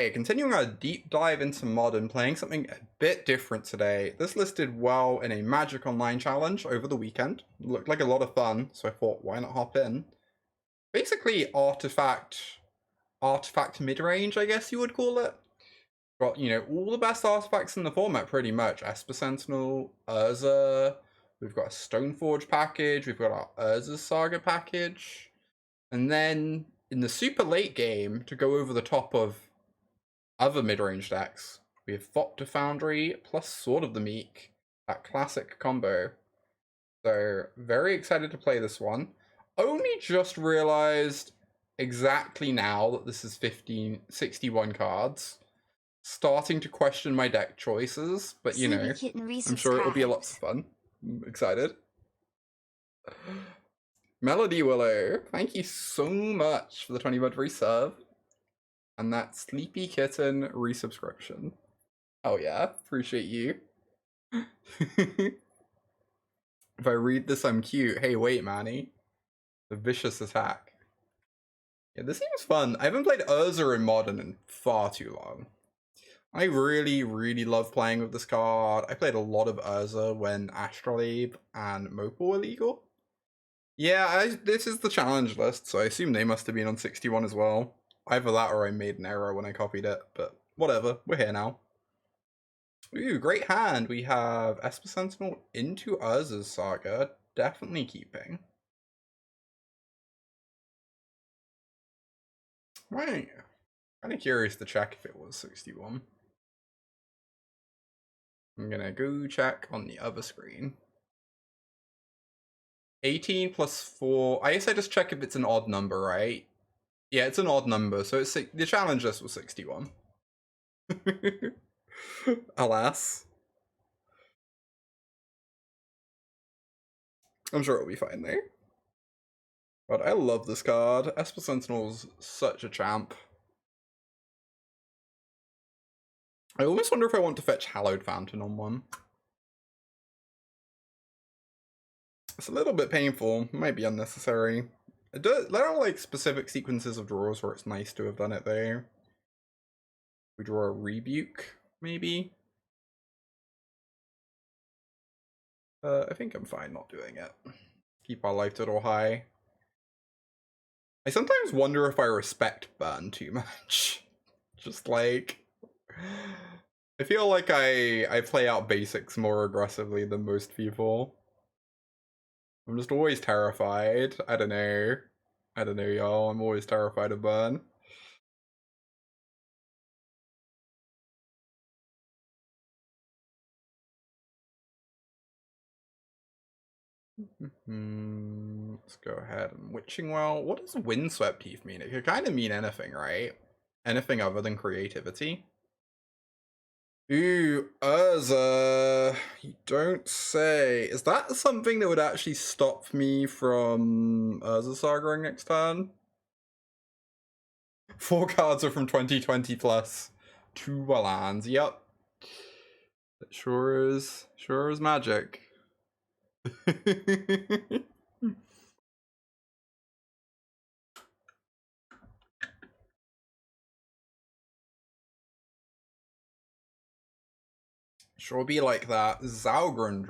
Okay, continuing our deep dive into Modern, playing something a bit different today. This listed well in a Magic Online challenge over the weekend. It looked like a lot of fun, so I thought, why not hop in? Basically, artifact mid-range, I guess you would call it. Got, all the best artifacts in the format, pretty much. Esper Sentinel, Urza, we've got a Stoneforge package, we've got our Urza Saga package. And then, in the super late game, to go over the top of other mid-range decks, we have Thopter Foundry plus Sword of the Meek, that classic combo. So, very excited to play this one. Only just realized exactly now that this is 61 cards. Starting to question my deck choices, but I'm sure it'll be a lot of fun. I'm excited. Melody Willow, thank you so much for the 20-month resub. And that Sleepy Kitten resubscription. Oh yeah, appreciate you. If I read this, I'm cute. Hey, wait, Manny. The vicious attack. Yeah, this seems fun. I haven't played Urza in Modern in far too long. I really, really love playing with this card. I played a lot of Urza when Astrolabe and Mopo were legal. Yeah, this is the challenge list, so I assume they must have been on 61 as well. Either that or I made an error when I copied it, but whatever, we're here now. Ooh, great hand. We have Esper Sentinel into Urza's Saga. Definitely keeping. Right. Kind of curious to check if it was 61. I'm gonna go check on the other screen. 18 plus 4. I guess I just check if it's an odd number, right? Yeah, it's an odd number, so it's the challenge list was 61. Alas. I'm sure it'll be fine there. But I love this card. Esper Sentinel's such a champ. I almost wonder if I want to fetch Hallowed Fountain on one. It's a little bit painful. Might be unnecessary. There are like specific sequences of draws where it's nice to have done it though. We draw a Rebuke, maybe. I think I'm fine not doing it. Keep our life total high. I sometimes wonder if I respect burn too much. Just like, I feel like I play out basics more aggressively than most people. I'm just always terrified. I don't know, y'all. I'm always terrified of burn. Let's go ahead and Witching Well. What does Windswept Heath mean? It could kind of mean anything, right? Anything other than creativity. Ooh, Urza. You don't say. Is that something that would actually stop me from Urza Sagaing next turn? 4 cards are from 2020 plus 2 lands. Yep. That sure is magic. Sure be like that. Raugrin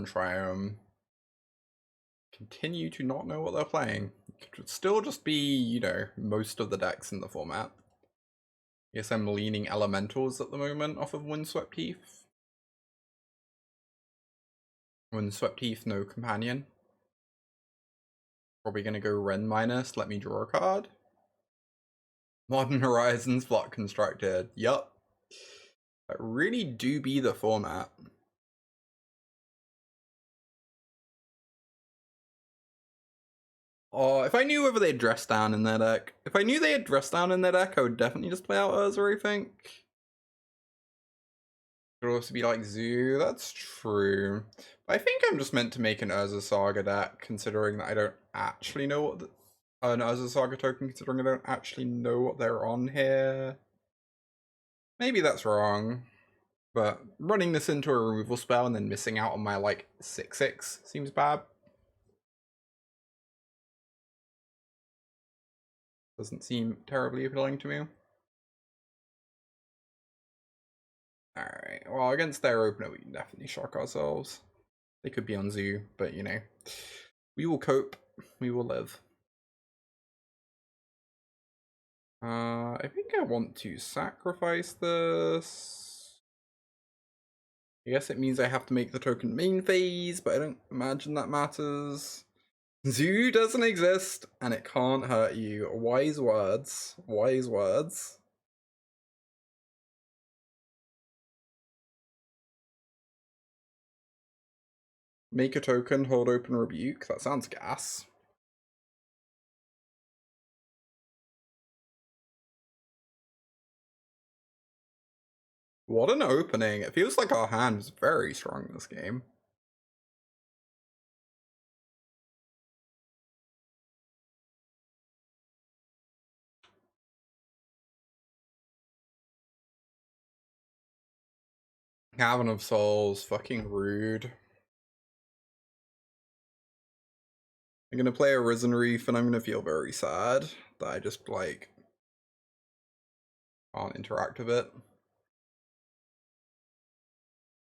Triome. Continue to not know what they're playing. It could still just be, most of the decks in the format. Guess I'm leaning elementals at the moment off of Windswept Heath. Windswept Heath, no companion. Probably gonna go Ren minus, let me draw a card. Modern Horizons, Block Constructed. Yup. That really do be the format. Oh, if I knew whether they'd dress down in their deck. If I knew they had dress down in their deck, I would definitely just play out Urza, I think. Could also be like Zoo, that's true. But I think I'm just meant to make an Urza Saga deck, considering that I don't actually know what an Urza Saga token, considering I don't actually know what they're on here. Maybe that's wrong. But running this into a removal spell and then missing out on my, 6/6 seems bad. Doesn't seem terribly appealing to me. Alright, well, against their opener, we can definitely shock ourselves. They could be on Zoo, but you know, we will cope. We will live. I think I want to sacrifice this. I guess it means I have to make the token main phase, but I don't imagine that matters. Zoo doesn't exist, and it can't hurt you. Wise words. Wise words. Make a token, hold open rebuke. That sounds gas. What an opening. It feels like our hand is very strong this game. Cavern of Souls, fucking rude. I'm gonna play a Risen Reef and I'm gonna feel very sad that I just, like, can't interact with it.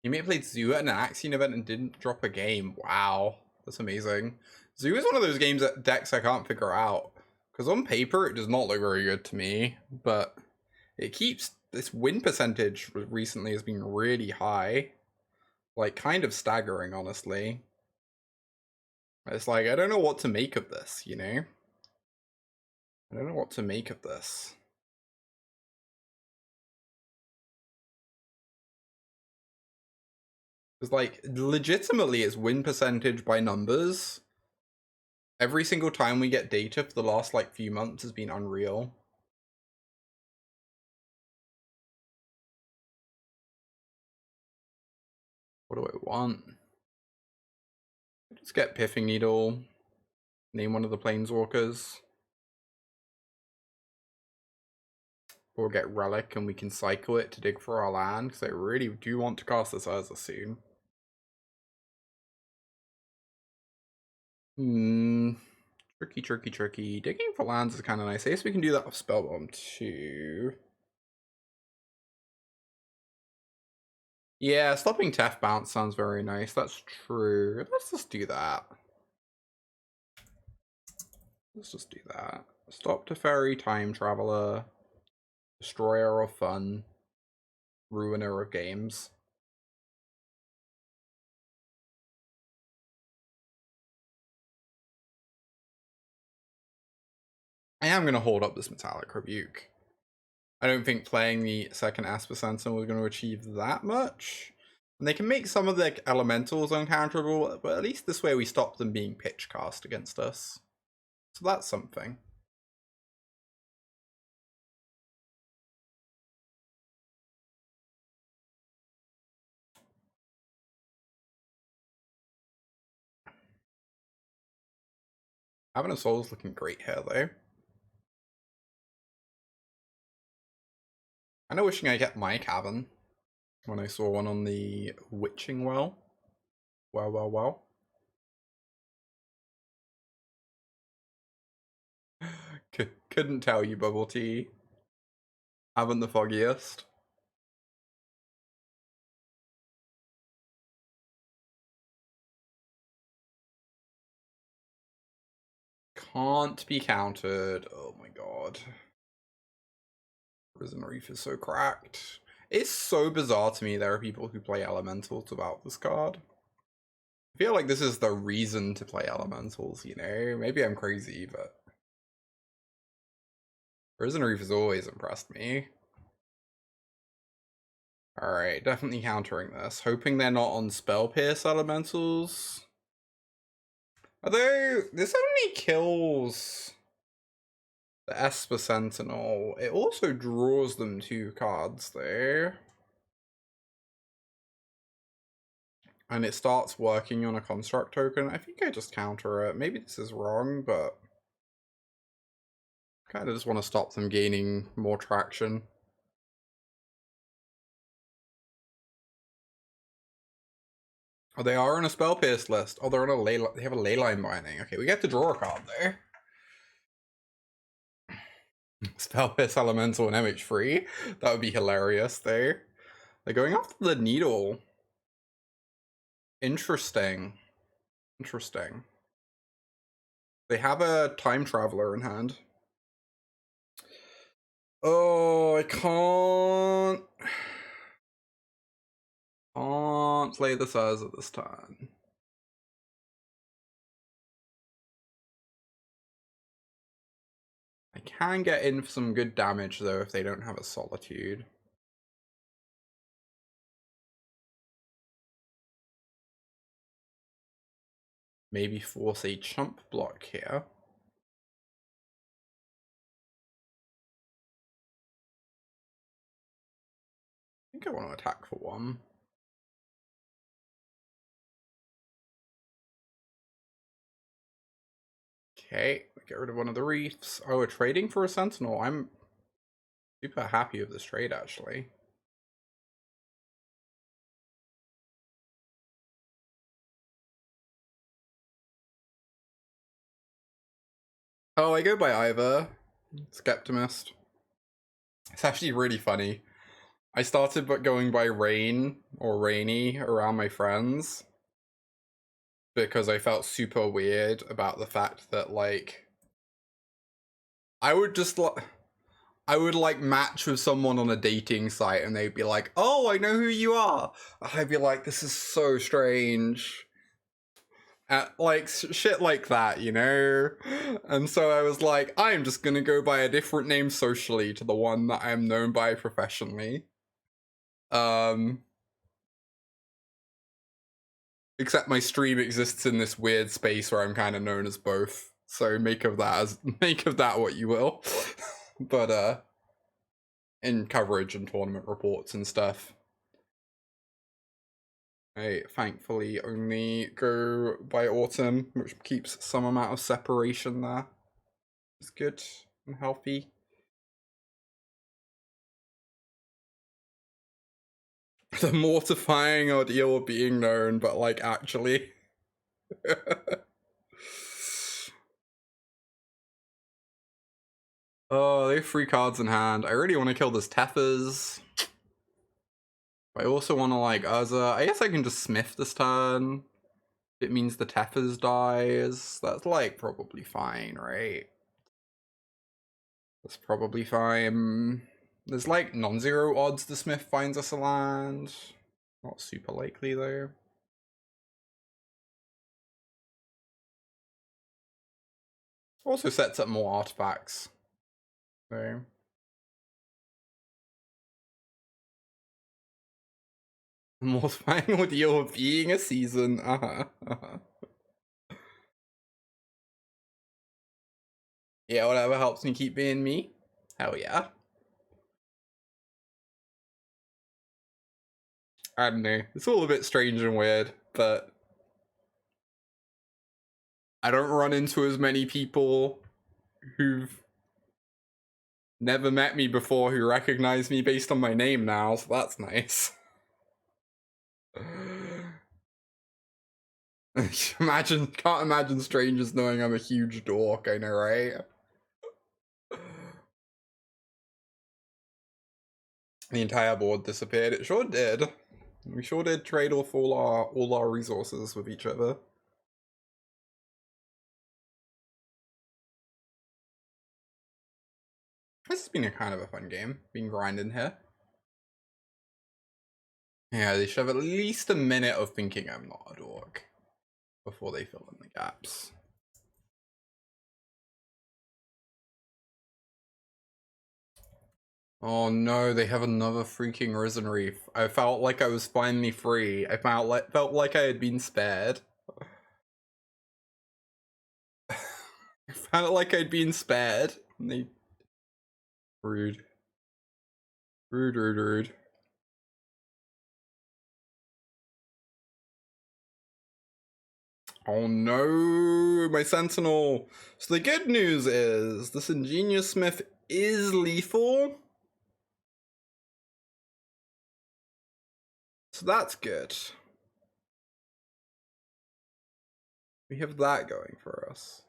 You may have played Zoo at an Axion event and didn't drop a game. Wow, that's amazing. Zoo is one of those games that decks I can't figure out. Because on paper, it does not look very good to me, but it keeps, this win percentage recently has been really high. Like, kind of staggering, honestly. It's like, I don't know what to make of this, you know? I don't know what to make of this. It's like, legitimately, it's win percentage by numbers. Every single time we get data for the last, like, few months has been unreal. What do I want? Just get Piffing Needle. Name one of the Planeswalkers. Or get Relic and we can cycle it to dig for our land, because I really do want to cast this Urza soon. Tricky. Digging for lands is kind of nice. I guess we can do that with Spellbomb too. Yeah, stopping Tef Bounce sounds very nice. That's true. Let's just do that. Let's just do that. Stop Teferi, Time Traveler, Destroyer of Fun, Ruiner of Games. I am going to hold up this Metallic Rebuke. I don't think playing the second Asper Sentinel is going to achieve that much. And they can make some of the elementals uncounterable, but at least this way we stop them being pitch cast against us. So that's something. Having a Soul is looking great here, though. I'm wishing I get my Cavern when I saw one on the Witching Well. Well. Couldn't tell you, Bubble Tea. Haven't the foggiest. Can't be countered. Oh my god. Risen Reef is so cracked. It's so bizarre to me there are people who play Elementals without this card. I feel like this is the reason to play Elementals, you know? Maybe I'm crazy, but Risen Reef has always impressed me. Alright, definitely countering this. Hoping they're not on Spell Pierce Elementals. Although, this only kills the Esper Sentinel. It also draws them 2 cards there. And it starts working on a construct token. I think I just counter it. Maybe this is wrong, but I kind of just want to stop them gaining more traction. Oh, they are on a Spell Pierce list. Oh, they're on a they have a Leyline Binding. Okay, we get to draw a card there. Spell Pierce Elemental and MH3. That would be hilarious there. They're going after the needle. Interesting. Interesting. They have a time traveler in hand. Oh, I can't play this as at this time. I can get in for some good damage though if they don't have a solitude. Maybe force a chump block here. I think I want to attack for one. Okay, get rid of one of the reefs. Oh, we're trading for a sentinel. I'm super happy with this trade, actually. Oh, I go by either. Skeptimist. It's actually really funny. I started going by Rain or Rainy around my friends because I felt super weird about the fact that, like, I would just I would like match with someone on a dating site and they'd be like, "Oh, I know who you are." I'd be like, "This is so strange." Like shit like that, you know? And so I was like, I'm just gonna go by a different name socially to the one that I'm known by professionally. Except my stream exists in this weird space where I'm kind of known as both. So make of that what you will. But in coverage and tournament reports and stuff, I thankfully only go by Autumn, which keeps some amount of separation there. It's good and healthy. The mortifying ordeal of being known, but like actually. Oh, they have 3 cards in hand. I really want to kill this Tethers. I also want to like Urza. I guess I can just Smith this turn. It means the Tethers dies. That's like probably fine, right? That's probably fine. There's like non-zero odds the Smith finds us a land. Not super likely though. Also sets up more artifacts. So mortifying ordeal of being a season. Yeah, whatever helps me keep being me. Hell yeah. I don't know. It's all a bit strange and weird, but I don't run into as many people who've never met me before who recognize me based on my name now, so that's nice. Can't imagine strangers knowing I'm a huge dork, I know, right? The entire board disappeared. It sure did. We sure did trade off all our resources with each other. This has been a kind of a fun game, being grinding here. Yeah, they should have at least a minute of thinking I'm not a dork before they fill in the gaps. Oh no, they have another freaking Risen Reef. I felt like I was finally free. I felt like I had been spared. I felt like I'd been spared. And they... Rude. Rude, rude, rude. Oh no, my Sentinel. So the good news is this Ingenious Smith is lethal. So that's good. We have that going for us.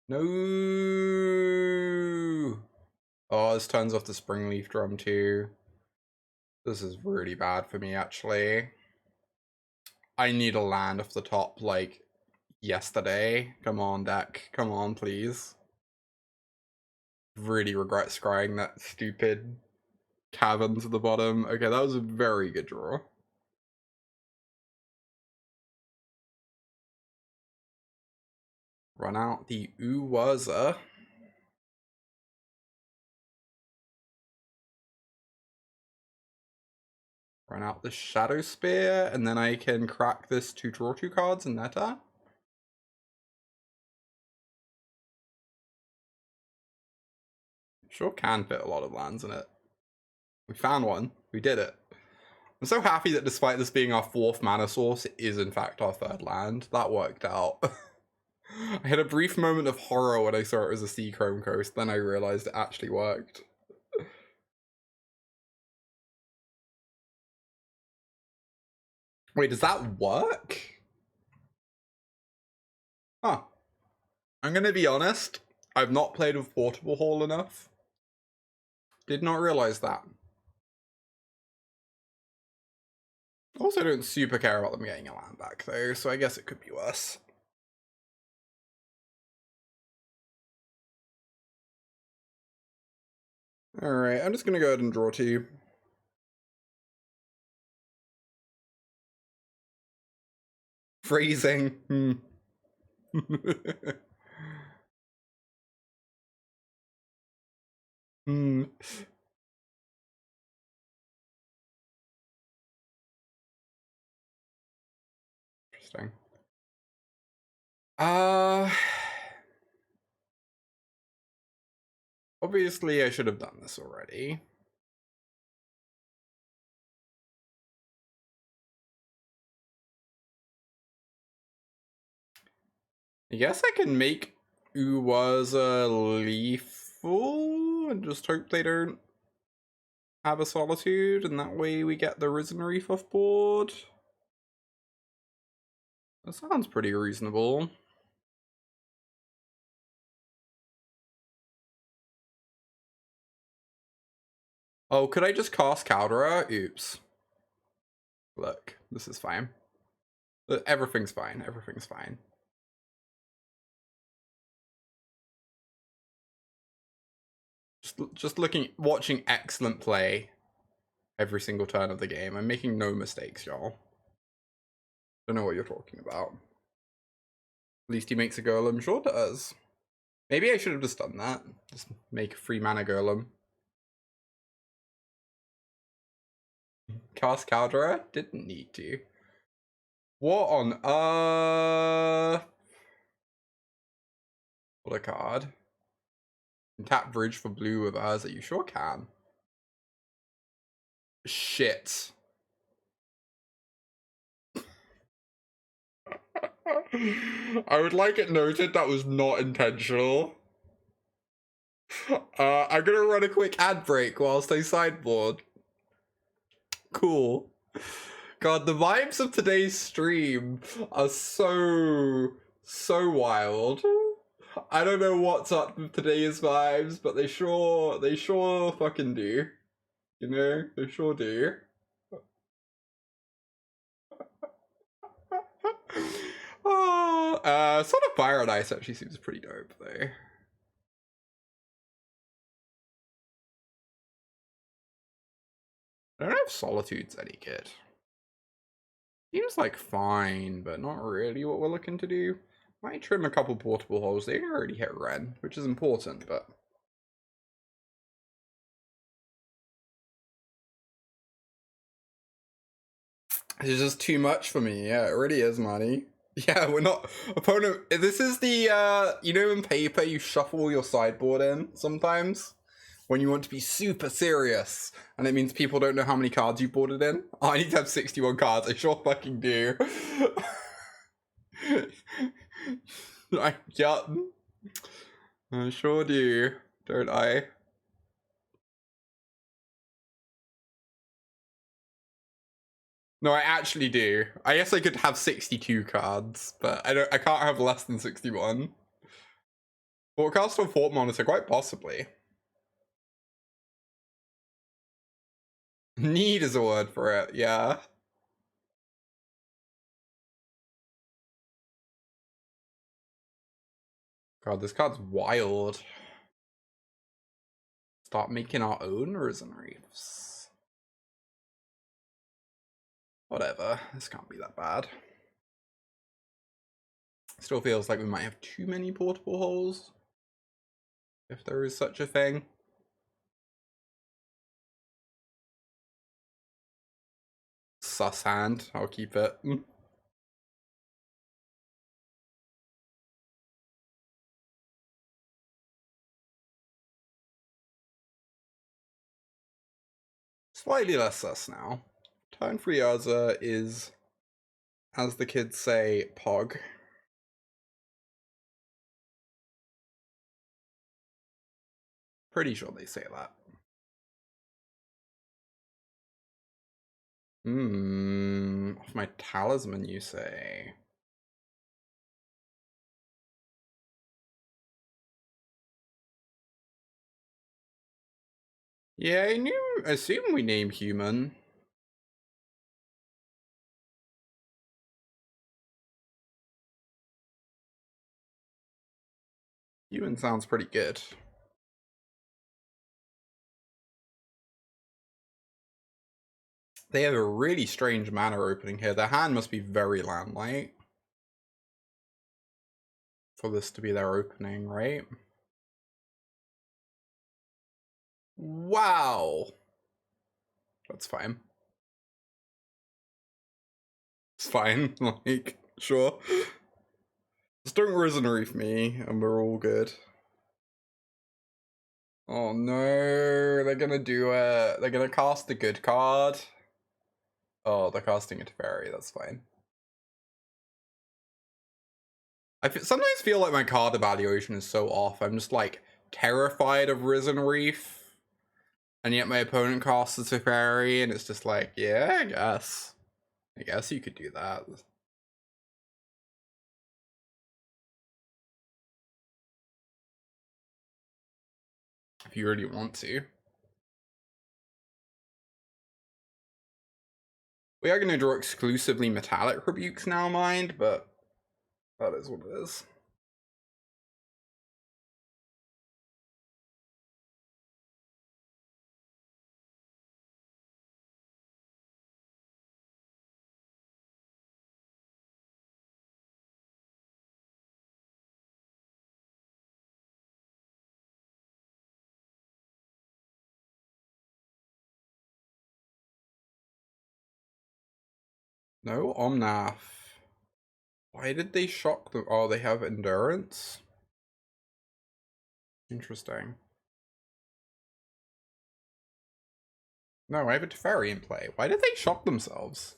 No. Oh, this turns off the Springleaf Drum too. This is really bad for me, actually. I need a land off the top, like, yesterday. Come on, deck. Come on, please. Really regret scrying that stupid cavern to the bottom. Okay, that was a very good draw. Run out the Urza. Run out the Shadow Spear, and then I can crack this to draw 2 cards in that turn. Sure can fit a lot of lands in it. We found one. We did it. I'm so happy that despite this being our 4th mana source, it is in fact our 3rd land. That worked out. I had a brief moment of horror when I saw it was a Seachrome Coast, then I realized it actually worked. Wait, does that work? Huh. I'm gonna be honest, I've not played with Portable Hall enough. Did not realize that. Also don't super care about them getting a land back though, so I guess it could be worse. Alright, I'm just gonna go ahead and draw 2. Freezing. Interesting. Obviously I should have done this already. I guess I can make Urza lethal and just hope they don't have a Solitude, and that way we get the Risen Reef off board. That sounds pretty reasonable. Oh, could I just cast Caldera? Oops. Look, this is fine. Everything's fine. Everything's fine. Just watching excellent play every single turn of the game. I'm making no mistakes, y'all. Don't know what you're talking about. At least he makes a golem. Sure does. Maybe I should have just done that. Just make a 3 mana golem. Cast Caldera? Didn't need to. What on earth? What a card. Tap Bridge for blue with Urza. You sure can. Shit. I would like it noted that was not intentional. I'm gonna run a quick ad break whilst I sideboard. Cool. God, the vibes of today's stream are so wild. I don't know what's up with today's vibes, but they sure fucking do. You know, they sure do. Oh, sort of Fire and Ice actually seems pretty dope though. I don't know if Solitude's any good. Seems like fine, but not really what we're looking to do. Might trim a couple portable holes. They already hit Ren, which is important, but... It's just too much for me. Yeah, it really is, Manny. Yeah, we're not... Opponent... This is the, you know in paper you shuffle your sideboard in sometimes? When you want to be super serious, and it means people don't know how many cards you boarded in. Oh, I need to have 61 cards. I sure fucking do. Yeah, I sure do, don't I? No, I actually do. I guess I could have 62 cards, but I can't have less than 61. Forecast or Fort Monitor, quite possibly. Need is a word for it, yeah. God, this card's wild. Start making our own Risen Reefs. Whatever, this can't be that bad. Still feels like we might have too many portable holes, if there is such a thing. Sus hand, I'll keep it. Slightly less sus now. Turn 3 Urza is, as the kids say, pog. Pretty sure they say that. Off my talisman, you say? Yeah, I assume we name human. Human sounds pretty good. They have a really strange mana opening here. Their hand must be very land-light for this to be their opening, right? Wow. That's fine. It's fine. Like, sure. Just don't Risen Reef me, and we're all good. Oh no, they're gonna do it. They're gonna cast the good card. Oh, they're casting a Teferi, that's fine. I sometimes feel like my card evaluation is so off. I'm just like terrified of Risen Reef, and yet my opponent casts a Teferi, and it's just like, yeah, I guess you could do that. If you really want to. We are going to draw exclusively metallic rebukes now, mind, but that is what it is. No Omnath. Why did they shock them? Oh, they have endurance? Interesting. No, I have a Teferi in play. Why did they shock themselves?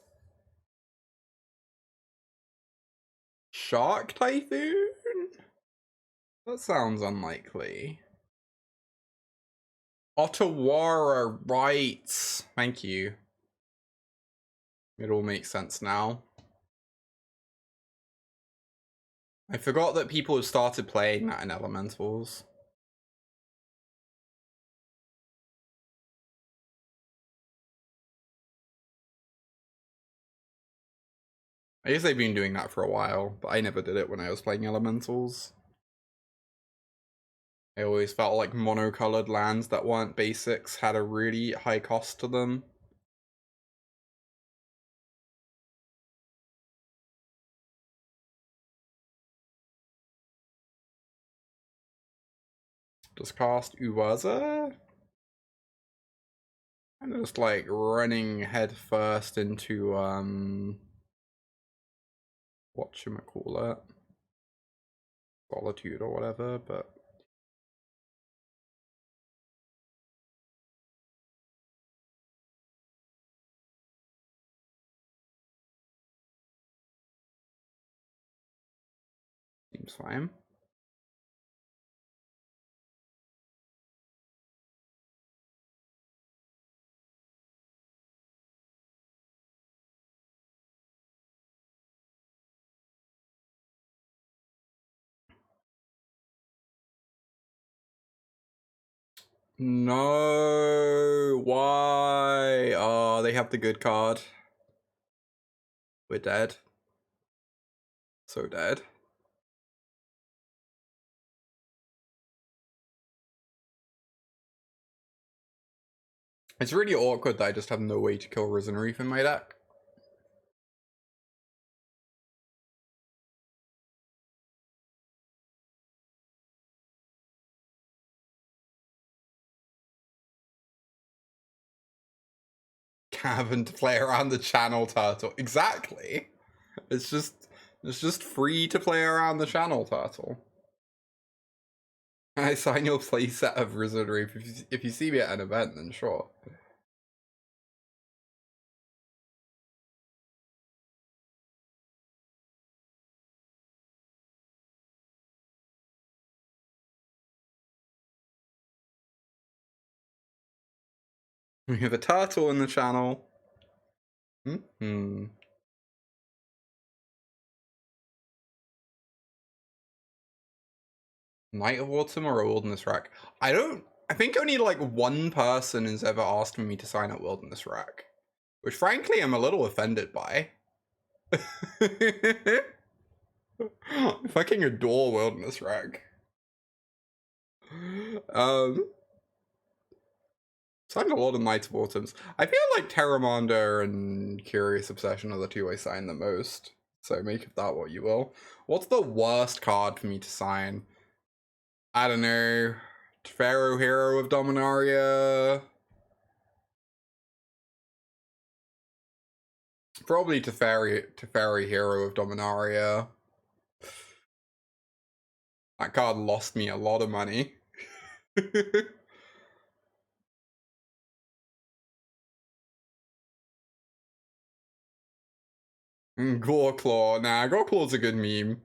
Shark Typhoon? That sounds unlikely. Ottawara, right. Thank you. It all makes sense now. I forgot that people have started playing that in Elementals. I guess they've been doing that for a while, but I never did it when I was playing Elementals. I always felt like monocolored lands that weren't basics had a really high cost to them. Just cast Urza? And just like running head first into whatchamacallit, Solitude or whatever, but seems fine. No, why? Oh, they have the good card. We're dead. So dead. It's really awkward that I just have no way to kill Risen Reef in my deck. Cavern to play around the channel turtle. Exactly. It's just free to play around the channel turtle. I sign your playset of Risen Reef. If you see me at an event, then sure. We have a turtle in the channel. Night of Autumn or a Wilderness Rack? I think only like one person has ever asked me to sign up Wilderness Rack. Which frankly I'm a little offended by. I fucking adore Wilderness Rack. Signed a lot of Nights of Autumns. I feel like Terramonder and Curious Obsession are the two I sign the most. So make of that what you will. What's the worst card for me to sign? I don't know. Pharaoh Hero of Dominaria. Probably Teferi Hero of Dominaria. That card lost me a lot of money. Goreclaw. Nah, Goreclaw's a good meme.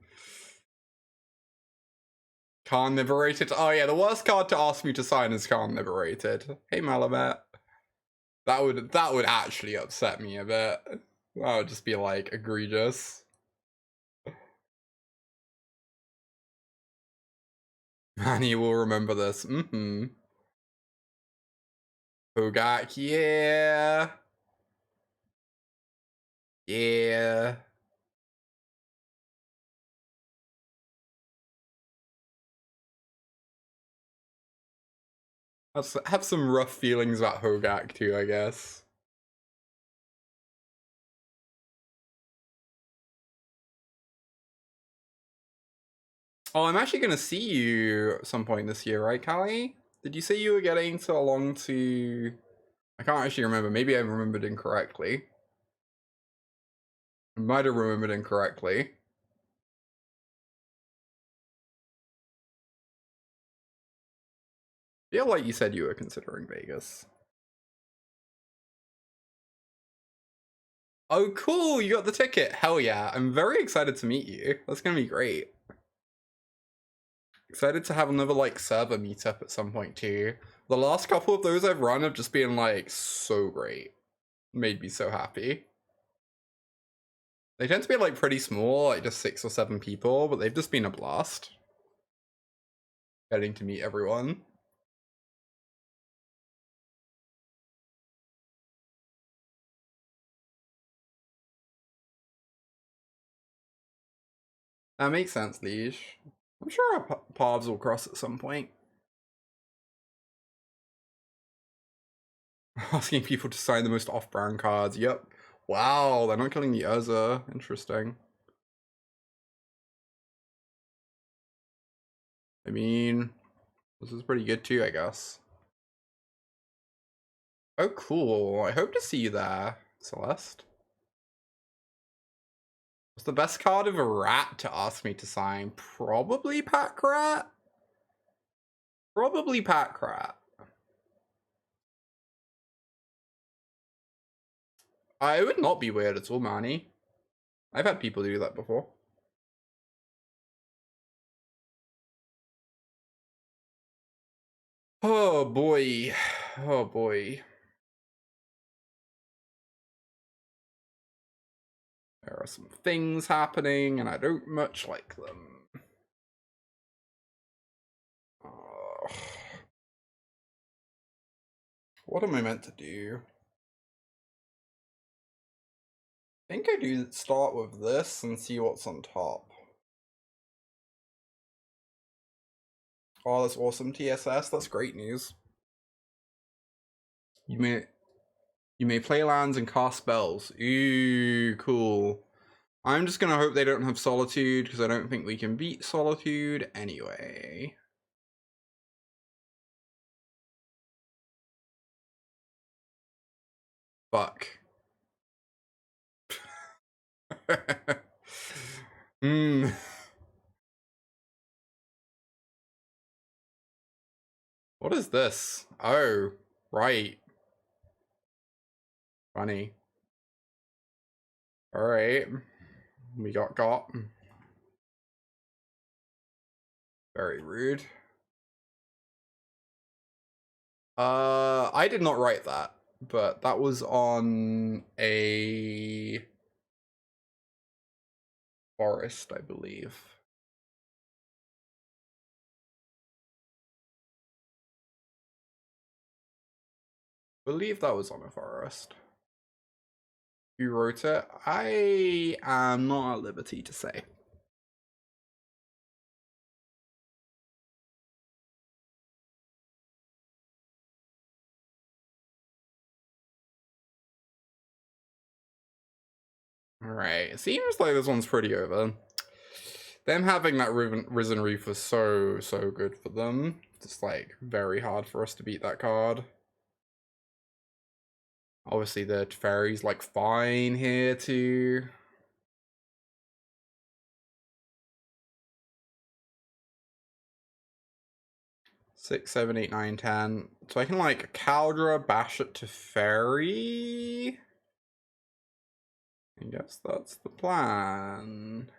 Carnivorated. Oh yeah, the worst card to ask me to sign is Carnivораted. Hey Malamet. That would actually upset me a bit. That would just be like egregious. Manny will remember this. Hogak, yeah. Yeah. Have some rough feelings about Hogak too, I guess. Oh, I'm actually gonna see you at some point this year, right, Callie? Did you say you were getting to along to... I can't actually remember. Maybe I remembered incorrectly. I might have remembered incorrectly. I feel like you said you were considering Vegas. Oh, cool! You got the ticket. Hell yeah! I'm very excited to meet you. That's gonna be great. Excited to have another like server meetup at some point too. The last couple of those I've run have just been like so great. Made me so happy. They tend to be like pretty small, like just 6 or 7 people, but they've just been a blast. Getting to meet everyone. That makes sense, Liege. I'm sure our paths will cross at some point. Asking people to sign the most off-brand cards. Yep. Wow, they're not killing the Urza. Interesting. I mean, this is pretty good too, I guess. Oh, cool. I hope to see you there, Celeste. What's the best card of a rat to ask me to sign? Probably Pack Rat? Probably Pack Rat. It would not be weird at all, Manny. I've had people do that before. Oh boy. Oh boy. There are some things happening and I don't much like them. What am I meant to do? I think I do start with this and see what's on top. Oh, that's awesome, TSS. That's great news. You may play lands and cast spells. Ooh, cool. I'm just gonna hope they don't have Solitude, because I don't think we can beat Solitude anyway. Fuck. Hmm. What is this? Oh, right. Funny. Alright. We got. Very rude. I did not write that, but that was on a forest, I believe. I believe that was on a forest. Who wrote it? I am not at liberty to say. Alright, it seems like this one's pretty over. Them having that Risen Reef was so good for them. It's like very hard for us to beat that card. Obviously the Teferi's like fine here too. Six, 7, 8, 9, 10. So I can like Caldra, bash it to Teferi. I guess that's the plan.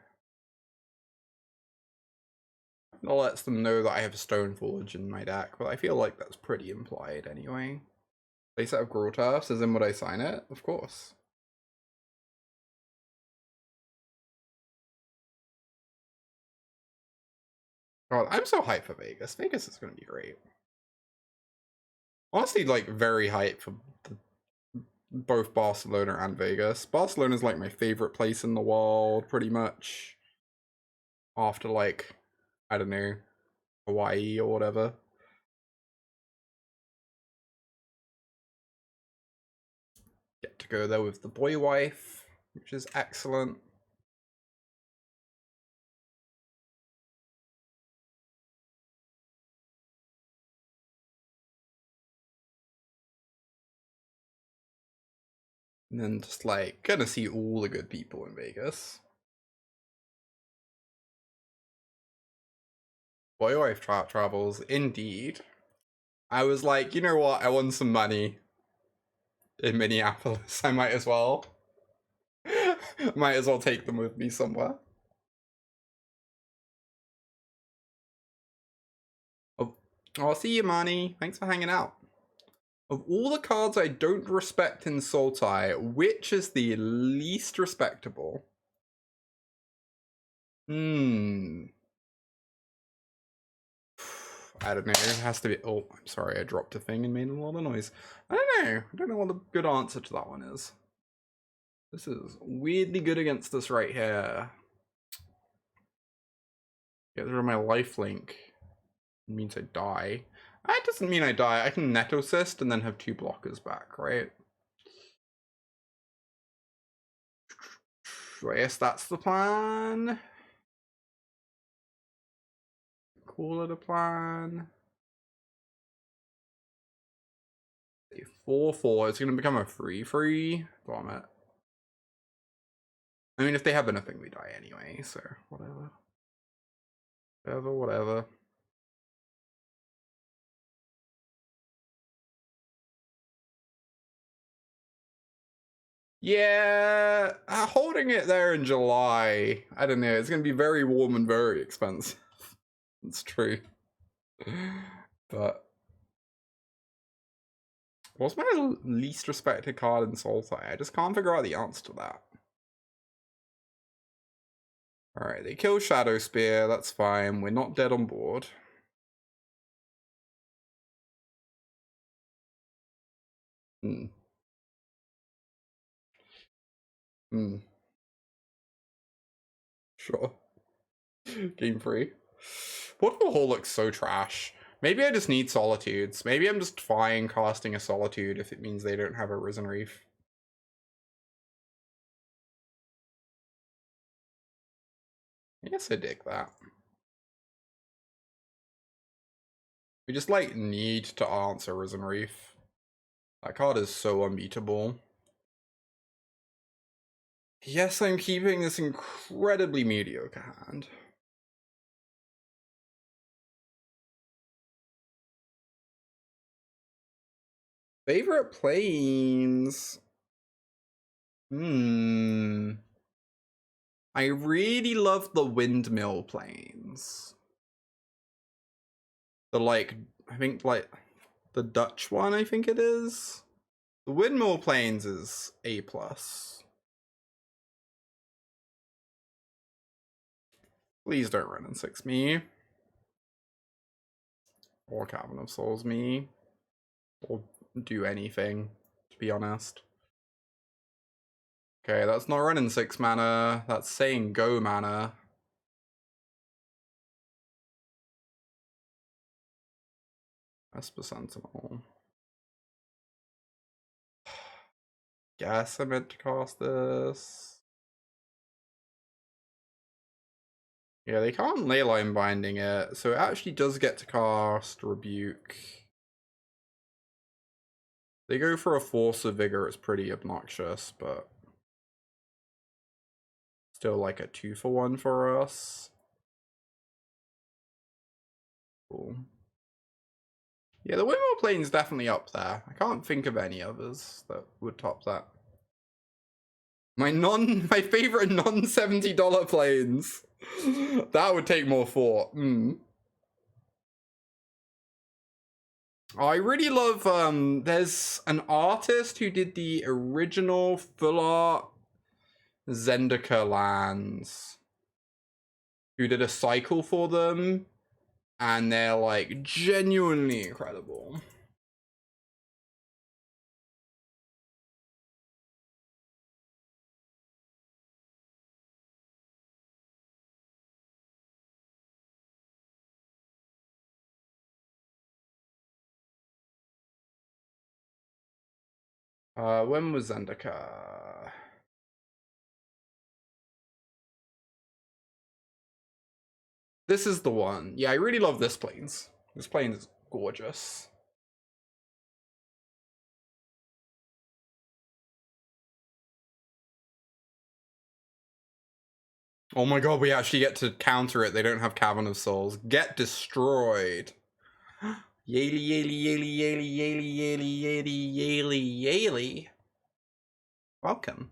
It lets them know that I have Stoneforge in my deck, but I feel like that's pretty implied anyway. Playset of Grotturfs, as in would I sign it? Of course. God, I'm so hyped for Vegas. Vegas is going to be great. Honestly, like, very hyped for both Barcelona and Vegas. Barcelona is like my favorite place in the world, pretty much. After, like, I don't know, Hawaii or whatever. Get to go there with the boy wife, which is excellent. And then just like gonna see all the good people in Vegas. Boy wife travels, indeed. I was like, you know what? I won some money in Minneapolis. I might as well. Might as well take them with me somewhere. Oh, I'll see you, Marnie. Thanks for hanging out. Of all the cards I don't respect in Sultai, which is the least respectable? I don't know. It has to be. Oh, I'm sorry. I dropped a thing and made a lot of noise. I don't know. I don't know what the good answer to that one is. This is weirdly good against us right here. Get rid of my lifelink. It means I die. That doesn't mean I die. I can net assist and then have 2 blockers back, right? I guess that's the plan. Call it a plan. 4/4. It's going to become a 3/3. Vomit. I mean, if they have anything, we die anyway, so whatever. Whatever. Yeah, holding it there in July, I don't know, it's going to be very warm and very expensive. It's true. But what's my least respected card in Sultai? I just can't figure out the answer to that. Alright, they kill Shadow Spear, that's fine. We're not dead on board. Hmm. Hmm. Sure. Game free. Portable Hole looks so trash. Maybe I just need Solitudes. Maybe I'm just fine casting a Solitude if it means they don't have a Risen Reef. I guess I dig that. We just, like, need to answer Risen Reef. That card is so unbeatable. Yes, I'm keeping this incredibly mediocre hand. Favorite planes? I really love the windmill planes. The, like, I think, like, the Dutch one, I think it is. The windmill planes is A+. Please don't run in 6 me. Or Cavern of Souls me. Or do anything, to be honest. Okay, that's not running 6 mana. That's saying go mana. Esper Sentinel. Guess I meant to cast this. Yeah, they can't Leyline Binding it, so it actually does get to cast Rebuke. They go for a Force of Vigor, it's pretty obnoxious, but still like a 2-for-1 for us. Cool. Yeah, the Windmill Plane's definitely up there. I can't think of any others that would top that. My favorite non-$70 planes. That would take more thought. I really love, there's an artist who did the original full art Zendika lands, who did a cycle for them, and they're, like, genuinely incredible. When was Zendika? This is the one. Yeah, I really love this planes. This plane is gorgeous. Oh my god, we actually get to counter it. They don't have Cavern of Souls. Get destroyed. Yaley, yaley, yaley, yaley, yaley, yaley, yaley, yaley, yaley. Welcome.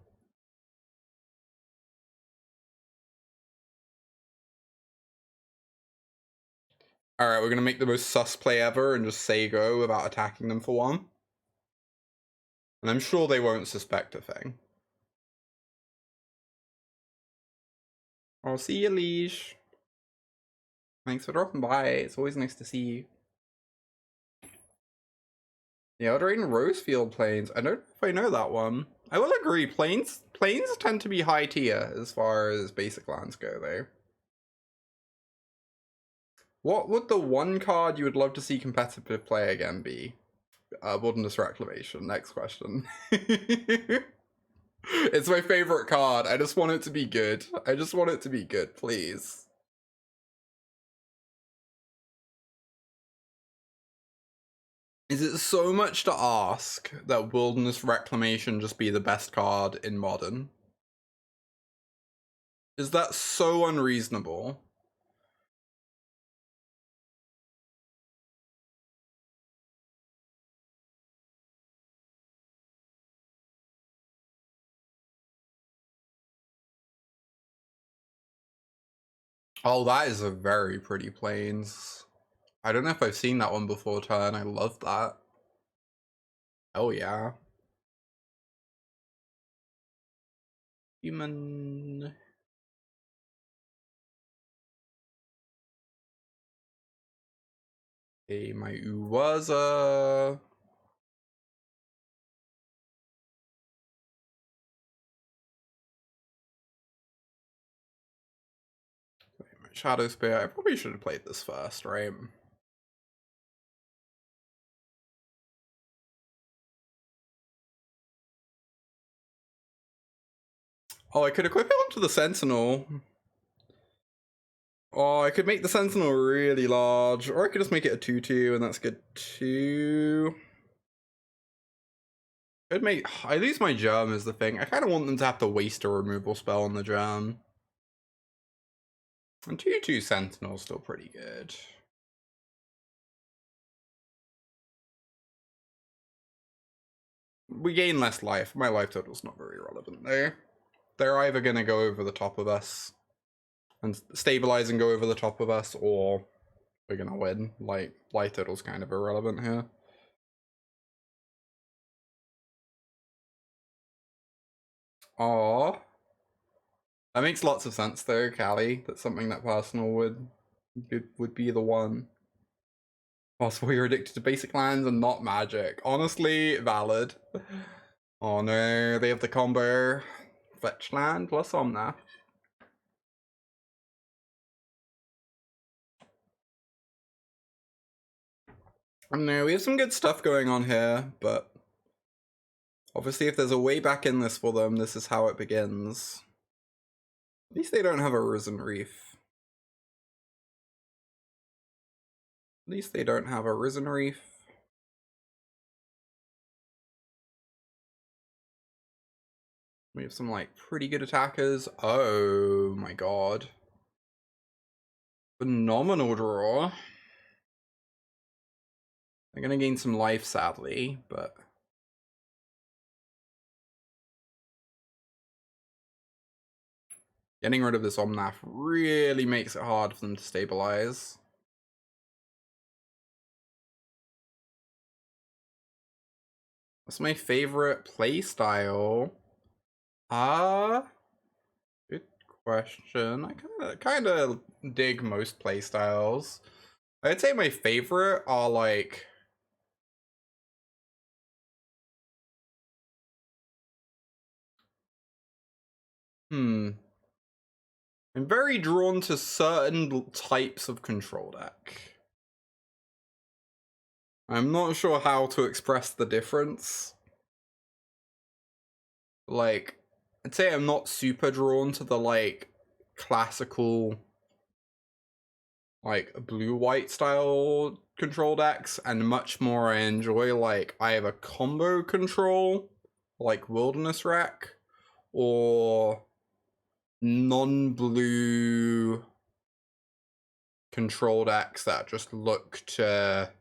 Alright, we're gonna make the most sus play ever and just say go without attacking them for one. And I'm sure they won't suspect a thing. I'll see you, Leash. Thanks for dropping by. It's always nice to see you. The Eldraine Rosefield planes. I don't know if I know that one. I will agree, planes tend to be high tier as far as basic lands go, though. What would the one card you would love to see competitive play again be? Wilderness Reclamation. Next question. It's my favorite card. I just want it to be good. I just want it to be good, please. Is it so much to ask that Wilderness Reclamation just be the best card in Modern? Is that so unreasonable? Oh, that is a very pretty planes. I don't know if I've seen that one before turn. I love that. Oh yeah. Human. Hey, my Urza. Shadow Spear. I probably should have played this first, right? Oh, I could equip it onto the Sentinel. Oh, I could make the Sentinel really large, or I could just make it a 2/2, and that's good too. Could make. I lose my germ is the thing. I kind of want them to have to waste a removal spell on the germ. And 2/2 Sentinel's still pretty good. We gain less life. My life total's not very relevant though. They're either gonna go over the top of us and stabilize and go over the top of us, or we're gonna win. Like, life total's kind of irrelevant here. Aww. That makes lots of sense though, Callie. That's something that Personal would be the one. Possibly you're addicted to basic lands and not magic. Honestly, valid. Oh no, they have the combo fetch land plus Omnath. I know, we have some good stuff going on here, but obviously if there's a way back in this for them, this is how it begins. At least they don't have a Risen Reef. At least they don't have a Risen Reef. We have some like pretty good attackers. Oh my god. Phenomenal draw. They're gonna gain some life sadly, but getting rid of this Omnath really makes it hard for them to stabilize. What's my favorite playstyle? Good question. I kind of dig most playstyles. I'd say my favorite are like I'm very drawn to certain types of control deck. I'm not sure how to express the difference. Like, I'd say I'm not super drawn to the like classical like blue-white style control decks, and much more I enjoy like either combo control, like Wilderness Wreck, or non-blue control decks that just look to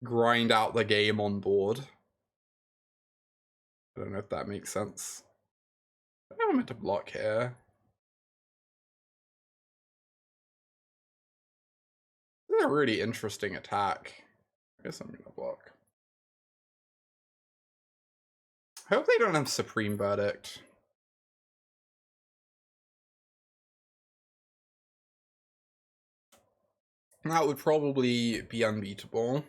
grind out the game on board. I don't know if that makes sense. I think I'm meant to block here. This is a really interesting attack. I guess I'm gonna block. I hope they don't have Supreme Verdict. That would probably be unbeatable.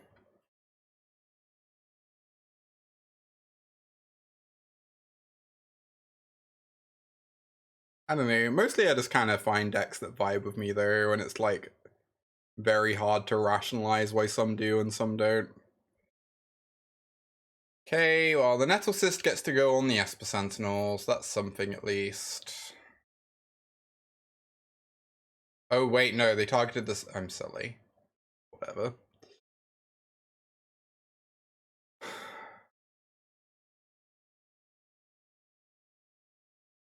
I don't know, mostly I just kind of find decks that vibe with me though, and it's like very hard to rationalize why some do and some don't. Okay, well the Nettle Cyst gets to go on the Esper Sentinels, that's something at least. Oh wait, no, they targeted this. I'm silly. Whatever.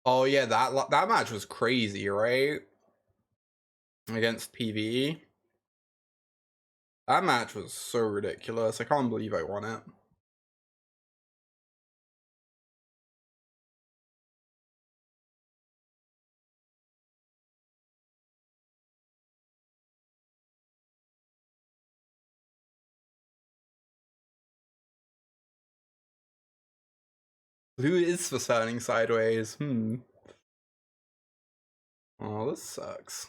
Oh yeah, that match was crazy, right? Against PvE. That match was so ridiculous. I can't believe I won it. Who is for turning sideways? Oh, this sucks.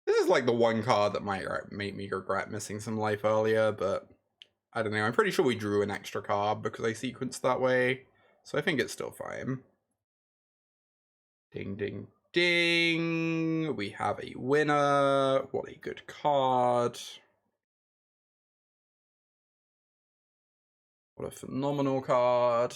This is like the one card that might make me regret missing some life earlier, but I don't know. I'm pretty sure we drew an extra card because I sequenced that way, so I think it's still fine. Ding ding. Ding! We have a winner. What a good card. What a phenomenal card.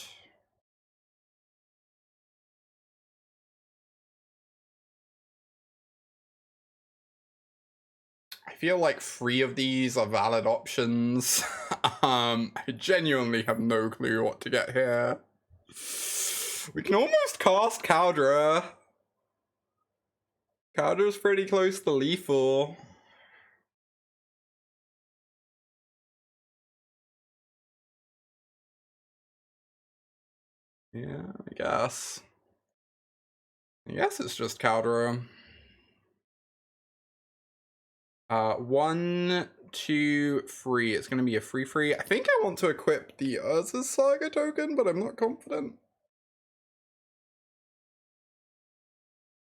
I feel like 3 of these are valid options. I genuinely have no clue what to get here. We can almost cast Caldra. Caldra's pretty close to lethal. Yeah, I guess. I guess it's just Caldra. 1, 2, 3. It's gonna be a free. I think I want to equip the Urza Saga token, but I'm not confident.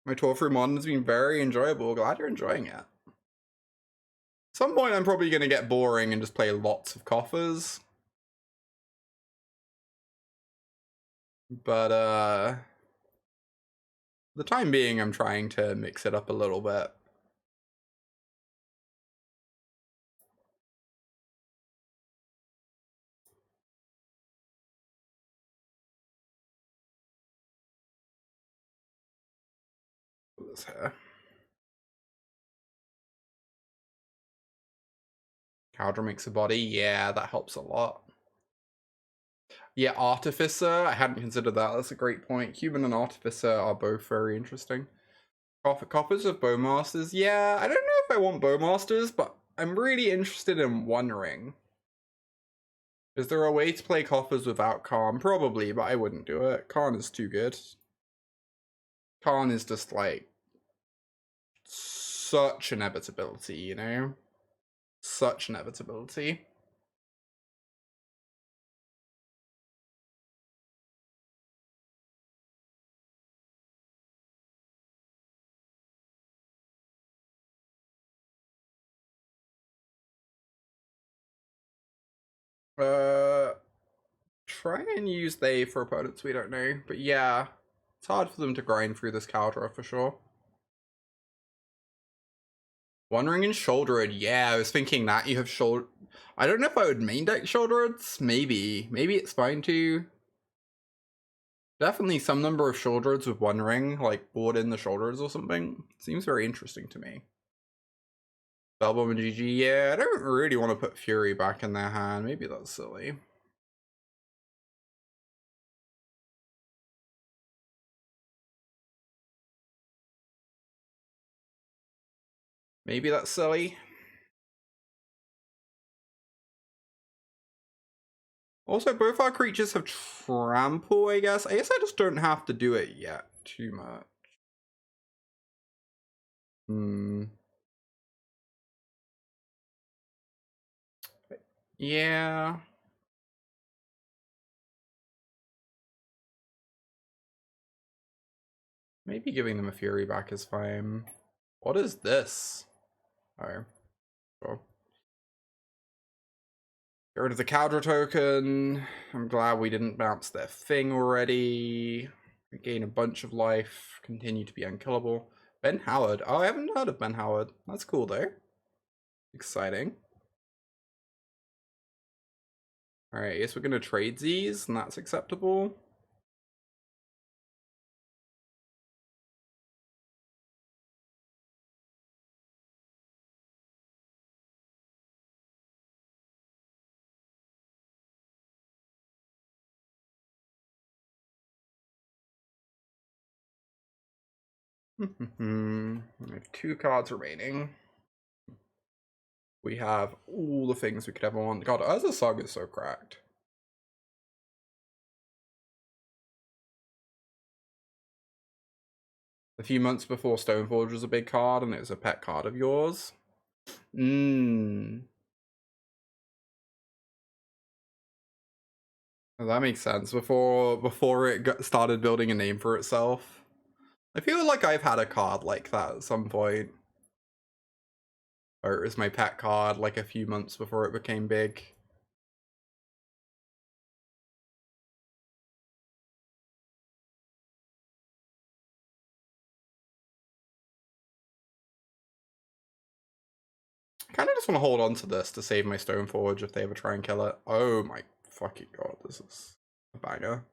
My tour through Modern has been very enjoyable. Glad you're enjoying it. At some point I'm probably gonna get boring and just play lots of coffers. But the time being I'm trying to mix it up a little bit. This here. Caldra makes a body. Yeah, that helps a lot. Yeah, Artificer. I hadn't considered that. That's a great point. Human and Artificer are both very interesting. Coppers of Bowmasters. Yeah, I don't know if I want Bowmasters, but I'm really interested in One Ring. Is there a way to play Coppers without Khan? Probably, but I wouldn't do it. Khan is too good. Khan is just like such inevitability, you know? Such inevitability. Try and use they for opponents we don't know, but yeah, it's hard for them to grind through this Caldra for sure. One Ring and Shouldered, yeah, I was thinking that you have shoulder. I don't know if I would main deck Shouldereds. Maybe it's fine too. Definitely some number of Shouldereds with One Ring, like board in the Shoulders or something. Seems very interesting to me. Spellbomb and GG, yeah, I don't really want to put Fury back in their hand. Maybe that's silly. Maybe that's silly. Also, both our creatures have trample, I guess. I guess I just don't have to do it yet too much. Yeah. Maybe giving them a Fury back is fine. What is this? Oh. Sure. Get rid of the Caldra token. I'm glad we didn't bounce their thing already. We gain a bunch of life. Continue to be unkillable. Ben Howard. Oh, I haven't heard of Ben Howard. That's cool though. Exciting. Alright, I guess we're gonna trade these, and that's acceptable. I have 2 cards remaining. We have all the things we could ever want. God, Urza Saga is so cracked. A few months before Stoneforge was a big card, and it was a pet card of yours. Well, that makes sense. Before it started building a name for itself. I feel like I've had a card like that at some point. Or it was my pet card like a few months before it became big. Kind of just want to hold on to this to save my Stoneforge if they ever try and kill it. Oh my fucking god, this is a banger.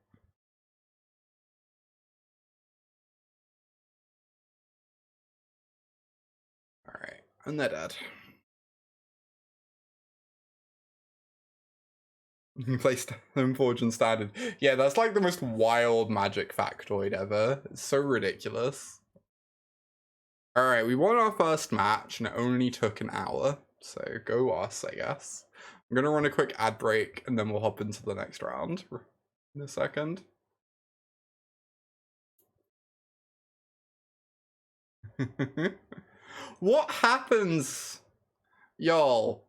Alright, and they're dead. Play Stoneforge and Standard. Yeah, that's like the most wild magic factoid ever. It's so ridiculous. Alright, we won our first match and it only took an hour. So go us, I guess. I'm gonna run a quick ad break and then we'll hop into the next round in a second. What happens, y'all?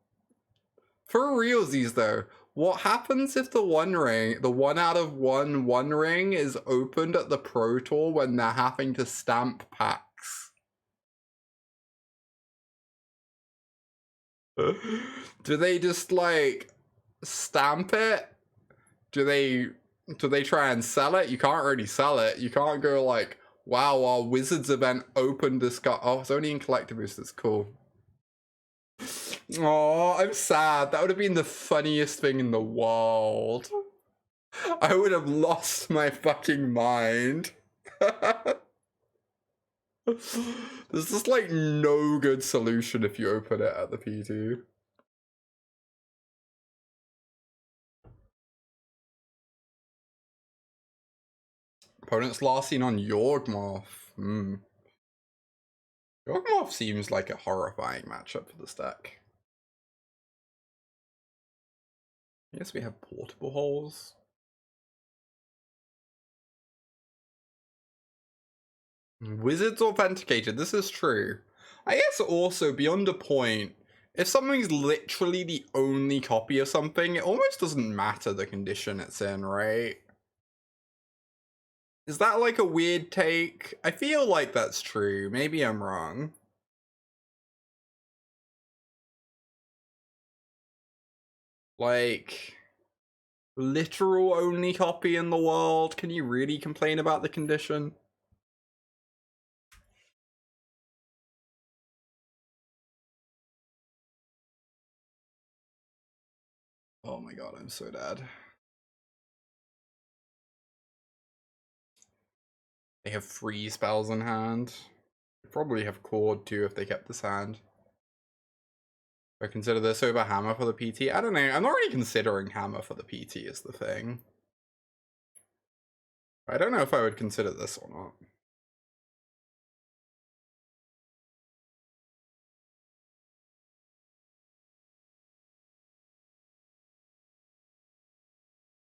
For realsies though, what happens if the one out of one ring is opened at the Pro Tour when they're having to stamp packs? Do they just like stamp it? Do they try and sell it? You can't really sell it. You can't go like, wow, our Wizards event opened this guy. Oh, it's only in collector boosters. Cool. Oh, I'm sad. That would have been the funniest thing in the world. I would have lost my fucking mind. There's just like no good solution if you open it at the PT. Opponent's last seen on Yawgmoth. Yawgmoth seems like a horrifying matchup for this deck. I guess we have portable holes. Wizards authenticated, this is true. I guess also, beyond a point, if something's literally the only copy of something, it almost doesn't matter the condition it's in, right? Is that like a weird take? I feel like that's true. Maybe I'm wrong. Like, literal only copy in the world? Can you really complain about the condition? Oh my god, I'm so dead. They have 3 spells in hand. They probably have Cord too if they kept this hand. I consider this over Hammer for the PT. I don't know. I'm not really considering Hammer for the PT is the thing. I don't know if I would consider this or not.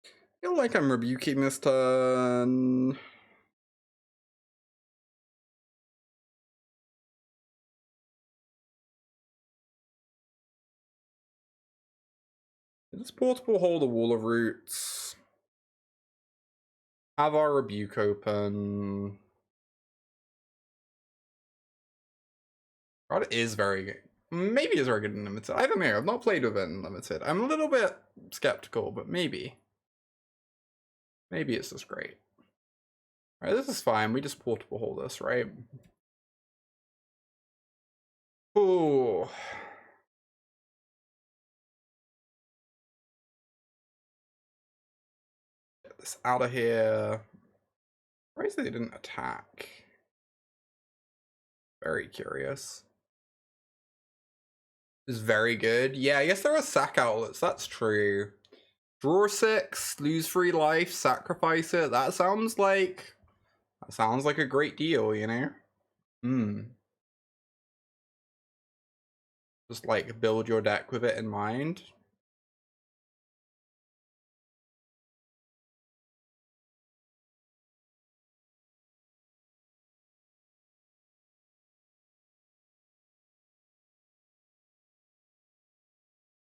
I feel like I'm rebuking this turn. Does portable hold a Wall of Roots? Have our rebuke open. God is very good. Maybe it's very good in limited. I don't know. I've not played with it in limited. I'm a little bit skeptical, but maybe. Maybe it's just great. Alright, this is fine. We just portable hold this, right? Ooh. Get this out of here. Why is it they didn't attack? Very curious. Is very good. Yeah, I guess there are sack outlets. That's true. Draw 6, lose 3 life, sacrifice it. That sounds like a great deal, you know? Just like build your deck with it in mind.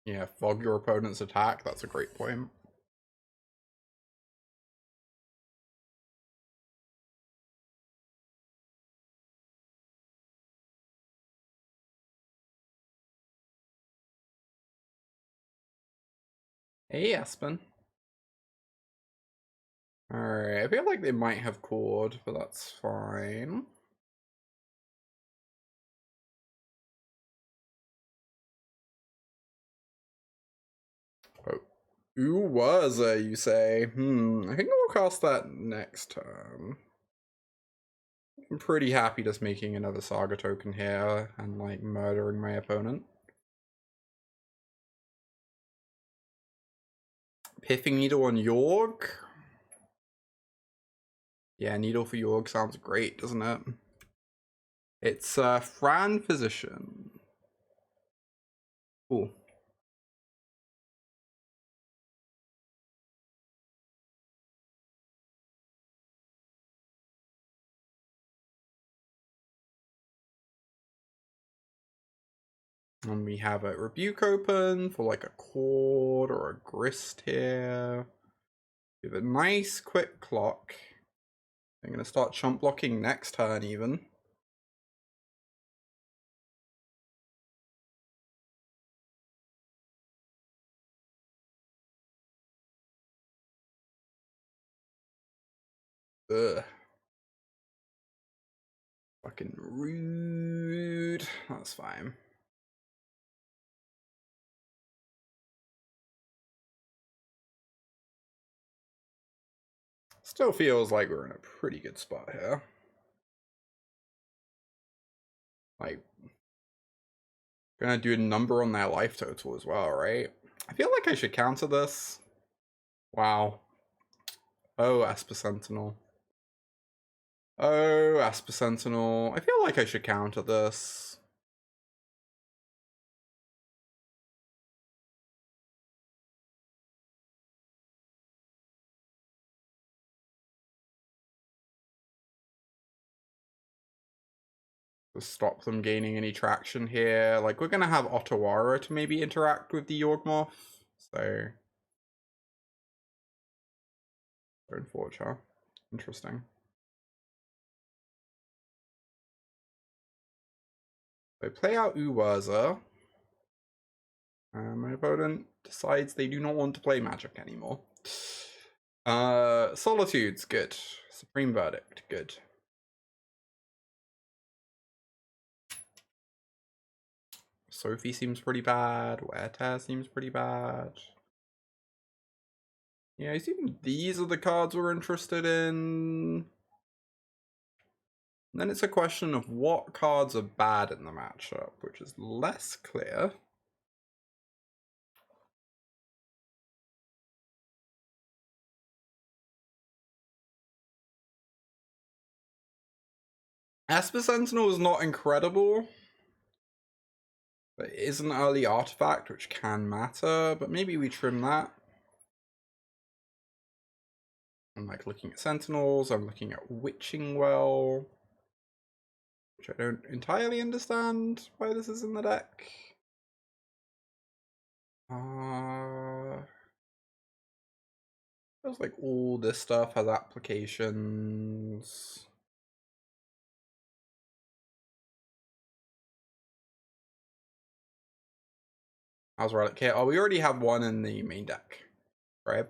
Yeah, fog your opponent's attack. That's a great point. Hey, Aspen. Alright, I feel like they might have cord, but that's fine. Oh, Urza, you say? I think I'll cast that next turn. I'm pretty happy just making another Saga token here and like murdering my opponent. Pithing Needle on Yorg? Yeah, Needle for Yorg sounds great, doesn't it? It's Fran Physician. Cool. And we have a Rebuke open for like a Cord or a Grist here. We have a nice quick clock. I'm going to start chump blocking next turn even. Ugh. Fucking rude. That's fine. Still feels like we're in a pretty good spot here. Like, gonna do a number on their life total as well, right? I feel like I should counter this. Wow. Oh, Esper Sentinel. Oh, Esper Sentinel. I feel like I should counter this. To stop them gaining any traction here. Like, we're gonna have Otawara to maybe interact with the Yawgmoth. So, unfortunate. Interesting. So play out Urza. My opponent decides they do not want to play Magic anymore. Solitude's good. Supreme Verdict, good. Sophie seems pretty bad. Wear seems pretty bad. Yeah, I assume these are the cards we're interested in. And then it's a question of what cards are bad in the matchup, which is less clear. Esper Sentinel is not incredible, but it is an early artifact, which can matter, but maybe we trim that. I'm like looking at Sentinels, I'm looking at Witching Well, which I don't entirely understand why this is in the deck. Feels like all this stuff has applications. How's Relic here? Oh, we already have one in the main deck, right?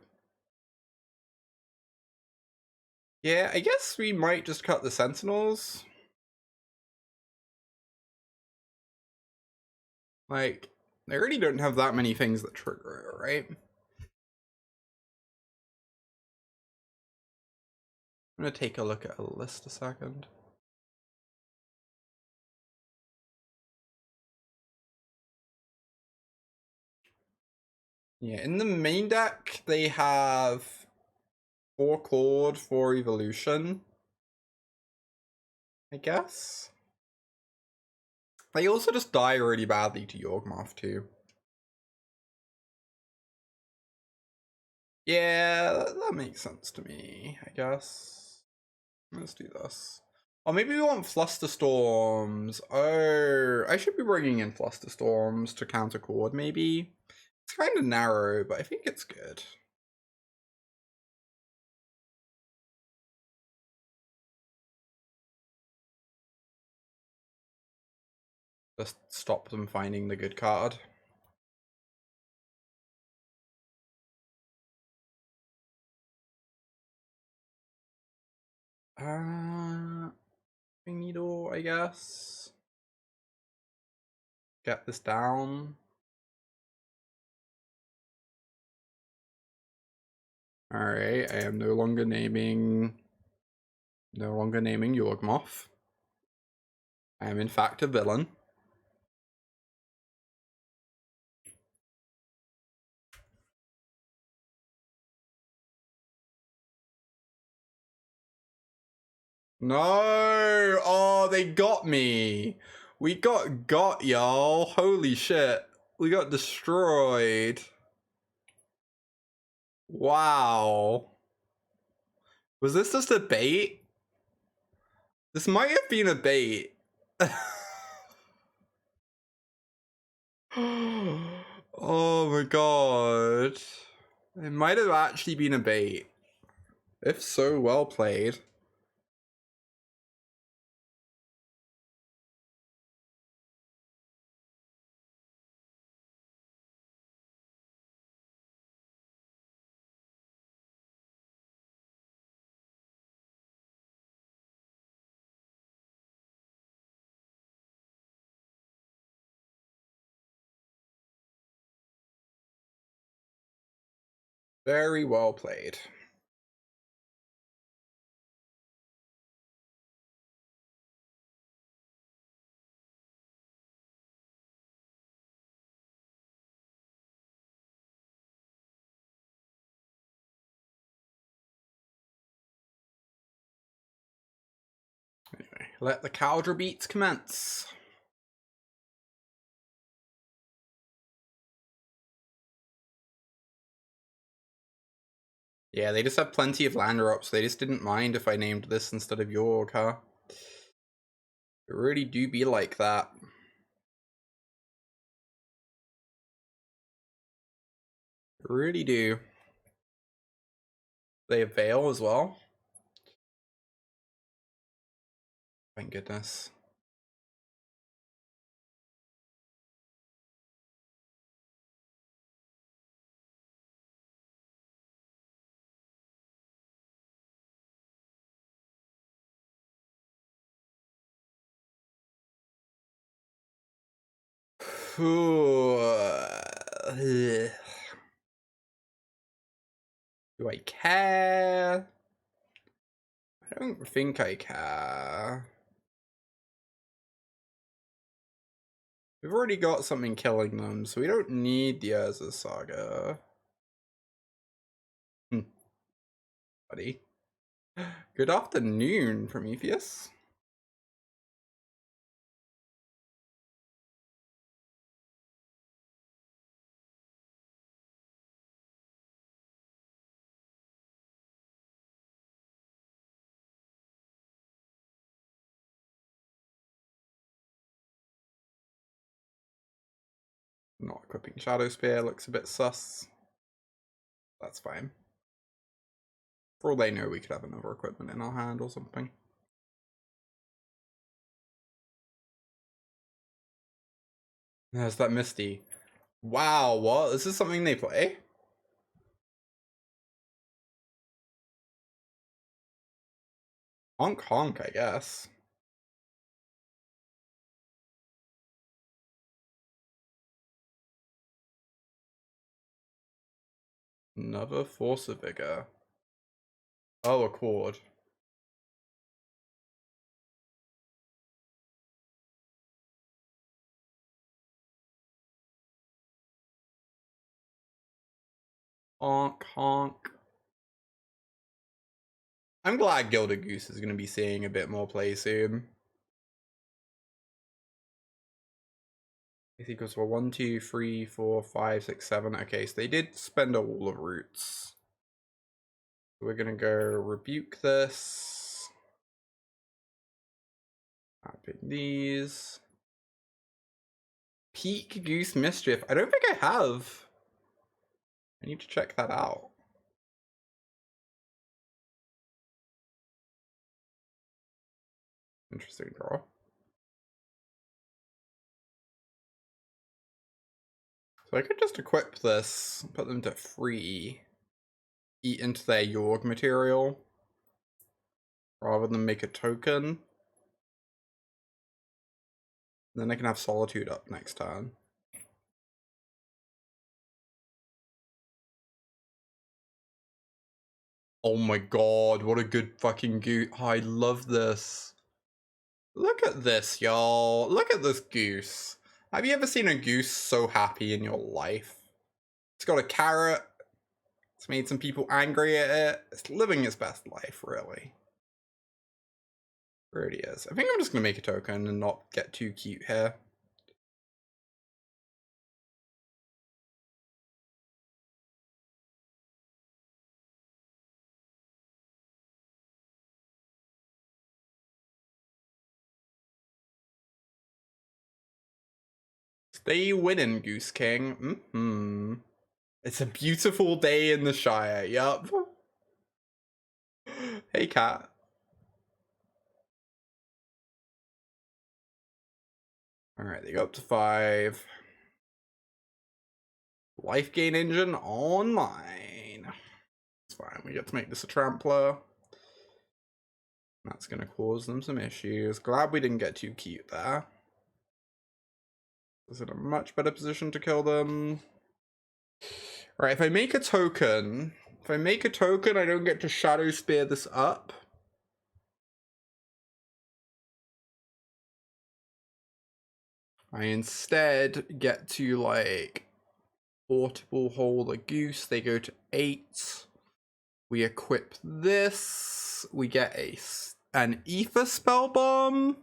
Yeah, I guess we might just cut the Sentinels. Like, they already don't have that many things that trigger it, right? I'm gonna take a look at a list a second. Yeah, in the main deck, they have 4 Chord, 4 Evolution, I guess. They also just die really badly to Yawgmoth too. Yeah, that makes sense to me, I guess. Let's do this. Oh, maybe we want Flusterstorms. Oh, I should be bringing in Flusterstorms to counter Chord, maybe. It's kind of narrow, but I think it's good. Just stop them finding the good card. Needle, I guess. Get this down. Alright, I am no longer naming Yorgmoth. I am in fact a villain. No! Oh, they got me! We got, y'all. Holy shit. We got destroyed. Wow. Was this just a bait? This might have been a bait. Oh my god. It might have actually been a bait. If so, well played. Very well played. Anyway, let the Caldra beats commence. Yeah, they just have plenty of lander ups. They just didn't mind if I named this instead of York, huh? It really do be like that. Really do. They have Veil as well. Thank goodness. Do I care? I don't think I care. We've already got something killing them, so we don't need the Urza Saga. Buddy. Good afternoon, Prometheus. Not equipping Shadow Spear looks a bit sus. That's fine. For all they know, we could have another equipment in our hand or something. There's that Misty. Wow, what? This is something they play? Honk honk, I guess. Another Force of Vigor. Oh, Accord. Honk honk. I'm glad Gilded Goose is going to be seeing a bit more play soon. It equals for 1, 2, 3, 4, 5, 6, 7. Okay, so they did spend a wall of roots. We're gonna go rebuke this. Tapping these. Peak Goose Mischief. I don't think I have. I need to check that out. Interesting draw. So I could just equip this, put them to free, eat into their Yorg material, rather than make a token. Then I can have Solitude up next turn. Oh my god, what a good fucking goose. Oh, I love this. Look at this, y'all. Look at this goose. Have you ever seen a goose so happy in your life? It's got a carrot. It's made some people angry at it. It's living its best life, really. It really is. I think I'm just going to make a token and not get too cute here. Stay winning, Goose King. It's a beautiful day in the Shire. Yup. Hey, cat. Alright, they go up to 5. Life gain engine online. It's fine. We get to make this a trampler. That's going to cause them some issues. Glad we didn't get too cute there. Is in a much better position to kill them. Right, if I make a token, I don't get to Shadow Spear this up. I instead get to, like, portable hold a goose. They go to 8. We equip this. We get an ether spell bomb.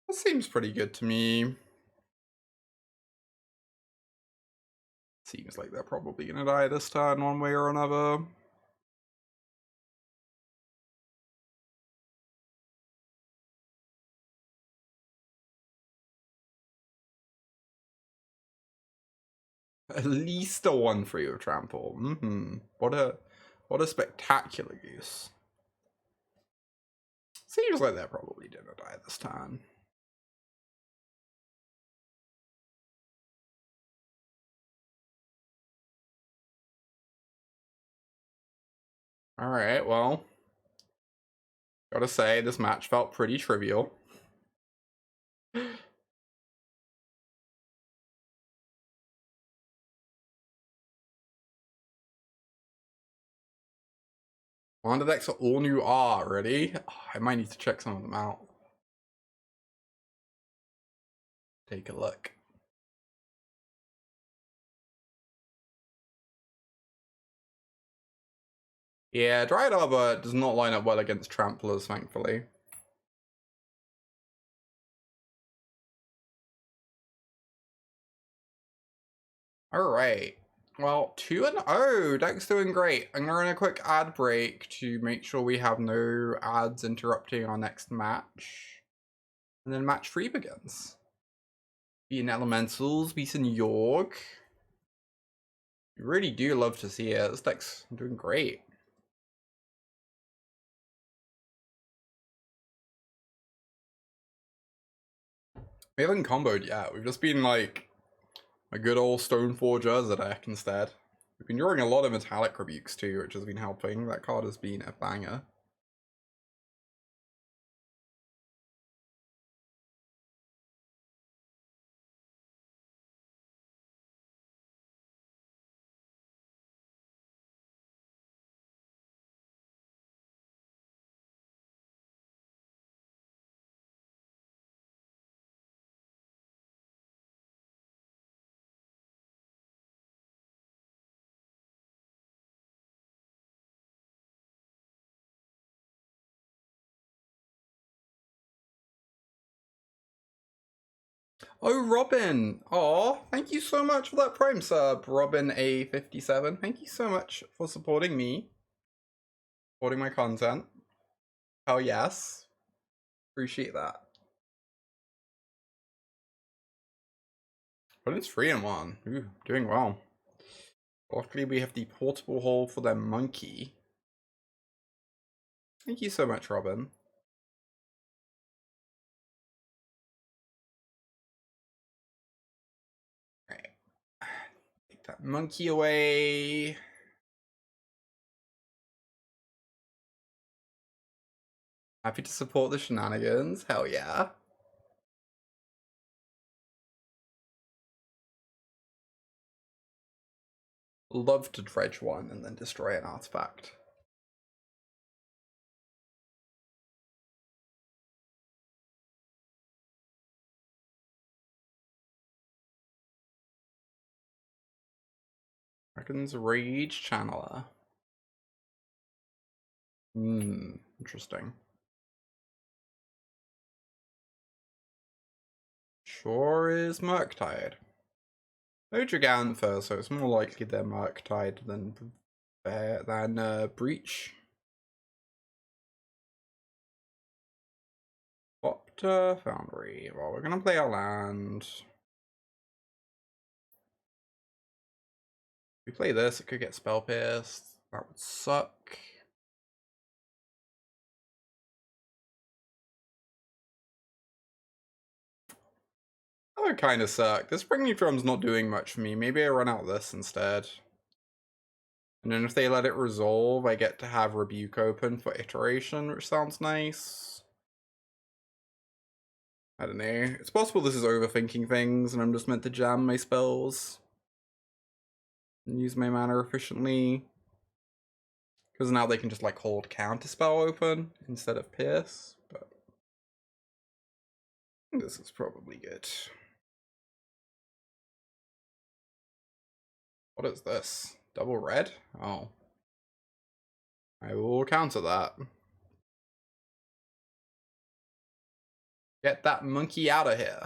That seems pretty good to me. Seems like they're probably gonna die this turn one way or another. At least a 1/3 of trample. What a spectacular goose. Seems like they're probably gonna die this turn. Alright, well. Gotta say, this match felt pretty trivial. Wonder decks are all new art, really? Oh, I might need to check some of them out. Take a look. Yeah, Dryad Arbor does not line up well against Tramplers, thankfully. Alright. Well, 2-0. Deck's doing great. I'm gonna run a quick ad break to make sure we have no ads interrupting our next match. And then match 3 begins. Beating Elementals, beating York. You really do love to see it. This deck's doing great. We haven't comboed yet. We've just been like a good old Stoneforge Urza deck instead. We've been drawing a lot of Metallic Rebukes too, which has been helping. That card has been a banger. Oh, Robin! Aw, thank you so much for that Prime sub, Robin A57. Thank you so much for supporting me, supporting my content. Hell yes. Appreciate that. But it's 3-1. Ooh, doing well. Luckily, we have the portable hole for their monkey. Thank you so much, Robin. Alright. Take that monkey away. Happy to support the shenanigans. Hell yeah. Love to dredge one and then destroy an artifact. Dragon's Rage Channeler. Interesting. Sure is Murktide. No Gigantha, so it's more likely they're Murktide than Breach. Opta Foundry. Well, we're gonna play our land. If we play this, it could get Spell Pierced. That would suck. That would kind of suck. This Spring Neutron's not doing much for me. Maybe I run out this instead. And then if they let it resolve, I get to have Rebuke open for iteration, which sounds nice. I don't know. It's possible this is overthinking things and I'm just meant to jam my spells and use my mana efficiently. Because now they can just like hold Counterspell open instead of Pierce. But this is probably good. What is this? Double red? Oh. I will counter that. Get that monkey out of here.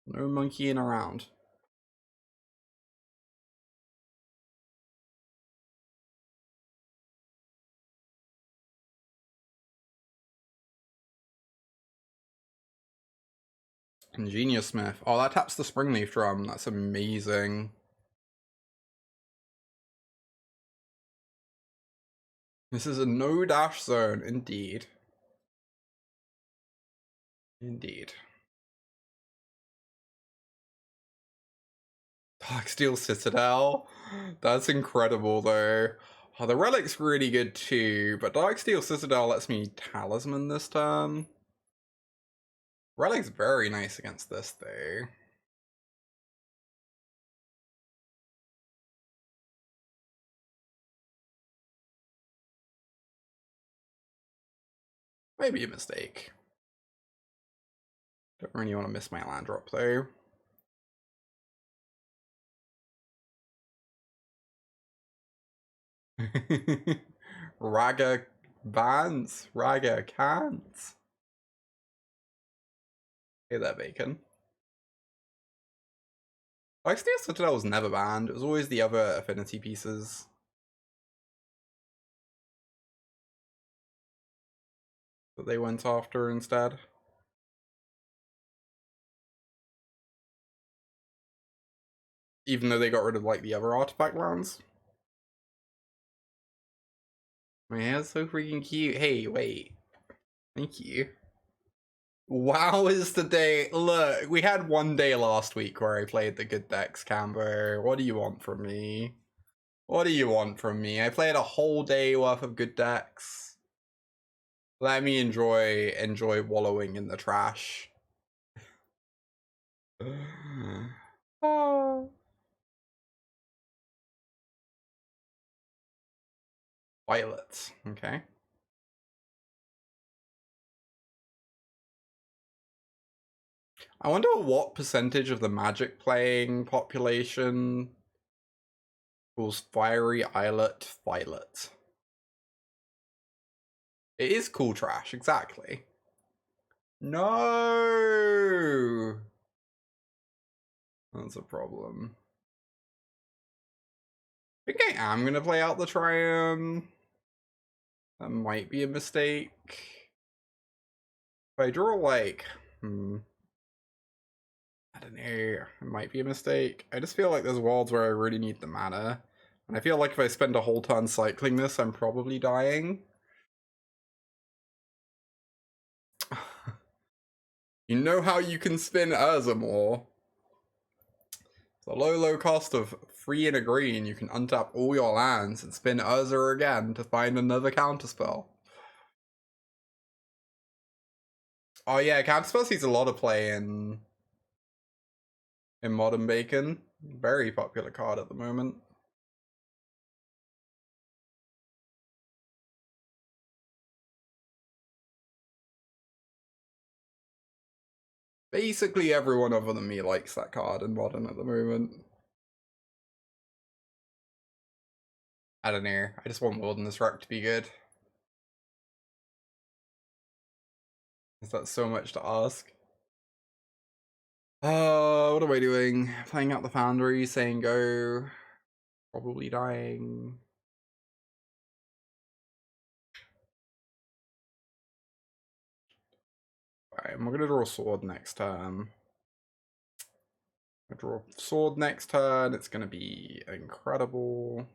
No monkeying around. Ingenious Smith. Oh, that taps the Springleaf Drum. That's amazing. This is a no dash zone, indeed. Indeed. Darksteel Citadel. That's incredible, though. Oh, the Relic's really good too, but Darksteel Citadel lets me Talisman this turn. Relic's very nice against this, though. Maybe a mistake. Don't really want to miss my land drop, though. Raga bans, Raga can't. Hey there, Bacon. Darksteel Citadel was never banned. It was always the other affinity pieces that they went after instead. Even though they got rid of like the other artifact lands. My hair's so freaking cute. Hey, wait. Thank you. Wow is the day. Look, we had one day last week where I played the good decks, Camber. What do you want from me? What do you want from me? I played a whole day worth of good decks. Let me enjoy wallowing in the trash. Oh. Violet, okay. I wonder what percentage of the Magic playing population calls Fiery Islet Violet. It is cool trash, exactly. No! That's a problem. I think I am gonna play out the Triumph. That might be a mistake. If I draw like, I don't know, it might be a mistake. I just feel like there's worlds where I really need the mana. And I feel like if I spend a whole turn cycling this, I'm probably dying. You know how you can spin Urza more. The low cost of 3 and a green, you can untap all your lands and spin Urza again to find another counterspell. Oh yeah, counterspell sees a lot of play in in Modern Bacon. Very popular card at the moment. Basically everyone other than me likes that card in Modern at the moment. I don't know. I just want Wilderness Wreck to be good. Is that so much to ask? What am I doing? Playing out the Foundry, saying go. Probably dying. Alright, we're gonna draw a sword next turn. I draw a sword next turn. It's gonna be incredible.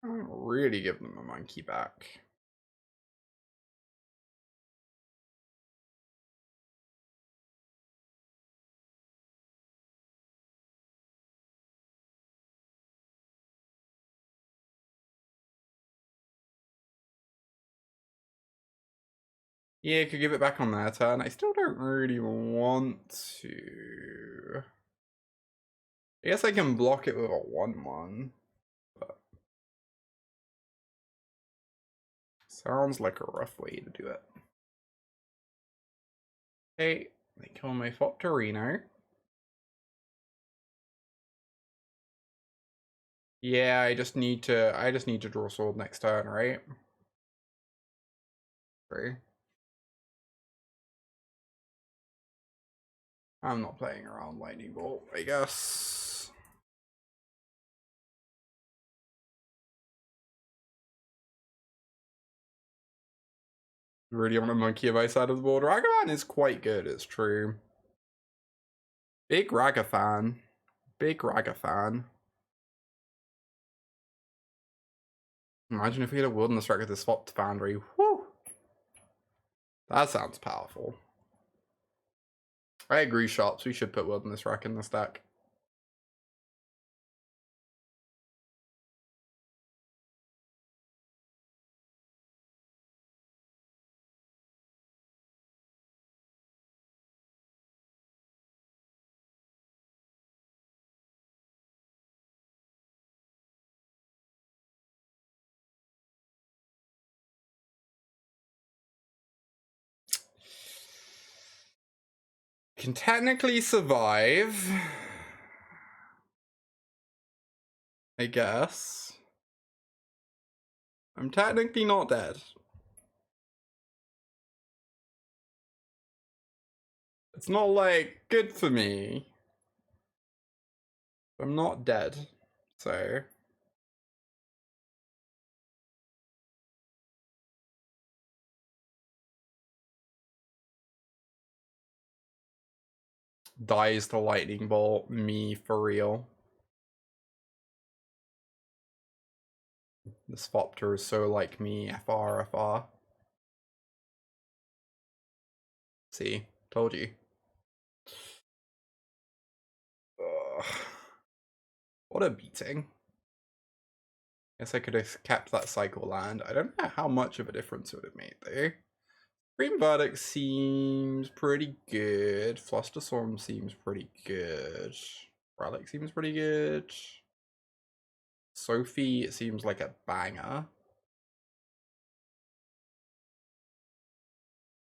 I don't really give them a monkey back. Yeah, could give it back on their turn. I still don't really want to. I guess I can block it with a 1/1. But sounds like a rough way to do it. Okay, they kill my Foptorino. Yeah, I just need to draw sword next turn, right? True. I'm not playing around Lightning Bolt, I guess. Really on a monkey on my side of the board. Ragavan is quite good, it's true. Big Raga fan. Big Raga fan. Imagine if we had a Wilderness Wreck with this swapped Foundry. Whew! That sounds powerful. I agree, Shops. We should put Wilderness Wreck in this deck. Can technically survive, I guess. I'm technically not dead. It's not like good for me. I'm not dead, so dies to lightning bolt me for real. This Fopter is so like me, FR. See, told you. Ugh. What a beating. Guess I could have kept that cycle land. I don't know how much of a difference it would have made though. Green Verdict seems pretty good. Flusterstorm seems pretty good. Relic seems pretty good. Sophie, it seems like a banger.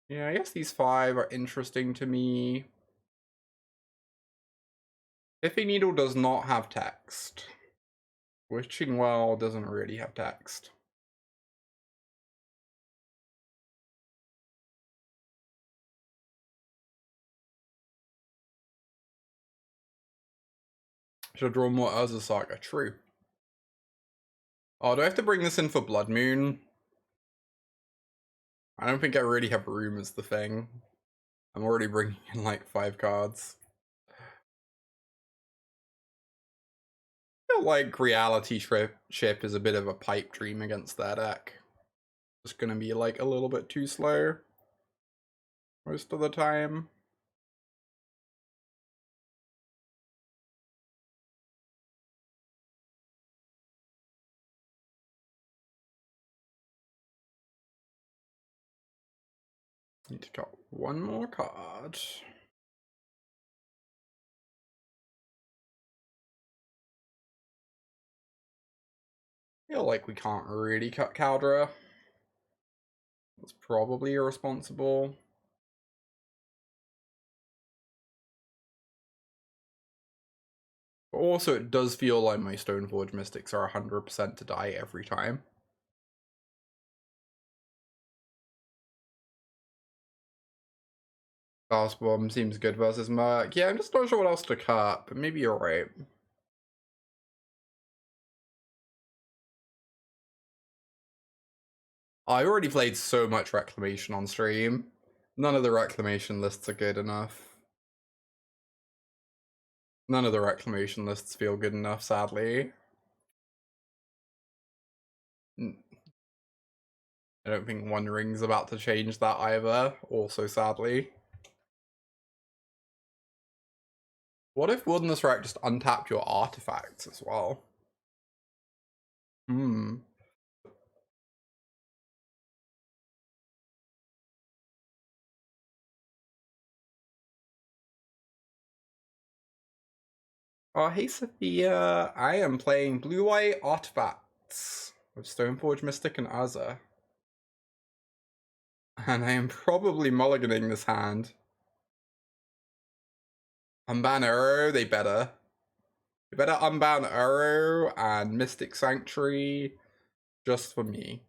Yeah, I guess these 5 are interesting to me. Piffy Needle does not have text. Wishing Well doesn't really have text. Should have drawn more Urza Saga. True. Oh, do I have to bring this in for Blood Moon? I don't think I really have room as the thing. I'm already bringing in like 5 cards. I feel like Reality Ship is a bit of a pipe dream against that deck. It's gonna be like a little bit too slow most of the time. Need to cut one more card. Feel like we can't really cut Caldra. It's probably irresponsible. But also, it does feel like my Stoneforge Mystics are 100% to die every time. Fast Bomb seems good versus Merc. Yeah, I'm just not sure what else to cut, but maybe you're right. I already played so much Reclamation on stream. None of the Reclamation lists are good enough. None of the Reclamation lists feel good enough, sadly. I don't think One Ring's about to change that either, also sadly. What if Wilderness Rack just untapped your artifacts as well? Oh, hey Sophia. I am playing Blue-White Artifacts with Stoneforge Mystic and Urza. And I am probably mulliganing this hand. Unban Arrow, they better. They better unban Arrow and Mystic Sanctuary just for me.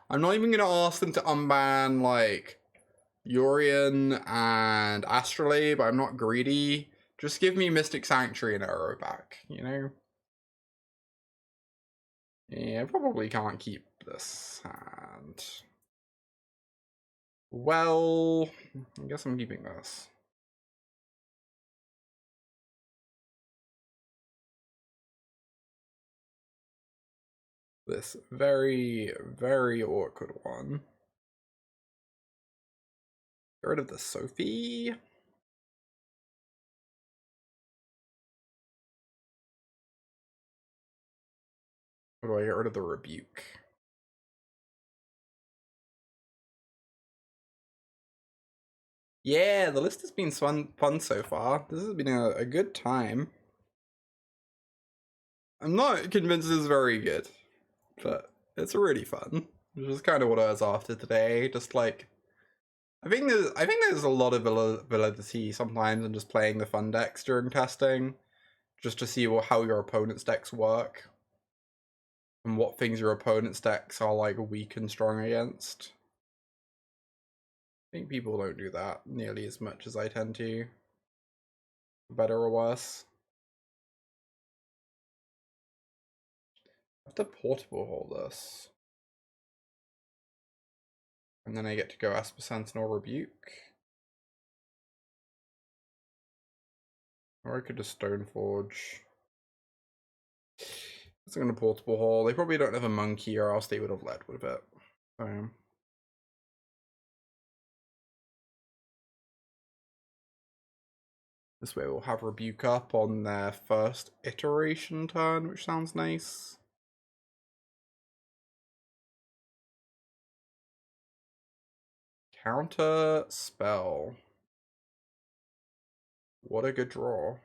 I'm not even gonna ask them to unban like Yorion and Astrolabe. I'm not greedy. Just give me Mystic Sanctuary and Arrow back, you know? Yeah, I probably can't keep this hand. Well, I guess I'm keeping this. This very, very awkward one. Get rid of the Sophie. Or do I get rid of the Rebuke? Yeah, the list has been fun so far. This has been a good time. I'm not convinced it's very good, but it's really fun. Which is kind of what I was after today. Just like, I think there's a lot of validity sometimes in just playing the fun decks during testing, just to see how your opponent's decks work and what things your opponent's decks are like weak and strong against. I think people don't do that nearly as much as I tend to, for better or worse. I have to portable hold this. And then I get to go Esper Sentinel Rebuke. Or I could just Stoneforge. It's going to portable hole. They probably don't have a monkey, or else they would have led with it. So. This way we'll have Rebuke up on their first iteration turn, which sounds nice. Counter spell. What a good draw.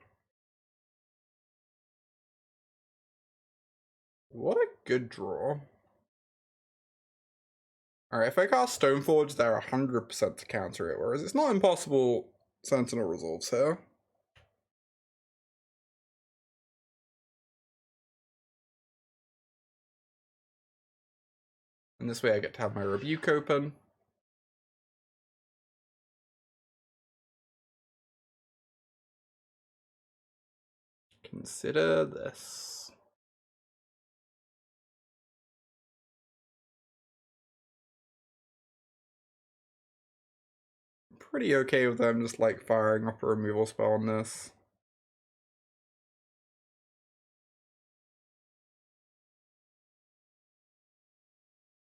What a good draw. Alright, if I cast Stoneforge, they're 100% to counter it, whereas it's not impossible Sentinel resolves here. And this way I get to have my Rebuke open. Consider this. I'm pretty okay with them just like firing up a removal spell on this.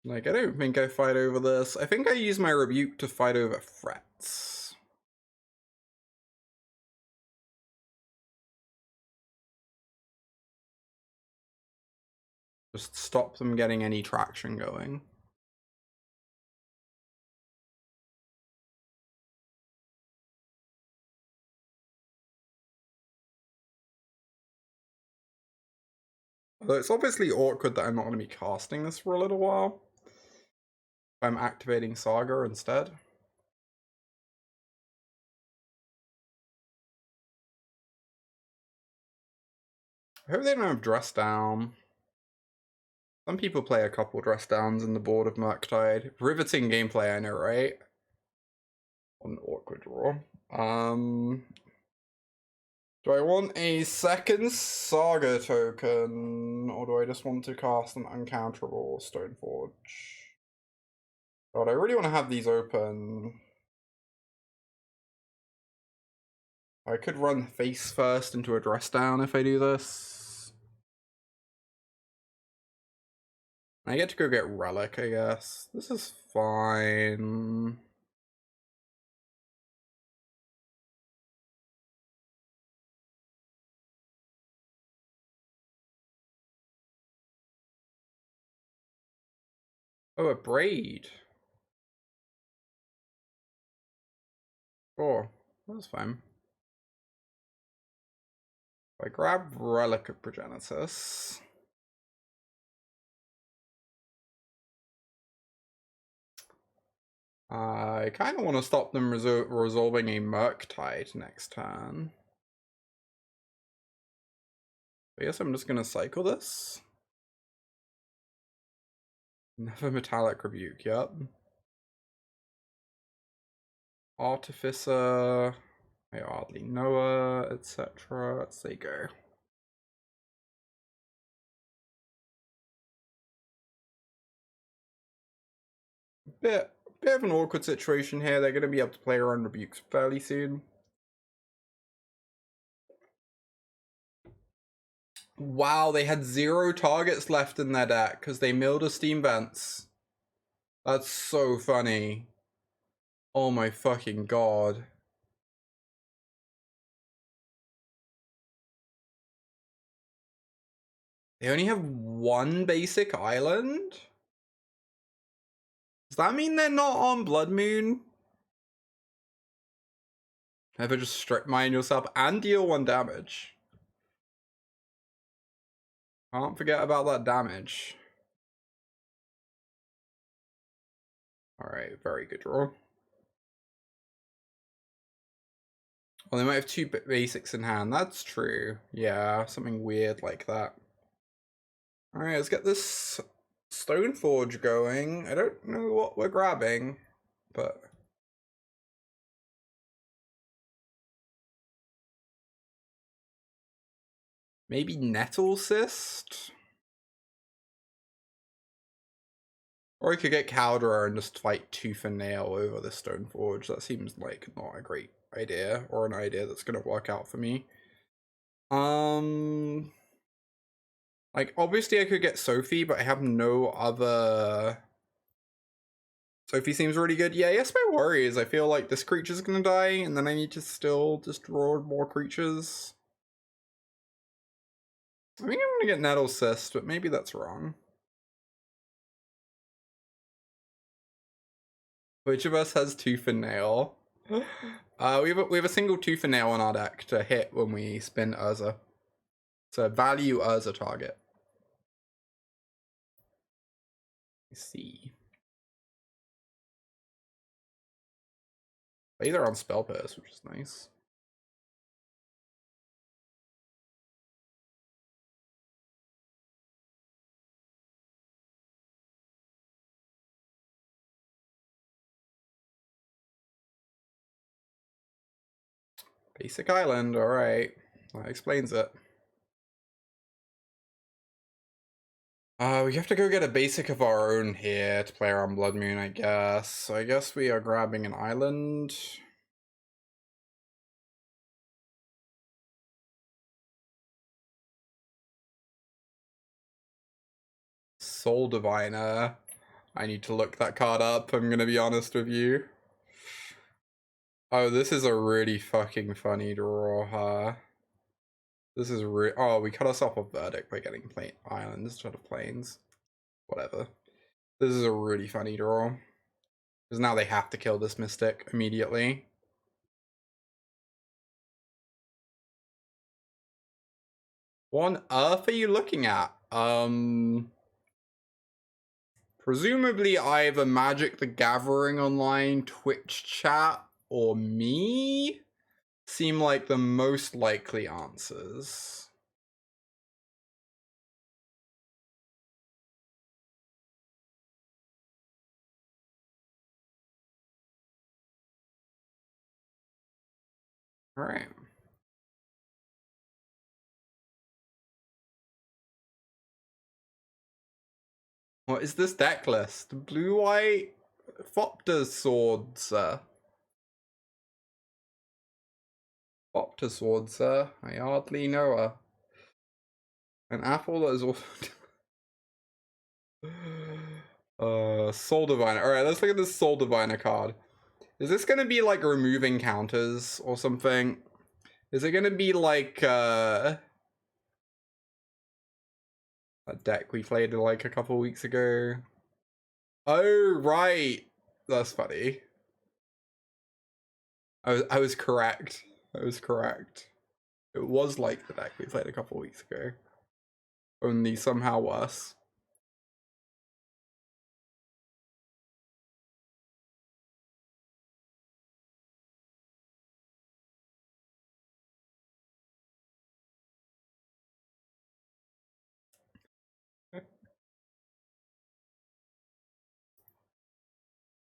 Like, I don't think I fight over this. I think I use my Rebuke to fight over threats. Just stop them getting any traction going. Although it's obviously awkward that I'm not going to be casting this for a little while. I'm activating Saga instead. I hope they don't have Dress Down. Some people play a couple Dress Downs in the board of Murktide. Riveting gameplay, I know, right? An awkward draw. Do I want a second Saga token, or do I just want to cast an uncounterable Stoneforge? God, I really want to have these open. I could run face first into a Dress Down if I do this. I get to go get Relic, I guess. This is fine. Oh, a Braid. Oh, that's fine. I grab Relic of Progenitus. I kind of want to stop them resolving a Murktide next turn. I guess I'm just going to cycle this. Never Metallic Rebuke, yep. Artificer, I hardly know her, etc. Let's say go. Bit of an awkward situation here. They're going to be able to play around Rebukes fairly soon. Wow, they had 0 targets left in their deck because they milled a Steam Vents. That's so funny. Oh my fucking god. They only have 1 basic island? Does that mean they're not on Blood Moon? Ever just strip mine yourself and deal 1 damage? Can't forget about that damage. Alright, very good draw. Well, they might have 2 basics in hand. That's true. Yeah, something weird like that. Alright, let's get this Stoneforge going. I don't know what we're grabbing, but... maybe Nettle Cyst? Or I could get Caldera and just fight tooth and nail over the Stoneforge. That seems like not a great idea, or an idea that's gonna work out for me. Like, obviously I could get Sophie, but I have no other... Sophie seems really good. Yeah, yes, my worry is I feel like this creature's gonna die, and then I need to still just draw more creatures. I think I'm gonna get Nettle Cyst, but maybe that's wrong. Which of us has Tooth and Nail? We have a single Tooth and Nail on our deck to hit when we spin Urza. So value Urza target. Let's see. These are on Spell Pierce, which is nice. Basic Island, alright. That explains it. We have to go get a basic of our own here to play around Blood Moon, I guess. So I guess we are grabbing an island. Soul Diviner. I need to look that card up, I'm gonna be honest with you. Oh, this is a really fucking funny draw, huh? This is oh, we cut ourselves a verdict by getting islands instead of plains. Whatever. This is a really funny draw. Because now they have to kill this Mystic immediately. What on earth are you looking at? Presumably either Magic the Gathering Online, Twitch chat, or me seem like the most likely answers. All right. What is this deck list? Blue-white Fopter Swords. Fopter Swords, I hardly know her. An apple that is also... Soul Diviner. Alright, let's look at this Soul Diviner card. Is this gonna be like removing counters or something? Is it gonna be like a deck we played like a couple weeks ago? Oh right. That's funny. I was correct. I was correct. It was like the deck we played a couple weeks ago. Only somehow worse.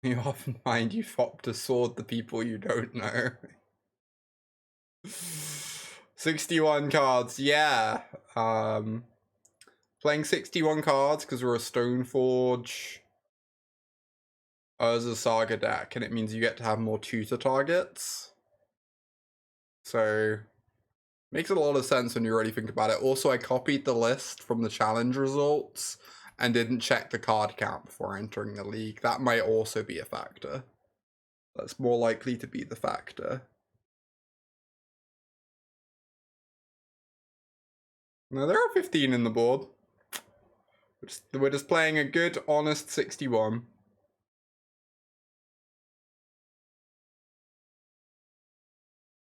You often find you fop to sword the people you don't know. 61 cards, yeah. Playing 61 cards because we're a Stoneforge as a Saga deck, and it means you get to have more tutor targets. So, makes a lot of sense when you really think about it. Also, I copied the list from the challenge results and didn't check the card count before entering the league. That might also be a factor. That's more likely to be the factor. Now, there are 15 in the board. We're just playing a good, honest 61.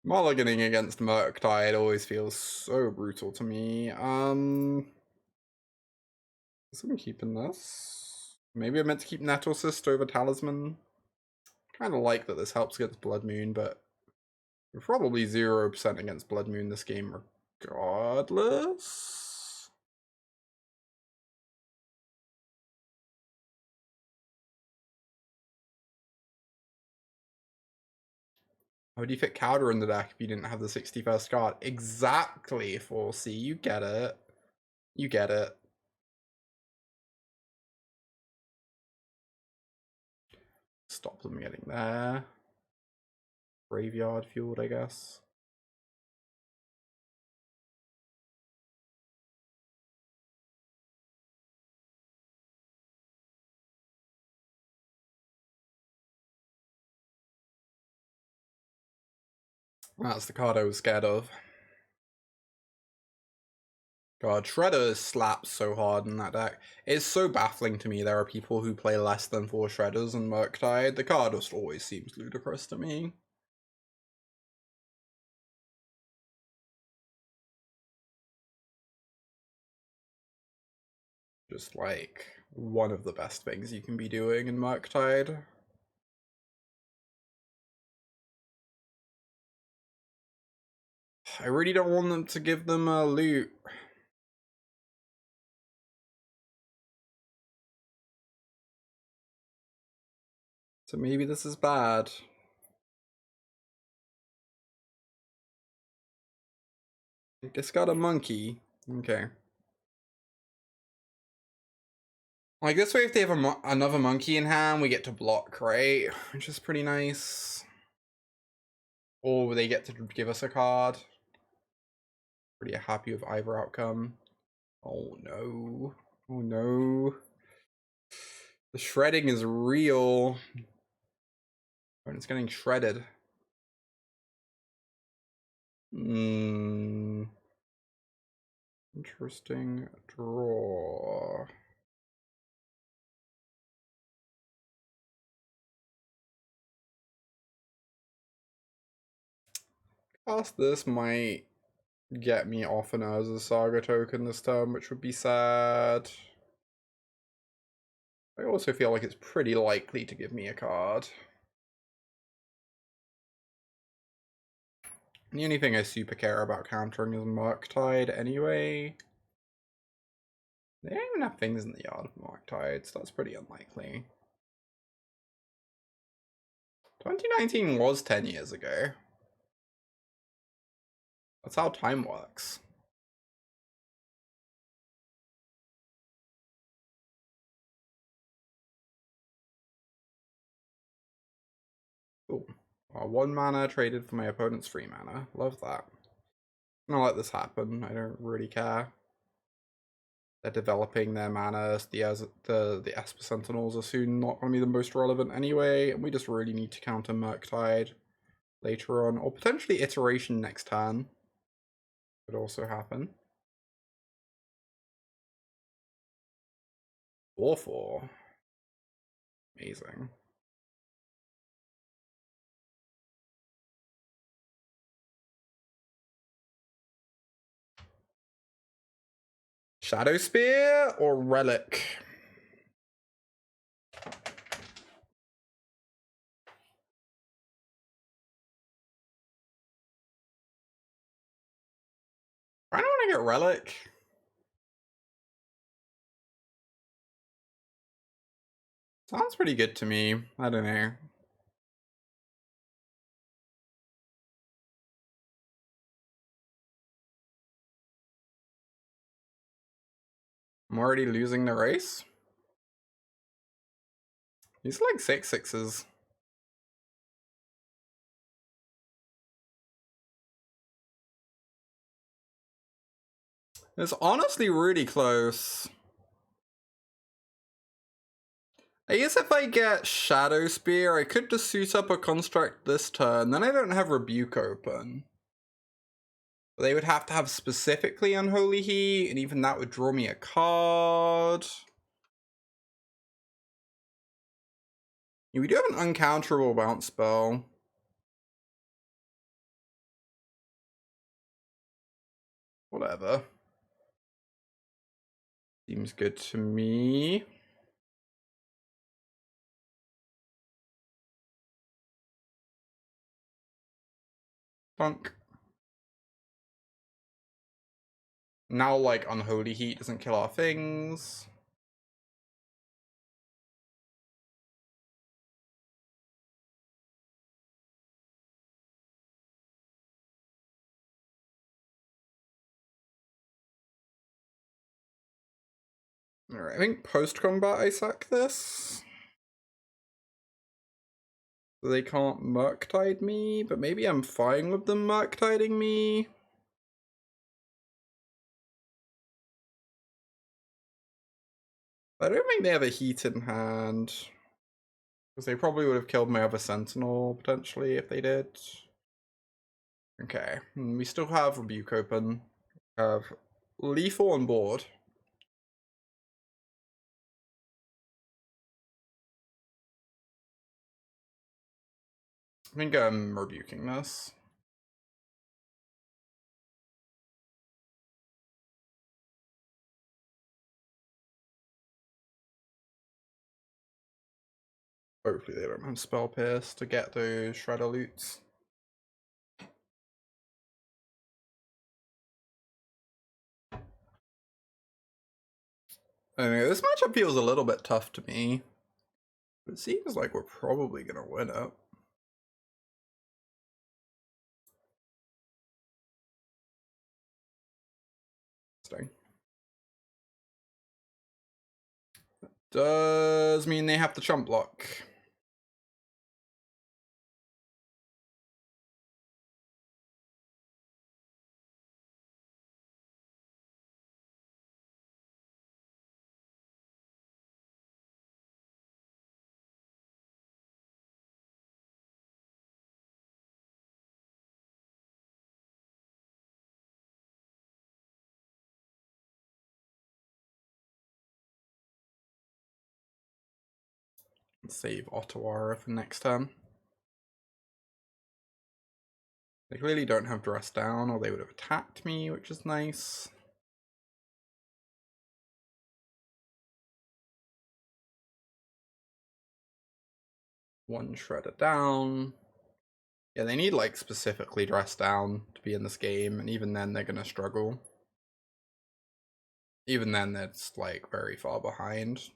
Mulliganing against Murktide always feels so brutal to me. So I'm keeping this. Maybe I meant to keep Nettle Cyst over Talisman. Kind of like that this helps against Blood Moon, but we're probably 0% against Blood Moon this game regardless. How would you fit Counter in the deck if you didn't have the 61st card? Exactly, 4C. You get it. You get it. Stop them getting there. Graveyard fueled, I guess. That's the card I was scared of. God, Shredder slaps so hard in that deck. It's so baffling to me there are people who play less than 4 Shredders in Murktide. The card just always seems ludicrous to me. Just like one of the best things you can be doing in Murktide. I really don't want them to give them a loot. So maybe this is bad. I just got a monkey. Okay. Like this way, if they have another monkey in hand, we get to block, right? Which is pretty nice. Or they get to give us a card. Pretty happy with either outcome. Oh no. Oh no. The shredding is real. And it's getting shredded. Interesting draw. Cast this might get me off an Urza Saga token this turn, which would be sad. I also feel like it's pretty likely to give me a card. The only thing I super care about countering is Murktide anyway. They don't even have things in the yard of Murktide, so that's pretty unlikely. 2019 was 10 years ago. That's how time works. Cool. 1 mana traded for my opponent's 3 mana. Love that. I'm gonna let this happen. I don't really care. They're developing their mana. The Esper Sentinels are soon not going to be the most relevant anyway, and we just really need to counter Murktide later on, or potentially Iteration next turn. Could also happen. 4/4. Amazing. Shadow Spear or Relic? I don't want to get Relic. Sounds pretty good to me. I don't know. I'm already losing the race. These are like 6/6s. It's honestly really close. I guess if I get Shadow Spear, I could just suit up a construct this turn. Then I don't have Rebuke open. But they would have to have specifically Unholy Heat, and even that would draw me a card. We do have an uncounterable bounce spell. Whatever. Seems good to me. Funk. Now, like, Unholy Heat doesn't kill our things. Alright, I think post-combat I sack this. So they can't Murktide me, but maybe I'm fine with them Murktiding me. I don't think they have a heat in hand. Because they probably would have killed my other Sentinel, potentially, if they did. Okay, we still have Rebuke open. Have Lethal on board. I think I'm rebuking this. Hopefully they don't have Spell Pierce to get those Shredder loots. Anyway, this matchup feels a little bit tough to me. But it seems like we're probably gonna win it. Does mean they have to chump block. Save Ottawa for next turn. They clearly don't have dress down, or they would have attacked me, which is nice. One shredder down. Yeah, they need like specifically dress down to be in this game, and even then they're gonna struggle. Even then that's like very far behind.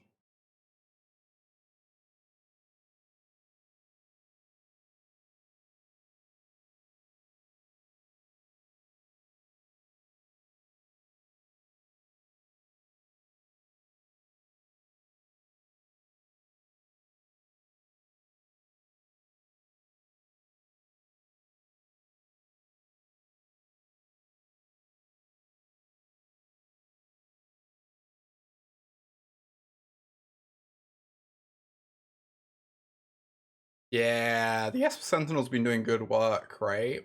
Yeah, the Esper Sentinel's been doing good work, right?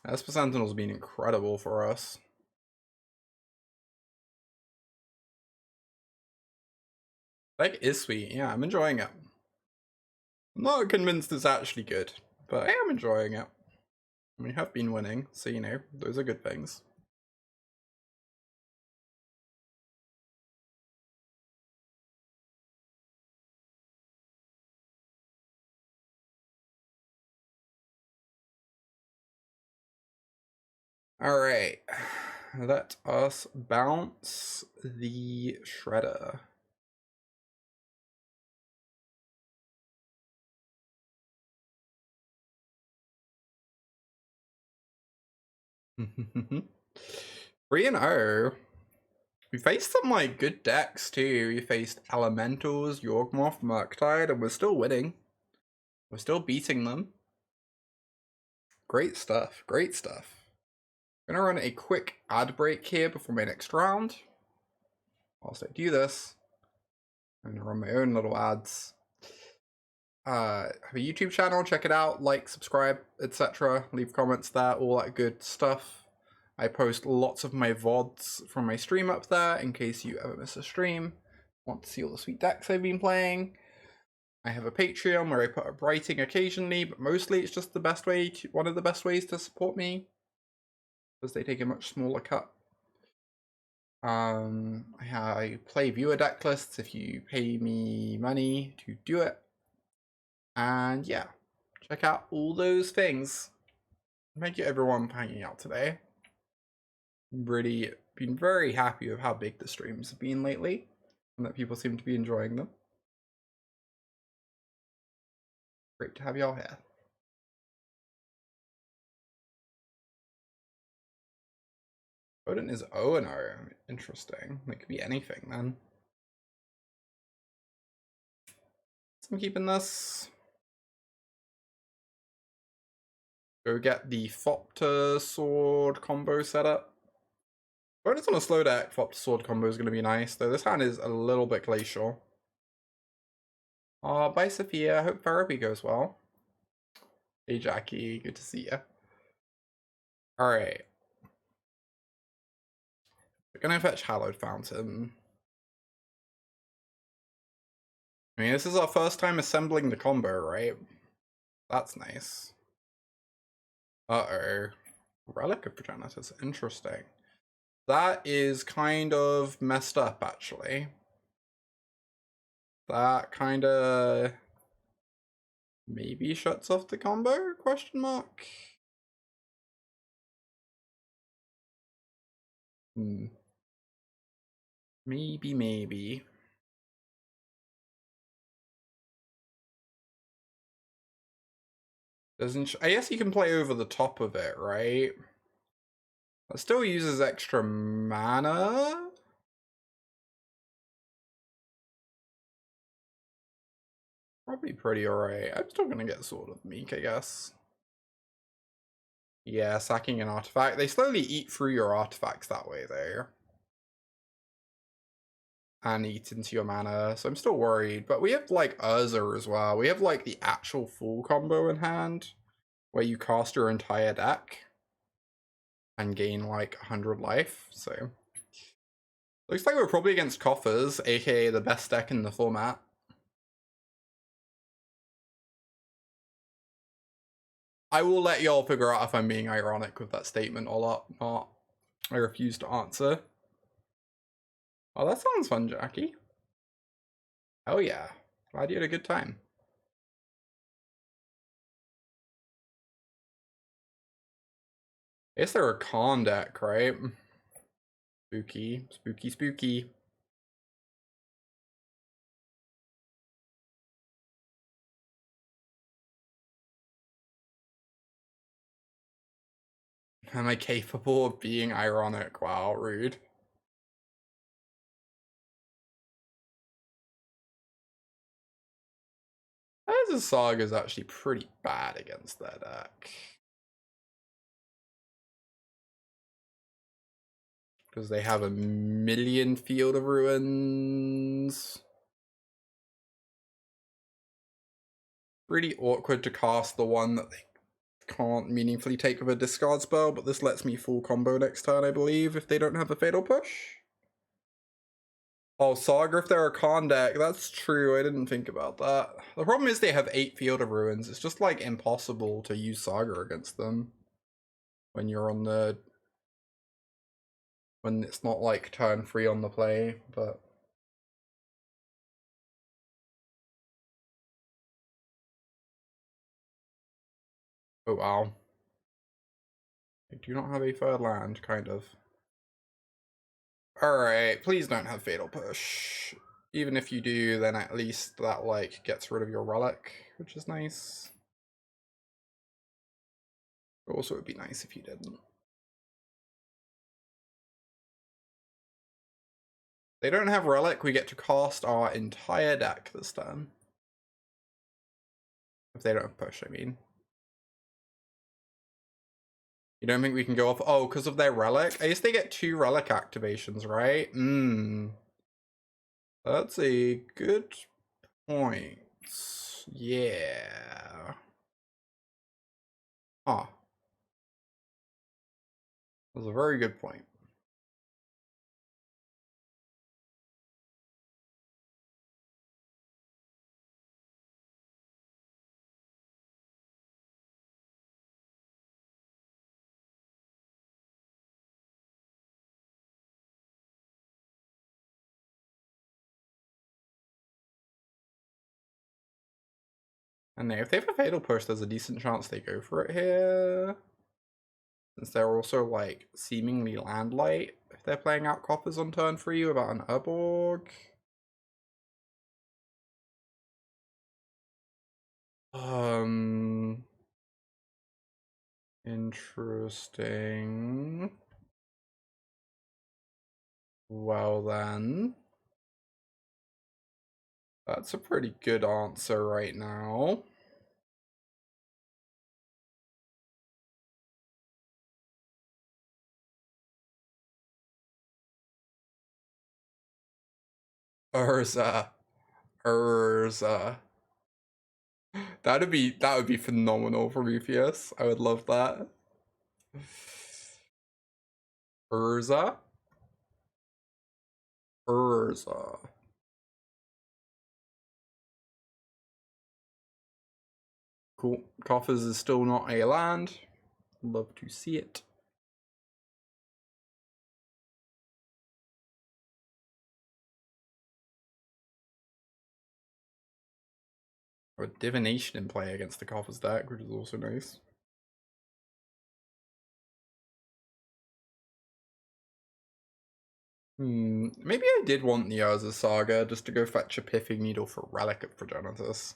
Esper Sentinel's been incredible for us. Like, is sweet. Yeah, I'm enjoying it. I'm not convinced it's actually good, but I am enjoying it. We have been winning, so you know, those are good things. Alright, let us bounce the shredder. Three and 0. We faced some like good decks too. We faced Elementals, Yorgmoth, Murktide, and we're still winning. We're still beating them. Great stuff, great stuff. I'm gonna run a quick ad break here before my next round. Whilst I do this, I'm gonna run my own little ads. I have a YouTube channel, check it out, like, subscribe, etc. Leave comments there, all that good stuff. I post lots of my VODs from my stream up there in case you ever miss a stream. Want to see all the sweet decks I've been playing. I have a Patreon where I put up writing occasionally, but mostly it's just the best way to, one of the best ways to support me, because they take a much smaller cut. I play viewer deck lists if you pay me money to do it. And yeah, check out all those things. Thank you everyone for hanging out today. Really been very happy with how big the streams have been lately, and that people seem to be enjoying them. Great to have y'all here. Odin is 0-0. Interesting. It could be anything then. So I'm keeping this. Go get the Thopter Sword combo set up. Odin's on a slow deck. Thopter Sword combo is going to be nice, though this hand is a little bit glacial. Bye Sophia. I hope therapy goes well. Hey Jackie, good to see you. Alright. We're gonna fetch Hallowed Fountain. I mean, this is our first time assembling the combo, right? That's nice. Uh-oh. Relic of Progenitus, interesting. That is kind of messed up, actually. That kind of maybe shuts off the combo, question mark? Maybe. Doesn't I guess you can play over the top of it, right? It still uses extra mana. Probably pretty alright. I'm still gonna get Sword of Meek, I guess. Yeah, sacking an artifact. They slowly eat through your artifacts that way, though. And eat into your mana, so I'm still worried. But we have, like, Urza as well. We have, like, the actual full combo in hand, where you cast your entire deck and gain, like, 100 life, so... Looks like we're probably against Coffers, aka the best deck in the format. I will let y'all figure out if I'm being ironic with that statement or not. I refuse to answer. Oh, that sounds fun, Jackie. Oh yeah. Glad you had a good time. I guess they're a con deck, right? Spooky, spooky, spooky. Am I capable of being ironic? Wow, rude. As a Saga is actually pretty bad against their deck. Because they have a million Field of Ruins. Really awkward to cast the one that they can't meaningfully take with a discard spell, but this lets me full combo next turn, I believe, if they don't have a Fatal Push. Oh, Saga if they're a con deck, that's true, I didn't think about that. The problem is they have 8 Field of Ruins, it's just like impossible to use Saga against them. When you're on the... when it's not like turn 3 on the play, but... Oh wow. I do not have a third land, kind of. Alright, please don't have Fatal Push. Even if you do, then at least that, like, gets rid of your relic, which is nice. But also, it would be nice if you didn't. They don't have relic, we get to cast our entire deck this turn. If they don't have push, I mean. You don't think we can go off? Oh, because of their relic? I guess they get 2 relic activations, right? That's a good point. Yeah. Huh. That's a very good point. And if they have a Fatal Push, there's a decent chance they go for it here. Since they're also, like, seemingly land light if they're playing out coppers on turn 3 without an Urborg. Interesting. Well then. That's a pretty good answer right now. Urza. Urza. That would be phenomenal for Rufus. I would love that. Urza. Urza. Cool. Coffers is still not a land. Love to see it. Or Divination in play against the Coffers deck, which is also nice. Maybe I did want the Urza Saga just to go fetch a Pithing Needle for Relic of Progenitus.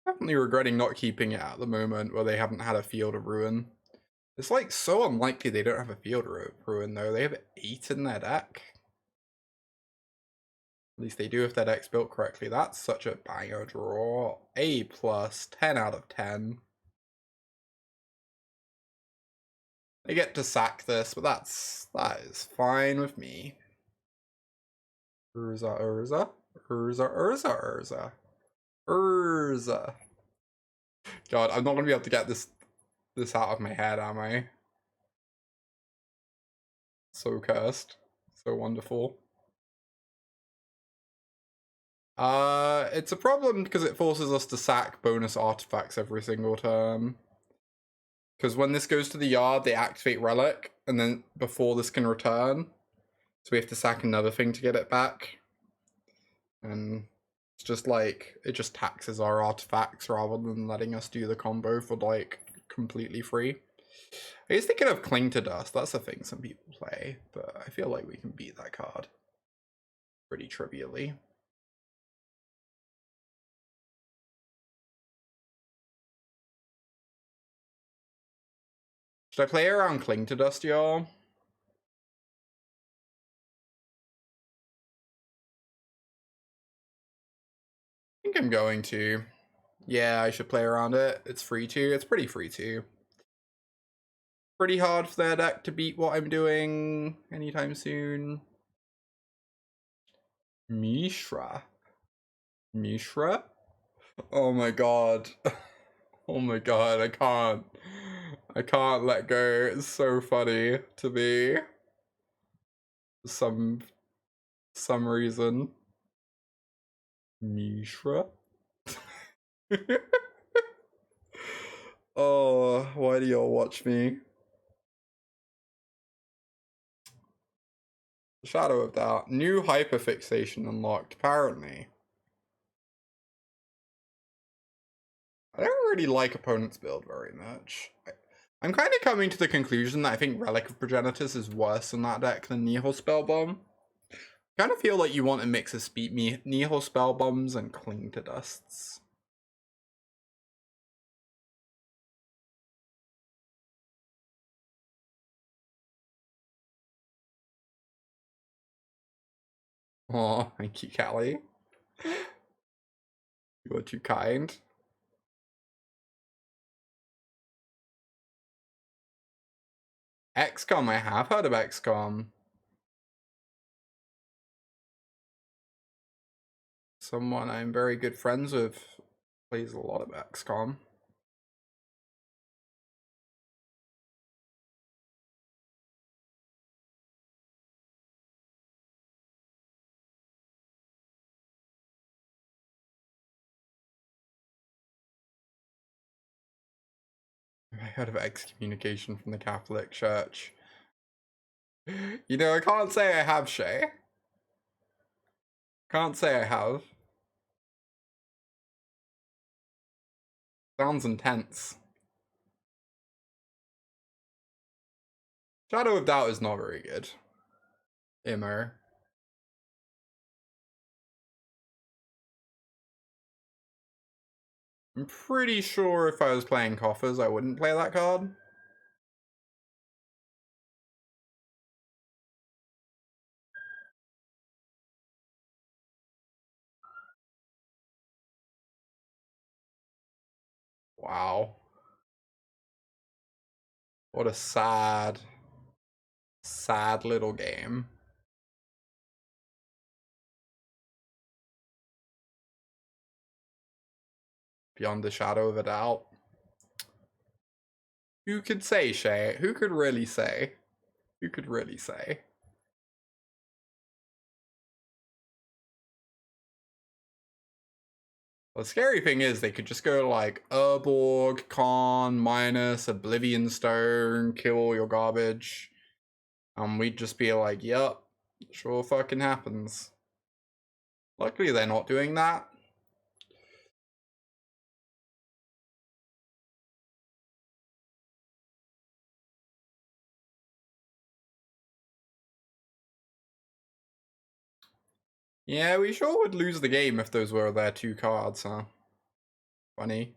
Definitely regretting not keeping it at the moment where they haven't had a Field of Ruin. It's like so unlikely they don't have a Field of Ruin though. They have 8 in their deck. At least they do if their deck's built correctly. That's such a banger draw. A+, 10 out of 10. They get to sack this, but that is fine with me. Urza, Urza, Urza, Urza, Urza, Urza. God, I'm not gonna be able to get this out of my head, am I? So cursed. So wonderful. It's a problem because it forces us to sack bonus artifacts every single turn. Because when this goes to the yard, they activate Relic, and then before this can return, so we have to sack another thing to get it back. And it's just like, it just taxes our artifacts rather than letting us do the combo for like completely free. I guess they could have Cling to Dust, that's a thing some people play, but I feel like we can beat that card pretty trivially. Should I play around Cling to Dust, y'all? I think I'm going to. Yeah, I should play around it. It's free too. It's pretty free too. Pretty hard for their deck to beat what I'm doing anytime soon. Mishra. Mishra? Oh my god. Oh my god, I can't. I can't let go. It's so funny to me. Some reason. Mishra? Oh, why do y'all watch me? Shadow of Doubt. New hyperfixation unlocked, apparently. I don't really like opponent's build very much. I'm kind of coming to the conclusion that I think Relic of Progenitus is worse in that deck than Nihil Spellbomb. I kind of feel like you want a mix of Nihil Spellbombs and Cling to Dusts. Oh, thank you, Callie. You are too kind. XCOM, I have heard of XCOM. Someone I'm very good friends with plays a lot of XCOM. I heard of excommunication from the Catholic Church. You know, I can't say I have, Shay. Can't say I have. Sounds intense. Shadow of Doubt is not very good. Immer. I'm pretty sure if I was playing Coffers, I wouldn't play that card. Wow. What a sad, sad little game. Beyond the shadow of a doubt. Who could say, Shay? Who could really say? Who could really say? Well, the scary thing is they could just go like Urborg, Con, Minus, Oblivion Stone, kill all your garbage. We'd just be like, yep, sure fucking happens. Luckily they're not doing that. Yeah, we sure would lose the game if those were their two cards, huh? Funny.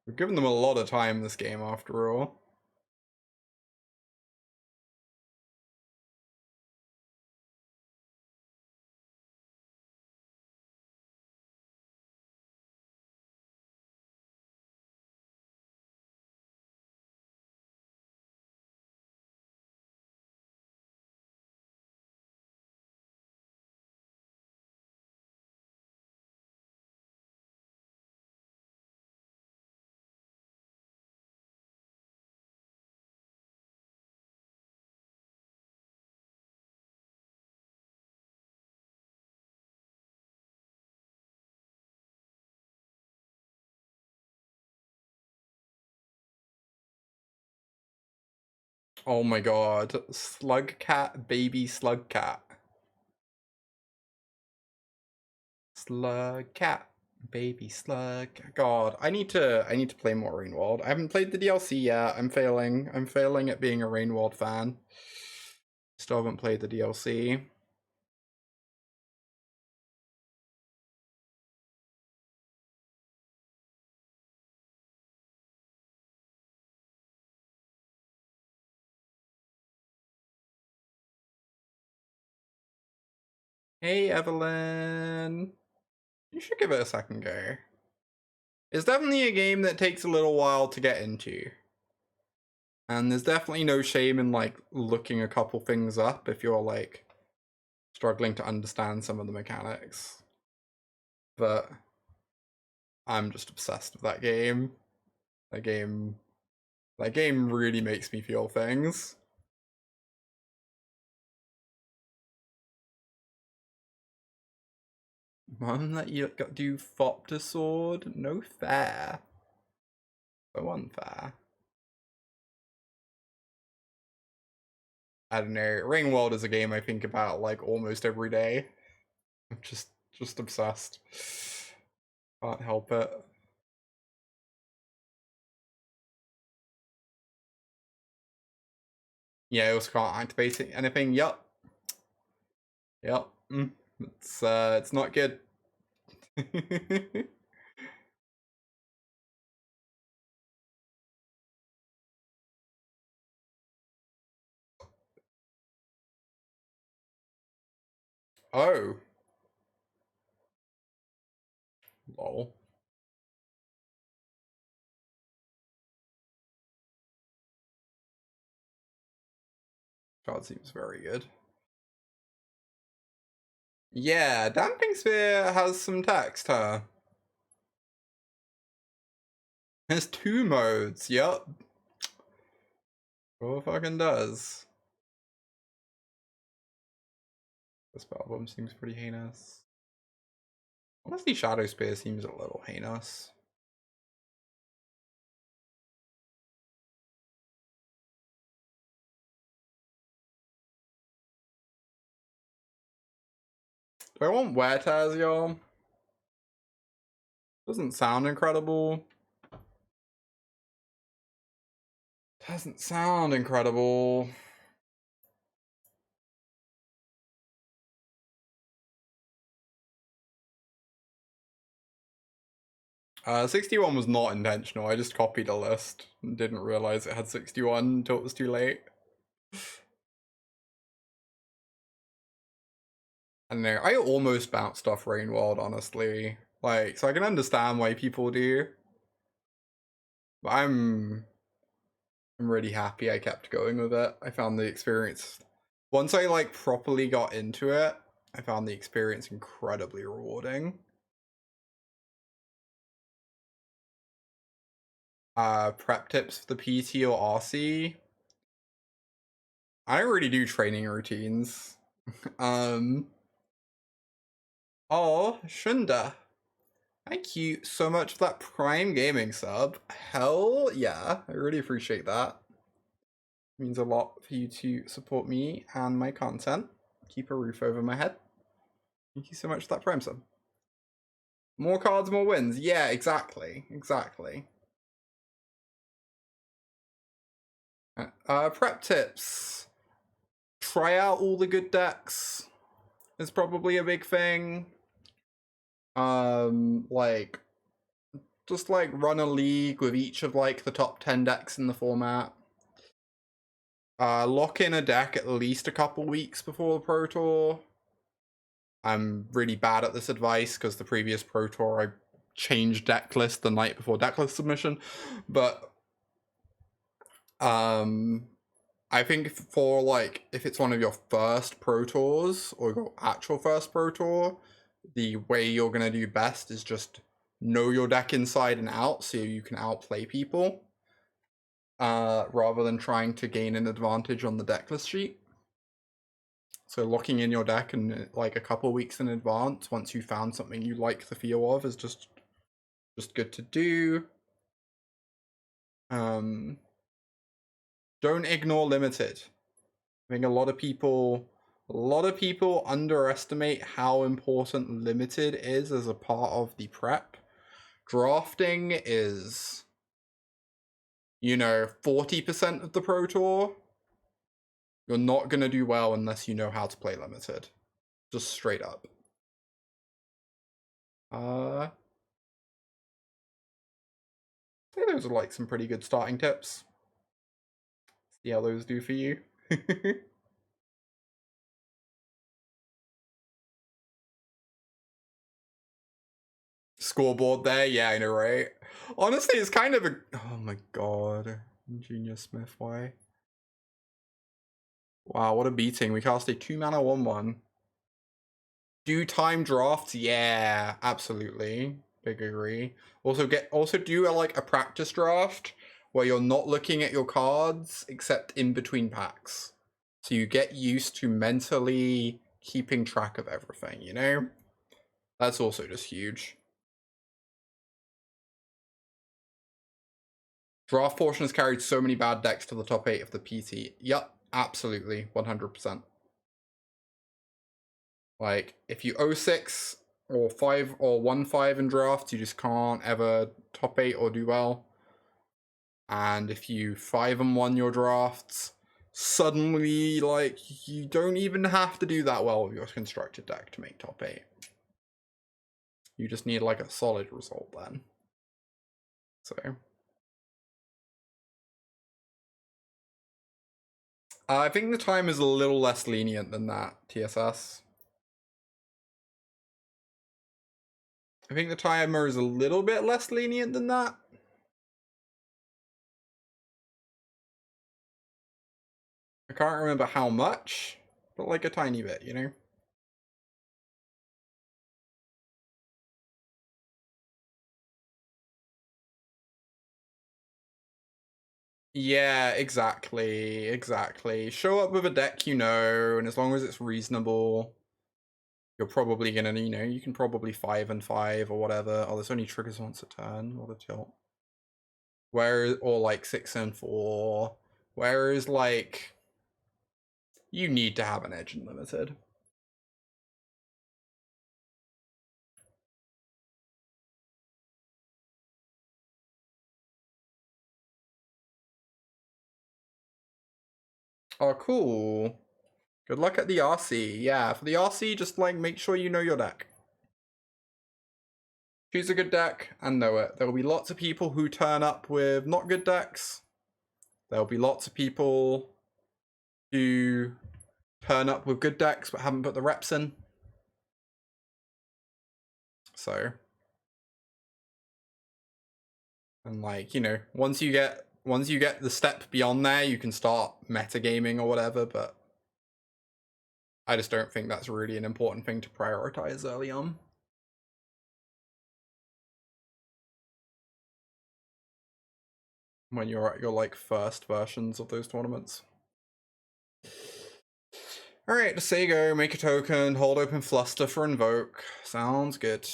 We've given them a lot of time this game after all. Oh my god. Slug cat, baby slug cat. Slug cat, baby slug. God, I need to play more Rainworld. I haven't played the DLC yet. I'm failing. I'm failing at being a Rainworld fan. Still haven't played the DLC. Hey, Evelyn. You should give it a second go. It's definitely a game that takes a little while to get into. And there's definitely no shame in, like, looking a couple things up if you're, like, struggling to understand some of the mechanics. But I'm just obsessed with that game. That game really makes me feel things. Mum let you do Fopter Sword? No fair. So unfair. I don't know. Ringworld is a game I think about like almost every day. I'm just obsessed. Can't help it. Yeah, it also can't activate anything. Yup. Yep. It's not good. Oh. Lol. God seems very good. Yeah, Damping Sphere has some text, huh? There's 2 modes, yup. Sure fucking does. This album seems pretty heinous. Honestly, Shadow Spear seems a little heinous. Do I want Wertaz, y'all? Doesn't sound incredible. Doesn't sound incredible. Uh, 61 was not intentional. I just copied a list and didn't realize it had 61 until it was too late. I don't know. I almost bounced off Rainworld, honestly. Like, so I can understand why people do. But I'm really happy I kept going with it. I found the experience, once I like properly got into it, I found the experience incredibly rewarding. Prep tips for the PT or RC. I don't really do training routines. Oh, Shunda. Thank you so much for that Prime Gaming sub. Hell yeah, I really appreciate that. It means a lot for you to support me and my content. Keep a roof over my head. Thank you so much for that Prime sub. More cards, more wins. Yeah, exactly. Exactly. Prep tips. Try out all the good decks. Is probably a big thing. Like, just like run a league with each of like the top 10 decks in the format. Lock in a deck at least a couple weeks before the Pro Tour. I'm really bad at this advice because the previous Pro Tour I changed deck list the night before deck list submission, but I think for like if it's one of your first Pro Tours or your actual first Pro Tour, the way you're gonna do best is just know your deck inside and out so you can outplay people, rather than trying to gain an advantage on the deck list sheet. So locking in your deck and like a couple weeks in advance, once you found something you like the feel of, is just good to do. Don't ignore limited. I think a lot of people underestimate how important limited is as a part of the prep. Drafting is, 40% of the Pro Tour. You're not going to do well unless you know how to play limited. Just straight up. I think those are like some pretty good starting tips. See how those do for you. Scoreboard there, yeah, I know, right? Honestly, it's kind of a... Oh my god. Junior Smith, why? Wow, what a beating. We cast a 2-mana 1/1. Do time drafts? Yeah, absolutely. Big agree. Also do like a practice draft where you're not looking at your cards except in between packs. So you get used to mentally keeping track of everything, you know? That's also just huge. Draft portion has carried so many bad decks to the top 8 of the PT. Yep, absolutely, 100%. Like, if you 0-6 or 5 or 1-5 in drafts, you just can't ever top 8 or do well. And if you 5-1 your drafts, suddenly, like, you don't even have to do that well with your constructed deck to make top 8. You just need, like, a solid result then. So... I think the time is a little less lenient than that, TSS. I think the timer is a little bit less lenient than that. I can't remember how much, but like a tiny bit, you know? Yeah, exactly. Show up with a deck you know, and as long as it's reasonable, you're probably gonna, you can probably 5-5 or whatever. Oh, there's only triggers once a turn. What a tilt. Or like 6-4. Whereas like, you need to have an edge in limited. Oh, cool. Good luck at the RC. Yeah, for the RC, just like make sure you know your deck. Choose a good deck and know it. There will be lots of people who turn up with not good decks. There'll be lots of people who turn up with good decks but haven't put the reps in. So, and like, once you get the step beyond there, you can start metagaming or whatever, but I just don't think that's really an important thing to prioritize early on. When you're at your like first versions of those tournaments. Alright, Sago, make a token, hold open Fluster for Invoke. Sounds good.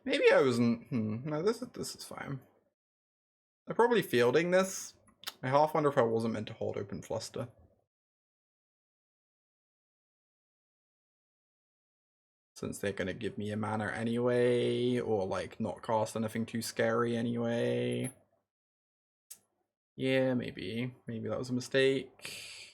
Maybe I wasn't... no, this is fine. I'm probably fielding this. I half wonder if I wasn't meant to hold open Fluster. Since they're gonna give me a mana anyway, or like not cast anything too scary anyway. Yeah, maybe. Maybe that was a mistake.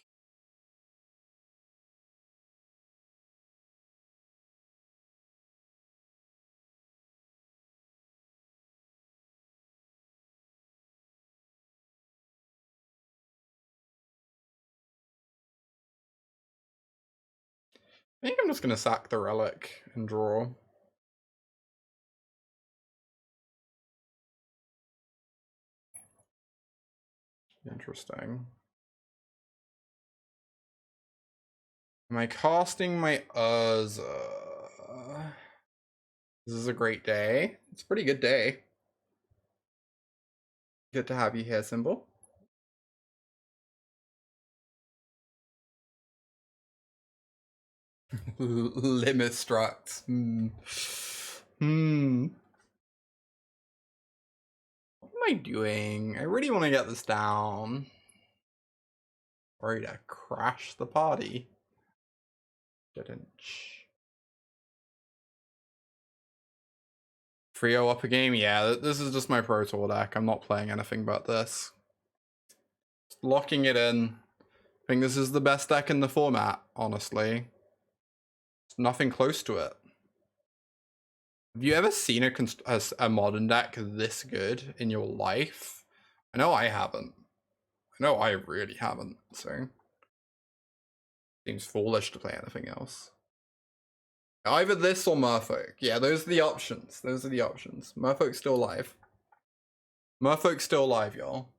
I think I'm just gonna sack the relic and draw. Interesting. Am I casting my Urza? This is a great day. It's a pretty good day. Good to have you here, Symbol. Limistruct. What am I doing? I really want to get this down. Ready to crash the party. Didn't. 3-0 up a game? Yeah, this is just my Pro Tour deck. I'm not playing anything but this. Just locking it in. I think this is the best deck in the format, honestly. There's nothing close to it. Have you ever seen a modern deck this good in your life? I know I haven't. I know I really haven't, so... Seems foolish to play anything else. Either this or Merfolk. Yeah, those are the options. Those are the options. Merfolk's still alive. Merfolk's still alive, y'all.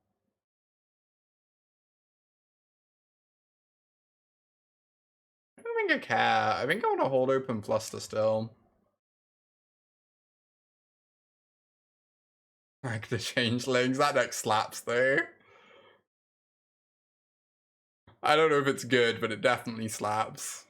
I don't think I care. I think I want to hold open Fluster still. Like the Changelings. That deck slaps, though. I don't know if it's good, but it definitely slaps.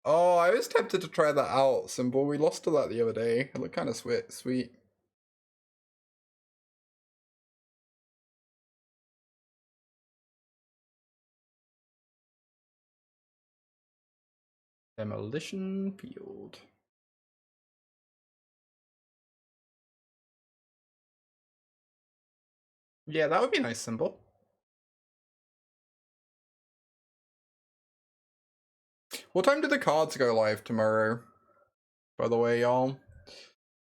Oh, I was tempted to try that out, Symbol. We lost to that the other day. It looked kind of sweet. Demolition Field. Yeah, that would be a nice symbol. What time do the cards go live tomorrow? By the way, y'all.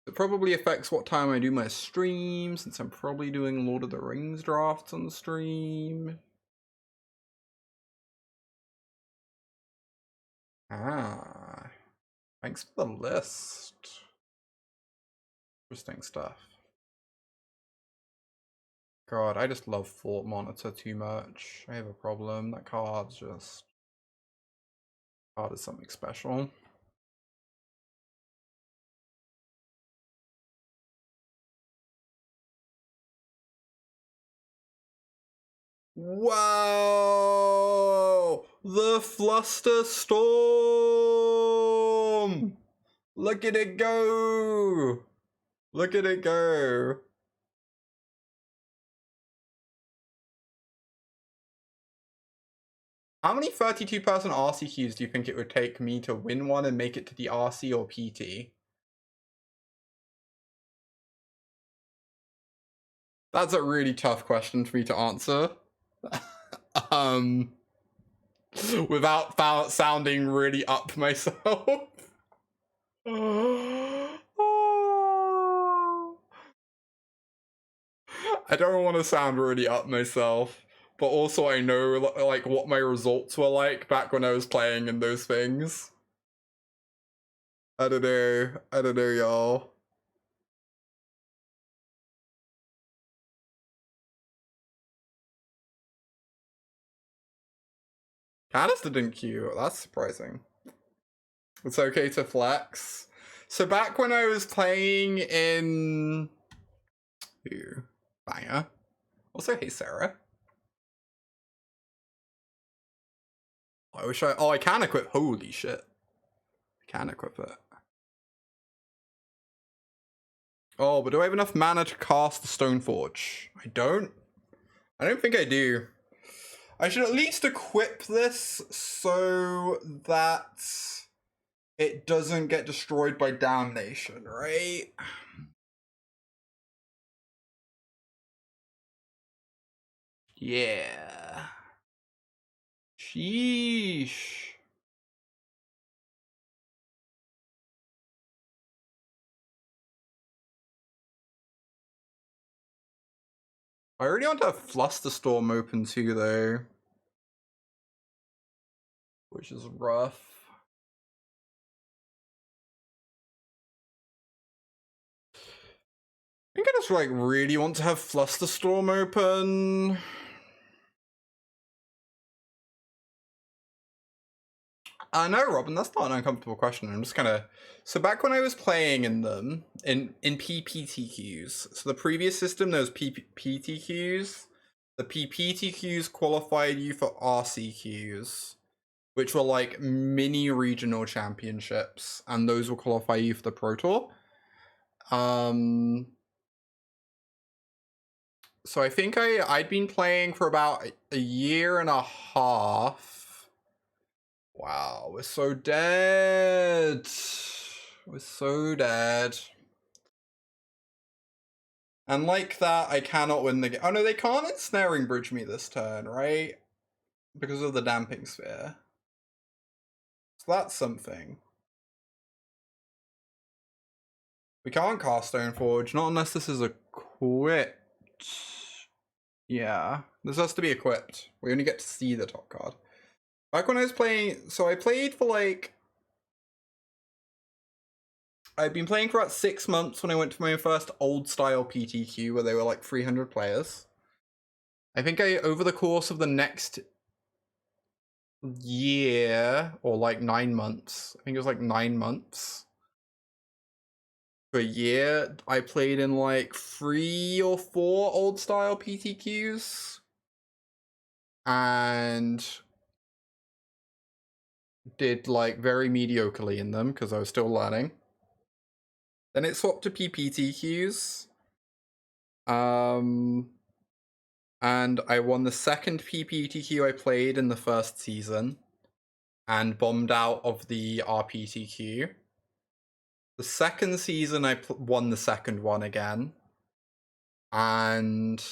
It probably affects what time I do my stream, since I'm probably doing Lord of the Rings drafts on the stream. Ah. Thanks for the list. Interesting stuff. God, I just love Fort Monitor too much. I have a problem. That card's just... Card is something special. Wow! The Fluster Storm! Look at it go! Look at it go! How many 32-person RCQs do you think it would take me to win one and make it to the RC or PT? That's a really tough question for me to answer. Without sounding really up myself. I don't want to sound really up myself, but also I know like what my results were like back when I was playing in those things. I don't know, y'all. Canister didn't queue. That's surprising. It's okay to flex. So back when I was playing in... Ooh, banger. Also, hey, Sarah. I wish I... Oh, I can equip... Holy shit. I can equip it. Oh, but do I have enough mana to cast the Stoneforge? I don't think I do. I should at least equip this so that it doesn't get destroyed by damnation, right? Yeah. Sheesh. I really want to have Flusterstorm open too, though. Which is rough. I think I just like really want to have Flusterstorm open. No, Robin, that's not an uncomfortable question. I'm just kind of... So back when I was playing in them, in PPTQs, so the previous system, there was PPTQs. The PPTQs qualified you for RCQs, which were like mini regional championships, and those will qualify you for the Pro Tour. So I think I'd been playing for about a year and a half. Wow, we're so dead. We're so dead. And like that, I cannot win the game. Oh no, they can't ensnaring bridge me this turn, right? Because of the damping sphere. So that's something. We can't cast Stoneforge, not unless this is equipped. Yeah, this has to be equipped. We only get to see the top card. Back when I was playing, so I played for like... I'd been playing for about 6 months when I went to my first old style PTQ where they were like 300 players. I think over the course of the next year, or like 9 months, I think it was like 9 months, for a year, I played in like 3 or 4 old style PTQs. And did like very mediocrely in them because I was still learning. Then it swapped to PPTQs. And I won the second PPTQ I played in the first season and bombed out of the RPTQ. The second season I won the second one again. And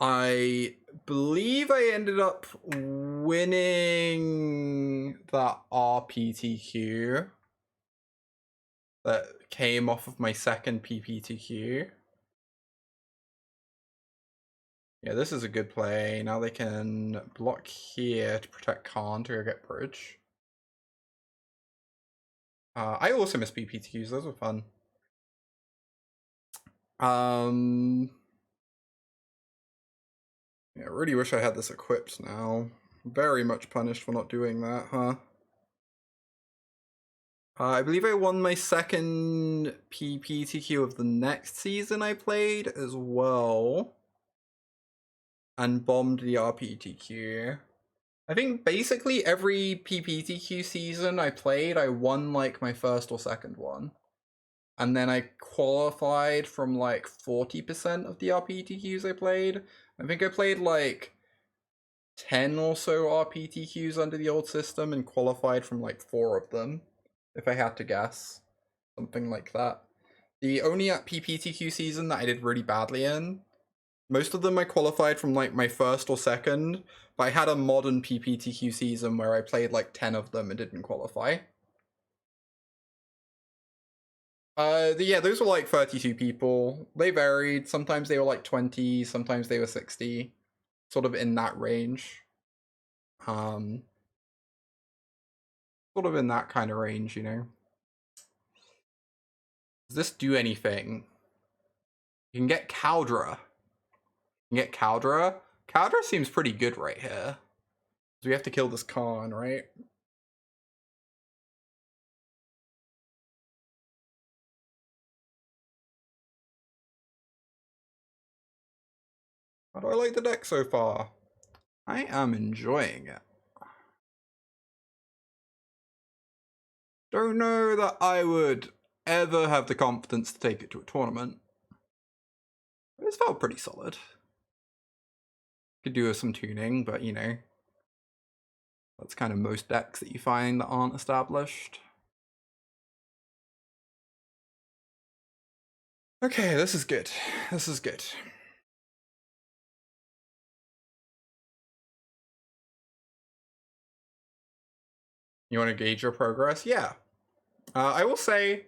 I believe I ended up winning that RPTQ that came off of my second PPTQ. Yeah, this is a good play. Now they can block here to protect Khan to go get bridge. I also miss PPTQs, those were fun. Yeah, I really wish I had this equipped now. Very much punished for not doing that, huh? I believe I won my second PPTQ of the next season I played as well. And bombed the RPTQ. I think basically every PPTQ season I played, I won like my first or second one. And then I qualified from like 40% of the RPTQs I played. I think I played like 10 or so RPTQs under the old system and qualified from like 4 of them, if I had to guess. Something like that. The only PPTQ season that I did really badly in, most of them I qualified from like my first or second, but I had a modern PPTQ season where I played like 10 of them and didn't qualify. Yeah, those were like 32 people. They varied. Sometimes they were like 20, sometimes they were 60. Sort of in that range. Sort of in that kind of range, you know. Does this do anything? You can get Caldra. You can get Caldra. Caldra seems pretty good right here. So we have to kill this Khan, right? How do I like the deck so far? I am enjoying it. Don't know that I would ever have the confidence to take it to a tournament. It's felt pretty solid. Could do with some tuning, but you know, that's kind of most decks that you find that aren't established. Okay, this is good. This is good. You want to gauge your progress? Yeah. I will say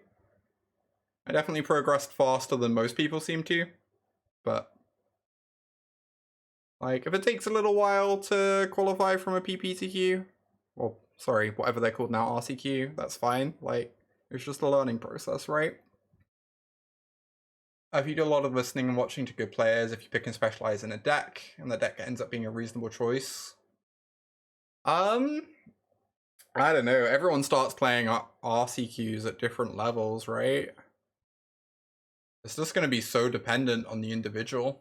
I definitely progressed faster than most people seem to, but like if it takes a little while to qualify from a PPTQ, or sorry, whatever they're called now, RCQ, that's fine. Like it's just a learning process, right? If you do a lot of listening and watching to good players, if you pick and specialize in a deck, and the deck ends up being a reasonable choice, Um, I don't know. Everyone starts playing RCQs at different levels, right? It's just going to be so dependent on the individual.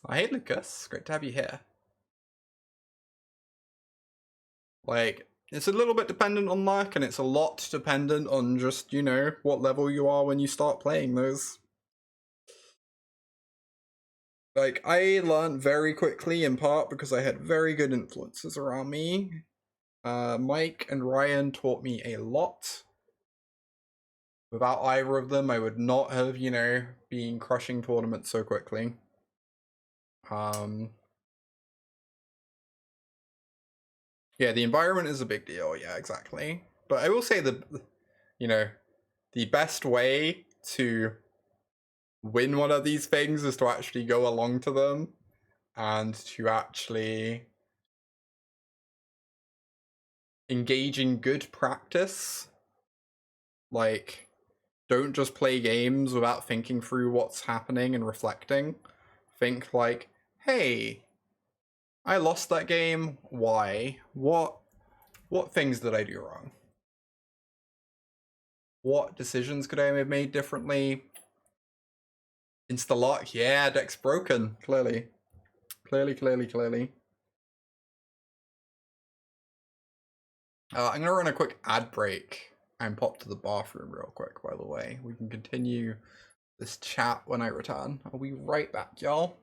Oh, hey, Lucas. Great to have you here. Like, it's a little bit dependent on luck, and it's a lot dependent on just, you know, what level you are when you start playing those. Like, I learned very quickly, in part because I had very good influences around me. Mike and Ryan taught me a lot. Without either of them, I would not have, you know, been crushing tournaments so quickly. Yeah, the environment is a big deal. Yeah, exactly. But I will say you know, the best way to win one of these things is to actually go along to them and to actually engage in good practice. Like, don't just play games without thinking through what's happening and reflecting. Think like, hey, I lost that game. Why? What things did I do wrong? What decisions could I have made differently? Insta lock, yeah, deck's broken. Clearly. Clearly. I'm gonna run a quick ad break and pop to the bathroom real quick, by the way. We can continue this chat when I return. I'll be right back, y'all.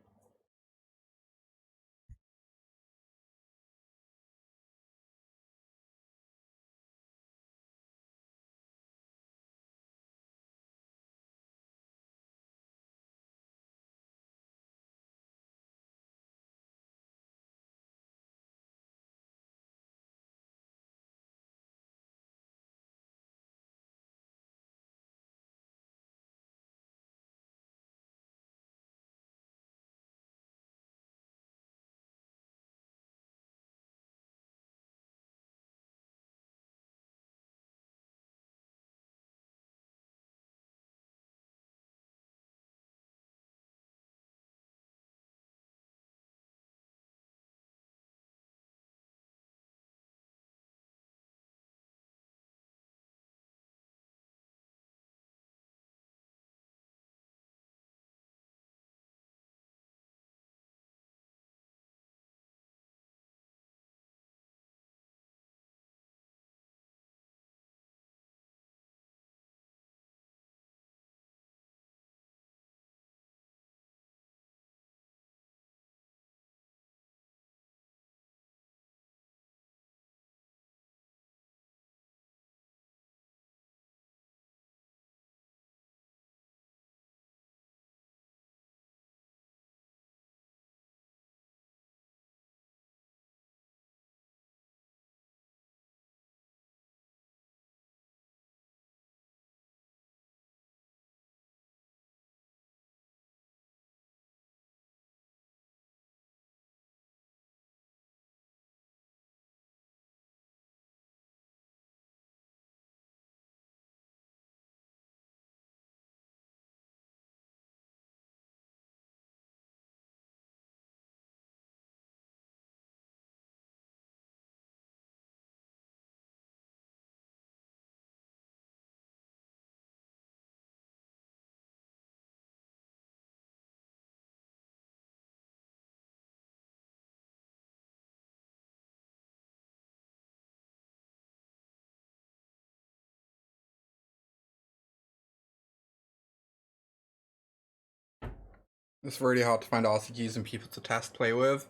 It's really hard to find RCGs and people to test play with.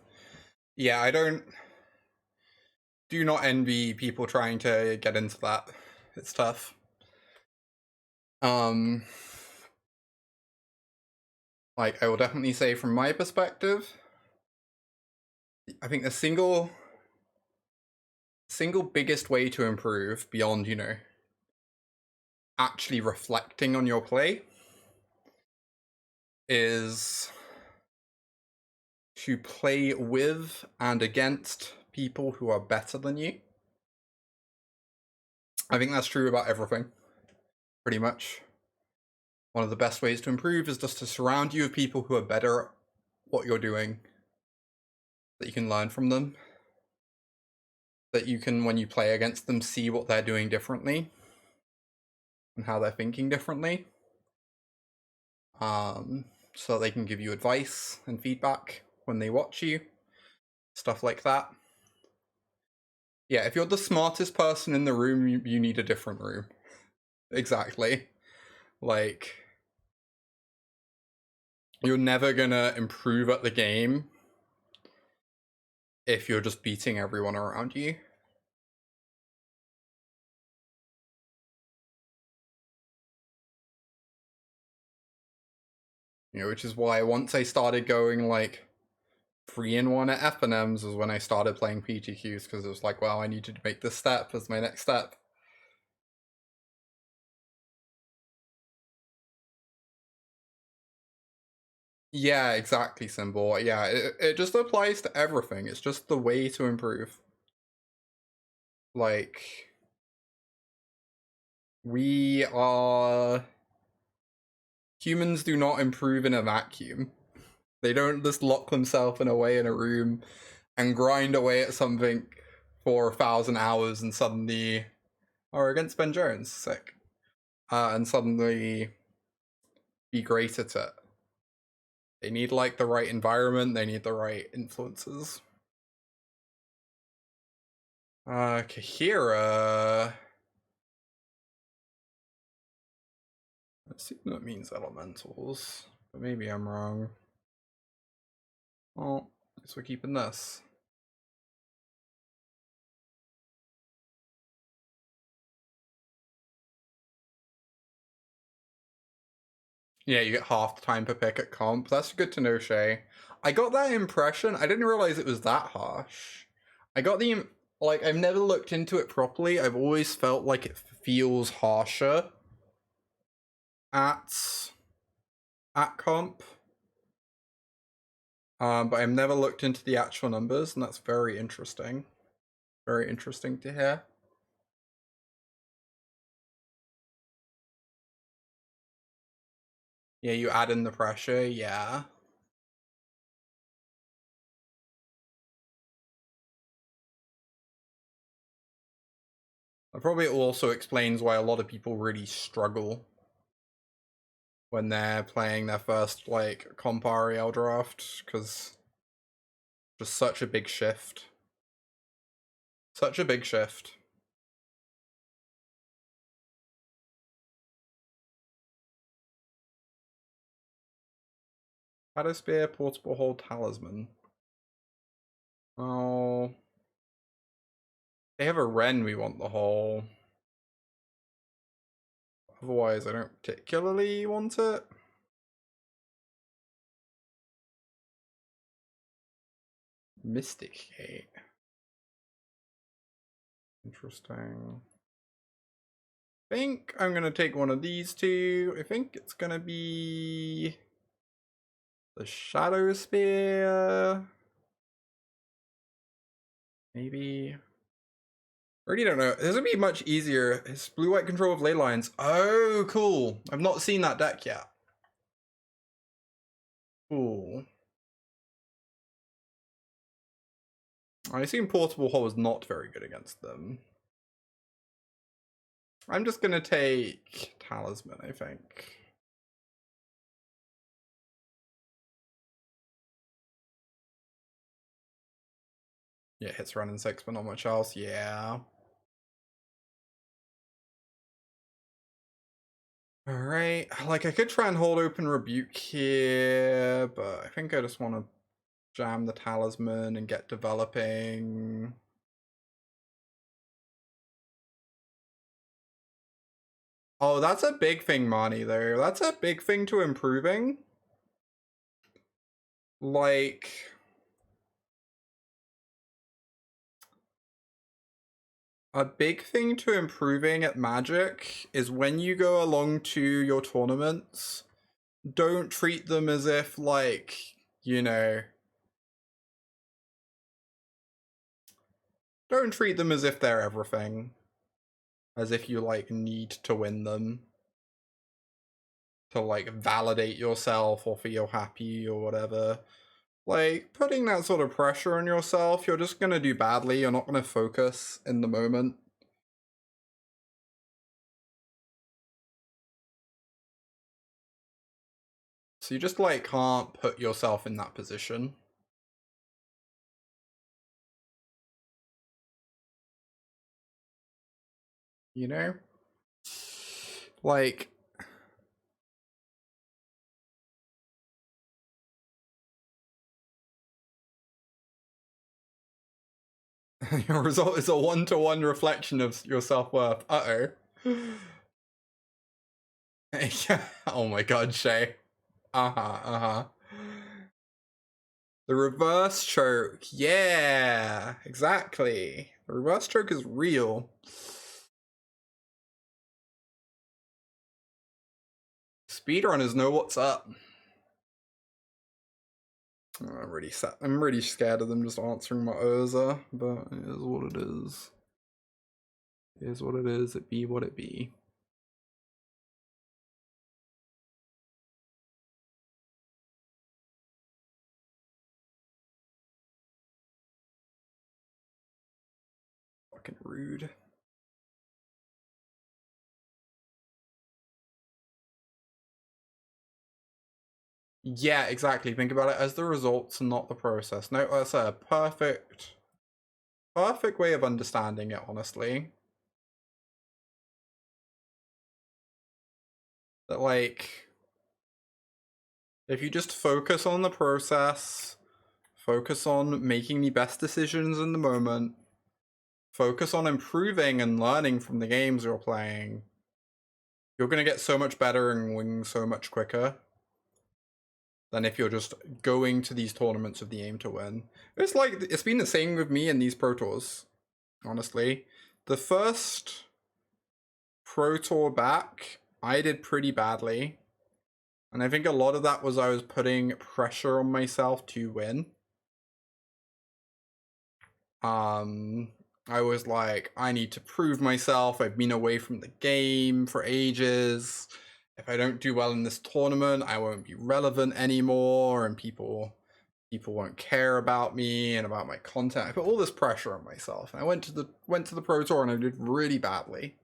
Yeah, I do not envy people trying to get into that. It's tough. Like, I will definitely say from my perspective, I think the single biggest way to improve beyond, you know, actually reflecting on your play is to play with and against people who are better than you. I think that's true about everything, pretty much. One of the best ways to improve is just to surround you with people who are better at what you're doing, that you can learn from them. that you can, when you play against them, see what they're doing differently and how they're thinking differently. So they can give you advice and feedback when they watch you, stuff like that. Yeah, if you're the smartest person in the room, you need a different room. Exactly. Like, you're never gonna improve at the game if you're just beating everyone around you. You know, which is why once I started going like 3-1 at FNMs was when I started playing PTQs, because it was like, well, I needed to make this step as my next step. Yeah, exactly, Symbol. Yeah, it just applies to everything. It's just the way to improve. Like, we are... Humans do not improve in a vacuum. They don't just lock themselves away in a room and grind away at something for 1,000 hours and suddenly... Or against Ben Jones, sick. And suddenly be great at it. They need, like, the right environment, they need the right influences. Kahira... I assume that means elementals, but maybe I'm wrong. Well, I guess we're keeping this. Yeah, you get half the time per pick at comp. That's good to know, Shay. I got that impression. I didn't realize it was that harsh. I got the... Like, I've never looked into it properly. I've always felt like it feels harsher at comp. But I've never looked into the actual numbers, and that's very interesting. Very interesting to hear. Yeah, you add in the pressure, yeah. That probably also explains why a lot of people really struggle when they're playing their first, like, comp REL draft, because just such a big shift. Such a big shift. Shadow Spear, Portable Hold, Talisman. Oh... They have a Ren we want the whole. Otherwise, I don't particularly want it. Mystic Gate. Interesting. I think I'm gonna take one of these two. I think it's gonna be the Shadow Spear. Maybe. I already don't know. This would be much easier. It's blue-white control of ley lines. Oh, cool. I've not seen that deck yet. Cool. I assume Portable Hole is not very good against them. I'm just gonna take Talisman, I think. Yeah, hits run in 6, but not much else. Yeah. Alright. Like, I could try and hold open Rebuke here, but I think I just want to jam the Talisman and get developing. Oh, that's a big thing, Mani, though. That's a big thing to improving. Like... A big thing to improving at Magic is when you go along to your tournaments, don't treat them as if, like, you know... Don't treat them as if they're everything. As if you, like, need to win them. To, like, validate yourself or feel happy or whatever. Like, putting that sort of pressure on yourself, you're just gonna do badly. You're not gonna focus in the moment. So you just, like, can't put yourself in that position. You know? Like... your result is a one-to-one reflection of your self-worth. Uh-oh. Oh my god, Shay. Uh-huh. The reverse choke. Yeah, exactly. The reverse choke is real. Speedrunners know what's up. I'm really scared of them just answering my Urza, but it is what it is. It is what it is. It be what it be. Fucking rude. Yeah, exactly. Think about it as the results and not the process. No, that's a perfect way of understanding it, honestly. That, like, if you just focus on the process, focus on making the best decisions in the moment, focus on improving and learning from the games you're playing, you're going to get so much better and win so much quicker than if you're just going to these tournaments with the aim to win. It's like, it's been the same with me in these Pro Tours, honestly. The first Pro Tour back, I did pretty badly. And I think a lot of that was I was putting pressure on myself to win. I was like, I need to prove myself. I've been away from the game for ages. If I don't do well in this tournament, I won't be relevant anymore, and people won't care about me and about my content. I put all this pressure on myself. And I went to the Pro Tour and I did really badly.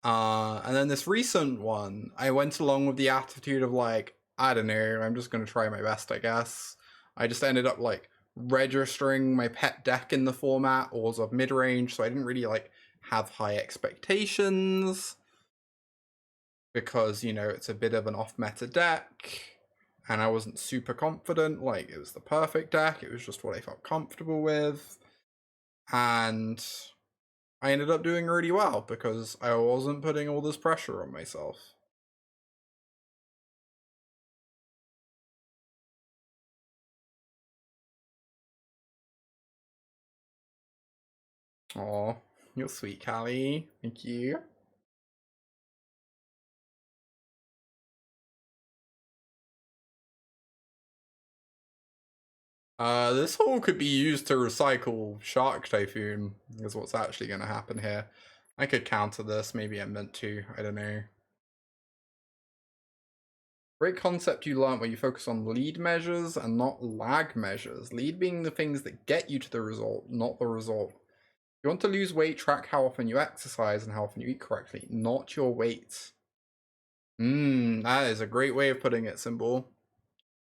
And then this recent one, I went along with the attitude of like, I don't know, I'm just gonna try my best, I guess. I just ended up like registering my pet deck in the format, Urza of Midrange, so I didn't really like have high expectations because, you know, it's a bit of an off-meta deck and I wasn't super confident. Like, it was the perfect deck, it was just what I felt comfortable with. And I ended up doing really well because I wasn't putting all this pressure on myself. Aw, you're sweet, Callie. Thank you. This hole could be used to recycle Shark Typhoon, is what's actually going to happen here. I could counter this, maybe I meant to, I don't know. Great concept you learned where you focus on lead measures and not lag measures. Lead being the things that get you to the result, not the result. If you want to lose weight, track how often you exercise and how often you eat correctly, not your weight. That is a great way of putting it, Symbol.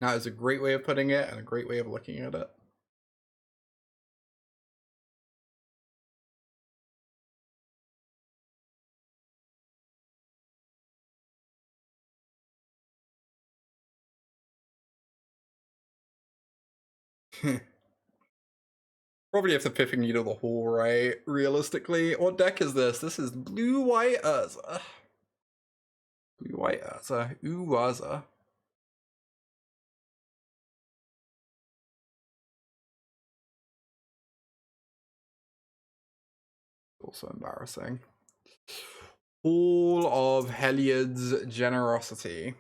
That is a great way of putting it and a great way of looking at it. Probably have to pipping you to the hole, right? Realistically. What deck is this? This is blue-white Urza. Blue-white Urza. Urza. Also embarrassing. Hall of Heliod's Generosity.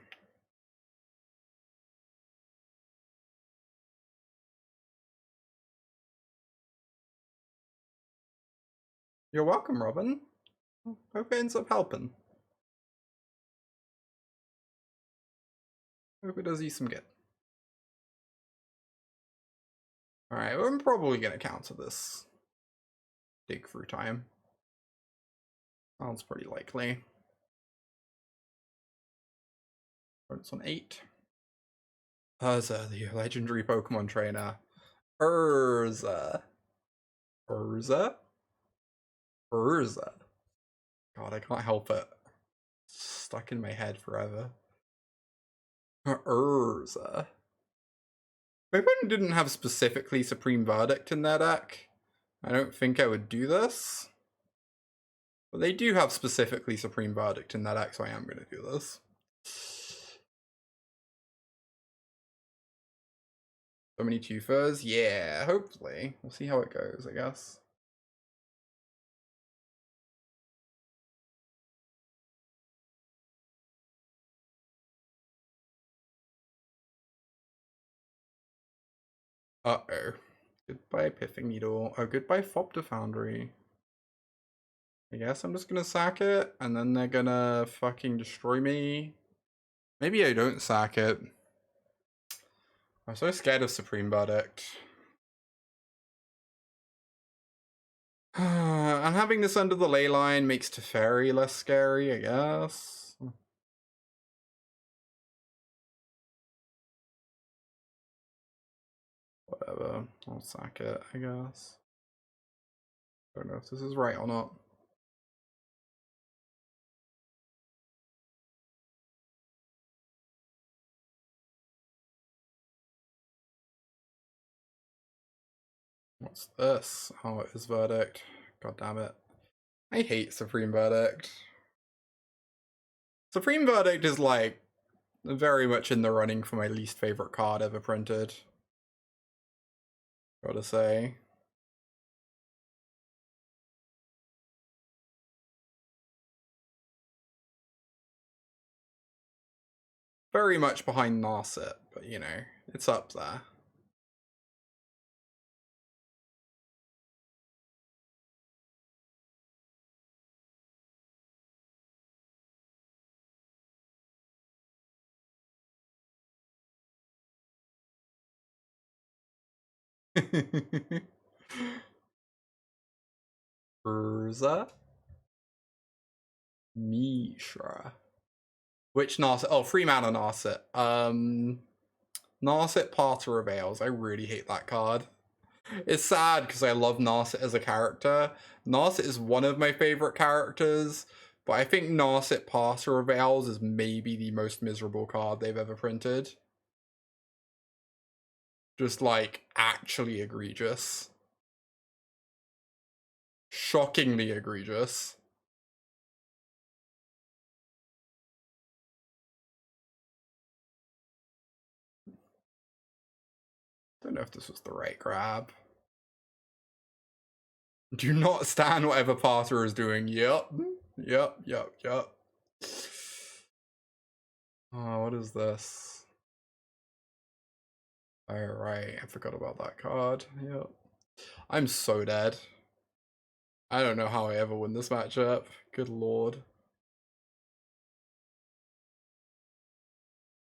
You're welcome, Robin. Hope it ends up helping. Hope it does you some good. Alright, I'm probably gonna counter this. Dig through time. Sounds pretty likely. It's on 8. Urza, the legendary Pokemon trainer. Urza. Urza? Urza. God, I can't help it. It's stuck in my head forever. Urza. My opponent didn't have specifically Supreme Verdict in their deck. I don't think I would do this. But they do have specifically Supreme Verdict in that deck, so I am going to do this. So many twofers? Yeah, hopefully. We'll see how it goes, I guess. Uh-oh. Goodbye Pithing Needle. Oh, goodbye Fopter Foundry. I guess I'm just gonna sack it, and then they're gonna fucking destroy me. Maybe I don't sack it. I'm so scared of Supreme Verdict. And having this under the ley line makes Teferi less scary, I guess. Whatever, I'll sack it, I guess. Don't know if this is right or not. What's this? Oh, it is Verdict. God damn it. I hate Supreme Verdict. Supreme Verdict is like very much in the running for my least favorite card ever printed. Gotta say. Very much behind Narset, but you know, it's up there. Urza? Mishra. Which Narset? Oh, 3 mana Narset. Narset Parter of Veils. I really hate that card. It's sad because I love Narset as a character. Narset is one of my favorite characters, but I think Narset Parter of Veils is maybe the most miserable card they've ever printed. Just like actually egregious. Shockingly egregious. Don't know if this was the right grab. Do not stand whatever Parter is doing. Yep. Yep, yep, yep. Oh, what is this? Alright, I forgot about that card. Yep. I'm so dead. I don't know how I ever win this matchup. Good lord.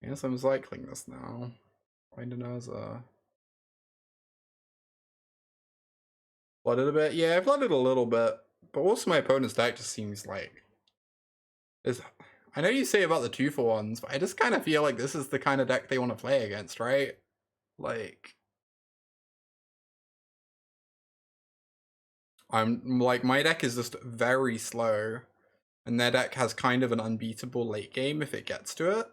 I guess I'm cycling this now. Find an Urza. Flooded a bit? Yeah, I flooded a little bit. But also my opponent's deck just seems like... I know you say about the 2-for-1s, but I just kind of feel like this is the kind of deck they want to play against, right? Like... my deck is just very slow. And their deck has kind of an unbeatable late game if it gets to it.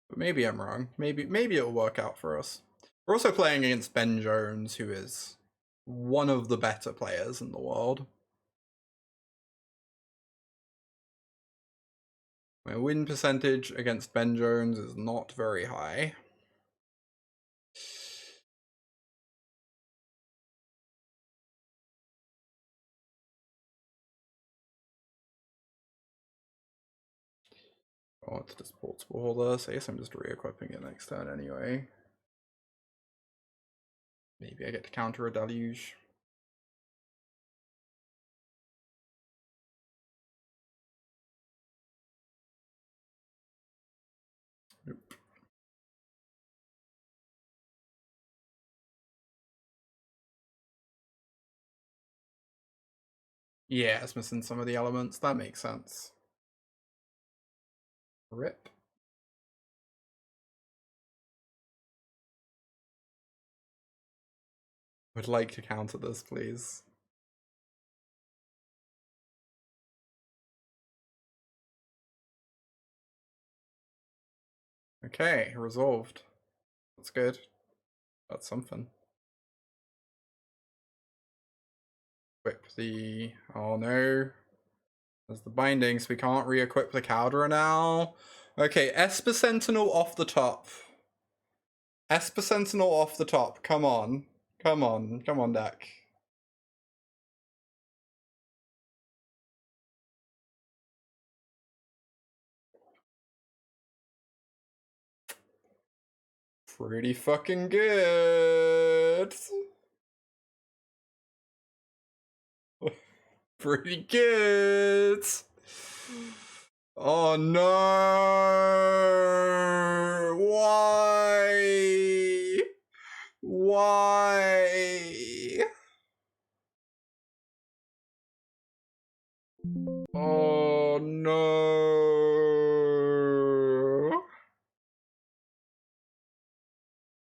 But maybe I'm wrong. Maybe it'll work out for us. We're also playing against Ben Jones, who is one of the better players in the world. My win percentage against Ben Jones is not very high. I want to just portable holder, so I guess I'm just re-equipping it next turn anyway. Maybe I get to counter a deluge. Yeah, it's missing some of the elements. That makes sense. Rip. Would like to counter this, please. Okay, resolved. That's good. That's something. Equip the... Oh no. There's the bindings. We can't re-equip the Caldera now. Okay, Esper Sentinel off the top. Esper Sentinel off the top. Come on. Come on. Come on, deck. Pretty fucking good. Pretty good. Oh no! Why? Why? Oh no!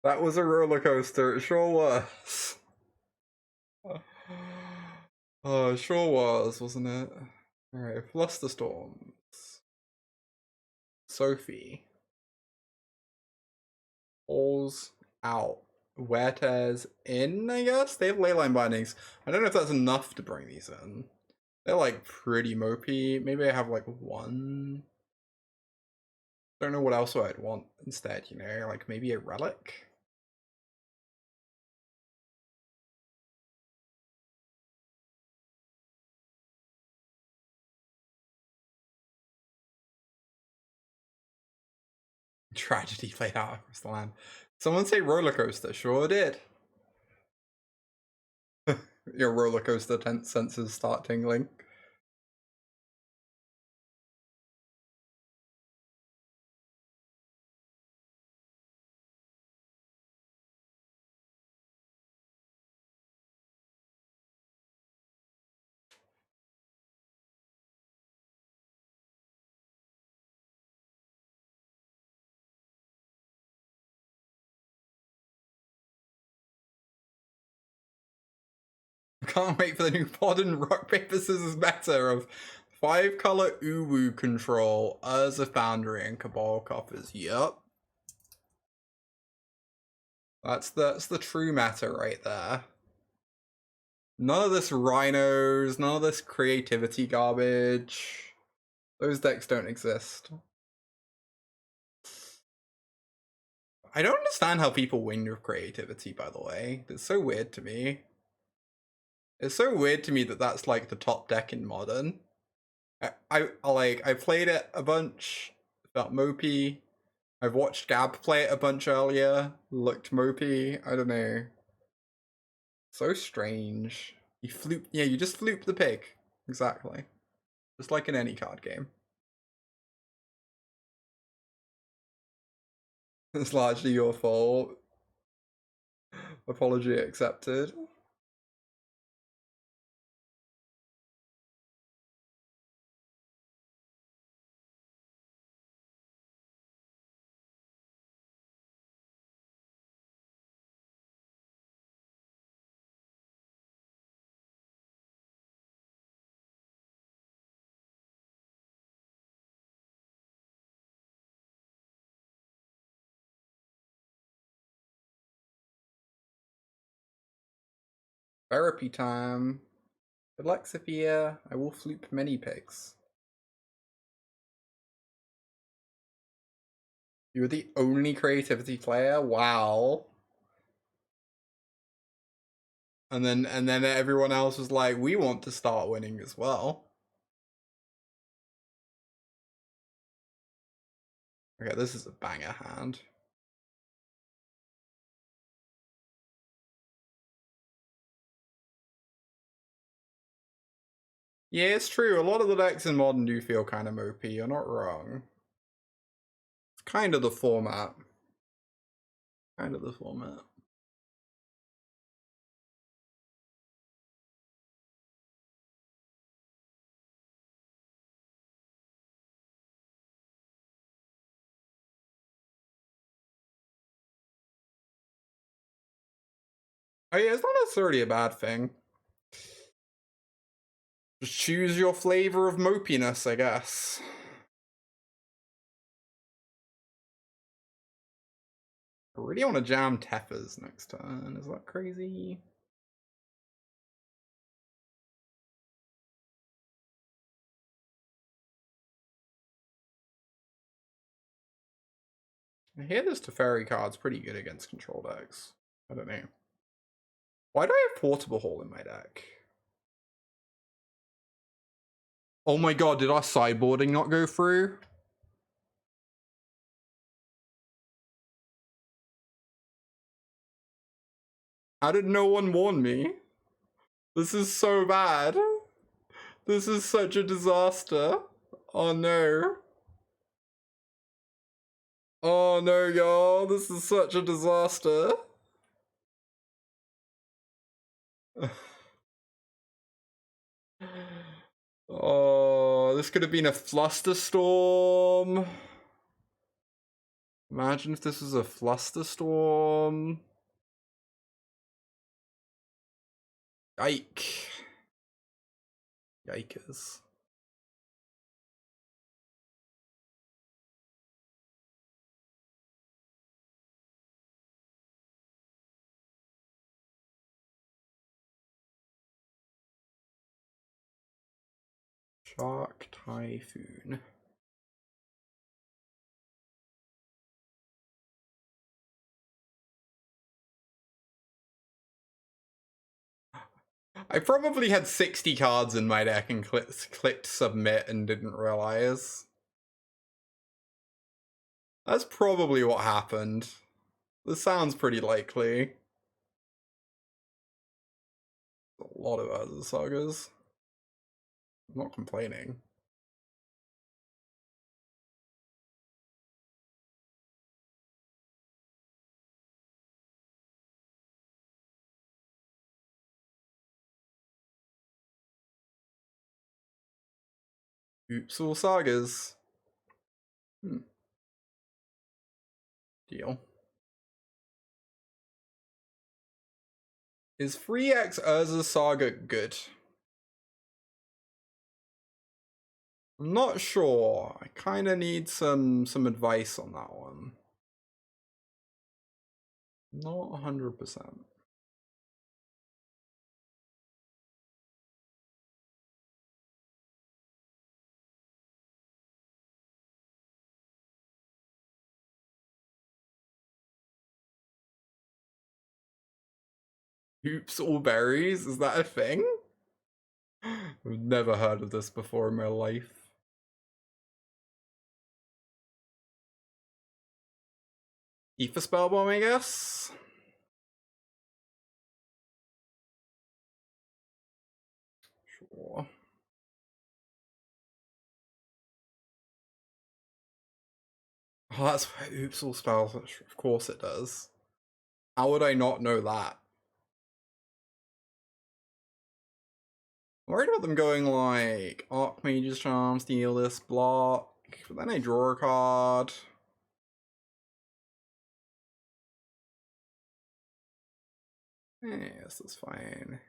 That was a roller coaster. It sure was. Oh, it sure was, wasn't it? Alright, Flusterstorms. Sophie. Holes out. Huertas in, I guess? They have leyline bindings. I don't know if that's enough to bring these in. They're like pretty mopey. Maybe I have like one. Don't know what else I'd want instead, you know? Like maybe a relic? Tragedy played out across the land. Someone say roller coaster. Sure did. Your roller coaster senses start tingling. Can't wait for the new modern rock paper scissors meta of 5-color Uwu control, Urza Foundry, and Cabal coffers. Yup. That's the true meta right there. None of this rhinos, none of this creativity garbage. Those decks don't exist. I don't understand how people win with creativity, by the way. It's so weird to me. It's so weird to me that that's like the top deck in Modern. I played it a bunch, felt mopey. I've watched Gab play it a bunch earlier, looked mopey. I don't know. So strange. You just floop the pig. Exactly. Just like in any card game. It's largely your fault. Apology accepted. Therapy time. Good luck, Sophia. I will floop many pigs. You're the only creativity player? Wow. And then everyone else was like, we want to start winning as well. Okay, this is a banger hand. Yeah, it's true. A lot of the decks in Modern do feel kind of mopey. You're not wrong. It's kind of the format. Kind of the format. Oh yeah, it's not necessarily a bad thing. Just choose your flavor of mopiness, I guess. I really want to jam Tethers next turn. Is that crazy? I hear this Teferi card's pretty good against control decks. I don't know. Why do I have Portable Hole in my deck? Oh my god, did our sideboarding not go through? How did no one warn me? This is so bad. This is such a disaster. Oh no. Oh no, y'all. This is such a disaster. Oh, this could have been a flusterstorm. Imagine if this was a flusterstorm. Yike. Yikers. Shark Typhoon. I probably had 60 cards in my deck and clicked submit and didn't realize. That's probably what happened. This sounds pretty likely. A lot of Urza sagas. I'm not complaining. Oops, all sagas. Deal. Is 3x Urza Saga good? I'm not sure. I kind of need some advice on that one. Not 100%. Oops, all berries? Is that a thing? I've never heard of this before in my life. Ether Spellbomb, I guess? Sure. Oh, that's why Oops all spells. Of course it does. How would I not know that? I'm worried about them going like Archmage's Charm, steal this block, but then I draw a card. Yes, that's fine. I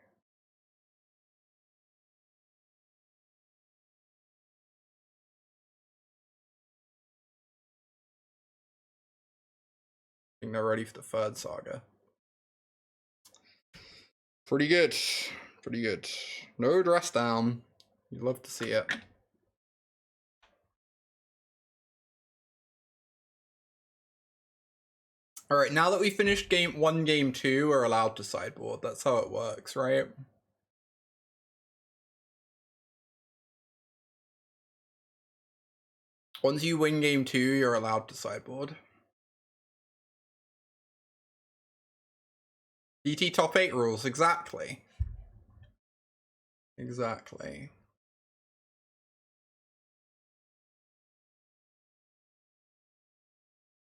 think they're ready for the third saga. Pretty good. Pretty good. No dress down. You'd love to see it. Alright, now that we finished game 1, game 2, we're allowed to sideboard. That's how it works, right? Once you win game 2, you're allowed to sideboard. DT top 8 rules, exactly. Exactly.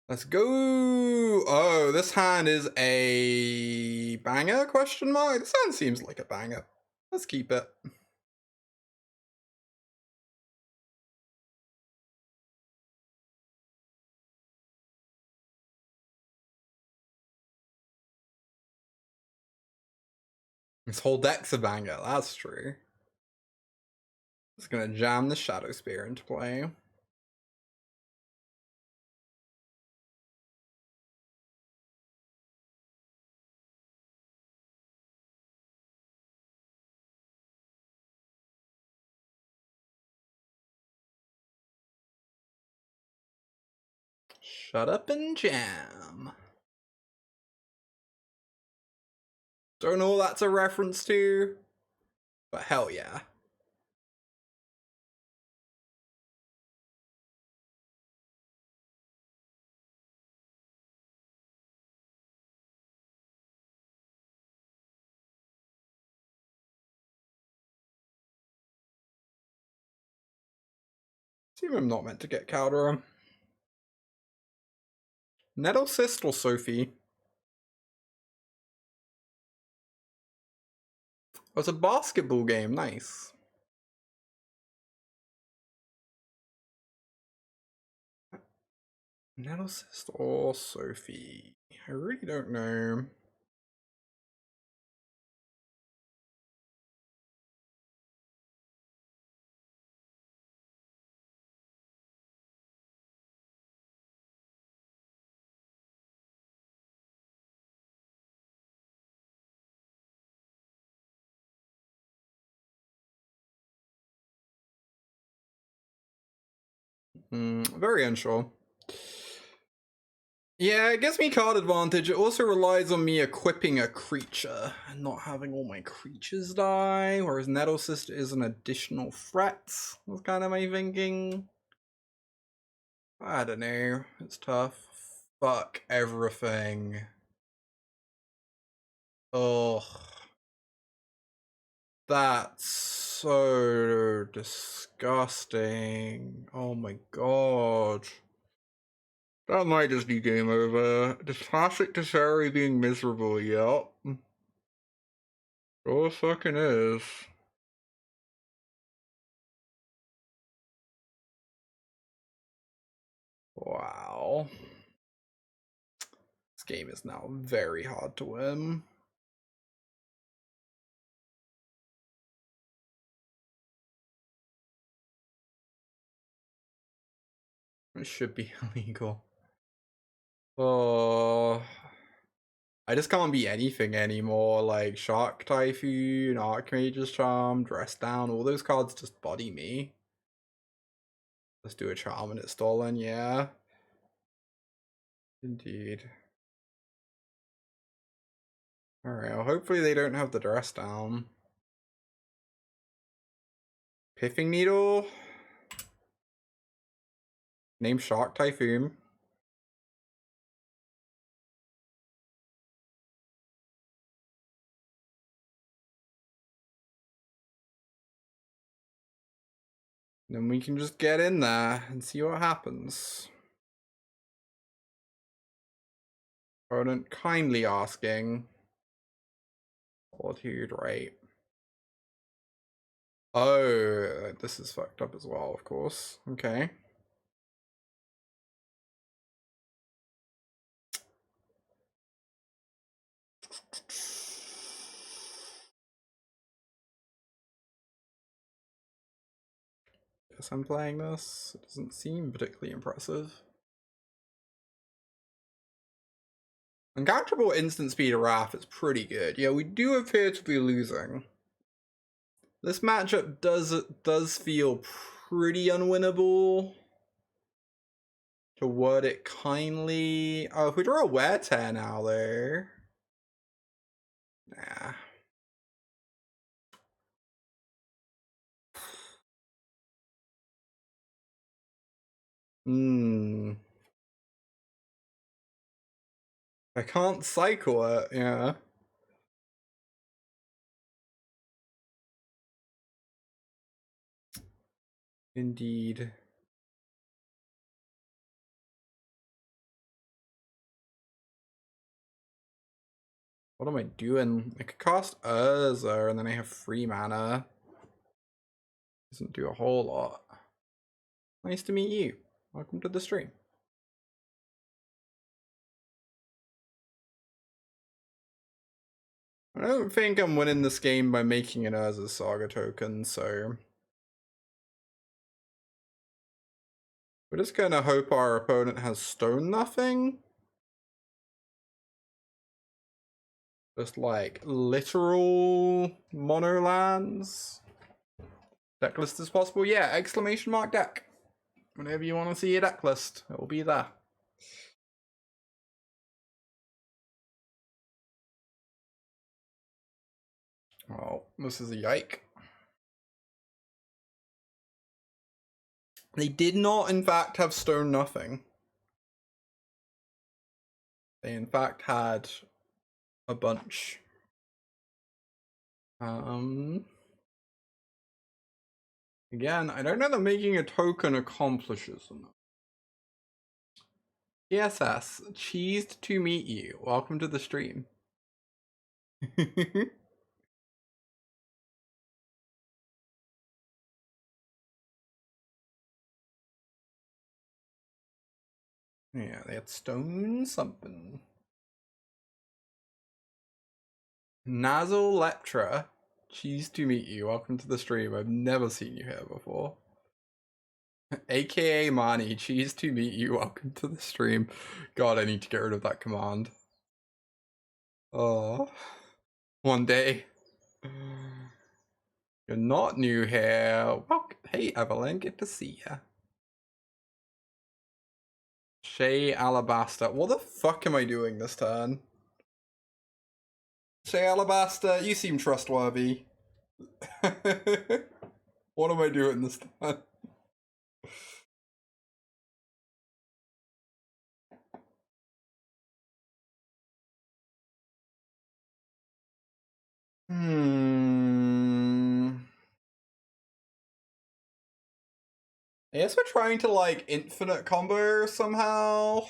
Let's go! Oh, this hand is a banger, question mark? This hand seems like a banger. Let's keep it. This whole deck's a banger, that's true. Just gonna jam the Shadow Spear into play. Shut up and jam. Don't know what that's a reference to, but hell yeah. Seem I'm not meant to get counter. Nettle Cyst or Sophie? Oh, it's a basketball game, nice. Nettle Cyst or Sophie? I really don't know. Very unsure. Yeah, it gives me card advantage. It also relies on me equipping a creature and not having all my creatures die, whereas Nettle Cyst is an additional threat. That's kind of my thinking. I don't know. It's tough. Fuck everything. Ugh. That's so disgusting. Oh my god. That might just be game over. The classic Tessari being miserable, yep. Sure fucking is. Wow. This game is now very hard to win. It should be illegal. Oh. I just can't be anything anymore. Like Shark Typhoon, Archmage's Charm, Dress Down, all those cards just body me. Let's do a charm and it's stolen, yeah. Indeed. Alright, well, hopefully they don't have the Dress Down. Piffing Needle. Name Shark Typhoon. Then we can just get in there and see what happens. Opponent kindly asking. Solitude, right? Oh, this is fucked up as well, of course. Okay. Guess I'm playing this. It doesn't seem particularly impressive. Uncounterable instant speed of Wrath is pretty good. Yeah, we do appear to be losing. This matchup does feel pretty unwinnable. To word it kindly. Oh, if we draw a wear tear now though. Nah. I can't cycle it, yeah. Indeed. What am I doing? I could cast Urza and then I have free mana. Doesn't do a whole lot. Nice to meet you. Welcome to the stream. I don't think I'm winning this game by making an Urza Saga token, so we're just gonna hope our opponent has stone nothing. Just like literal mono lands. Deck list as possible. Yeah, exclamation mark deck. Whenever you want to see a deck list, it will be there. Oh, this is a yike. They did not, in fact, have stone nothing. They, in fact, had a bunch. Again, I don't know that making a token accomplishes enough. PSS, cheesed to meet you. Welcome to the stream. Yeah, they had stone something. Nazel Leptra, cheesed to meet you. Welcome to the stream. I've never seen you here before. AKA Mani, cheese to meet you. Welcome to the stream. God, I need to get rid of that command. Oh, one day. You're not new here. Well, hey, Evelyn, good to see ya. Shay Alabaster. What the fuck am I doing this turn? Shay Alabaster, you seem trustworthy. What am I doing this turn? I guess we're trying to like infinite combo somehow.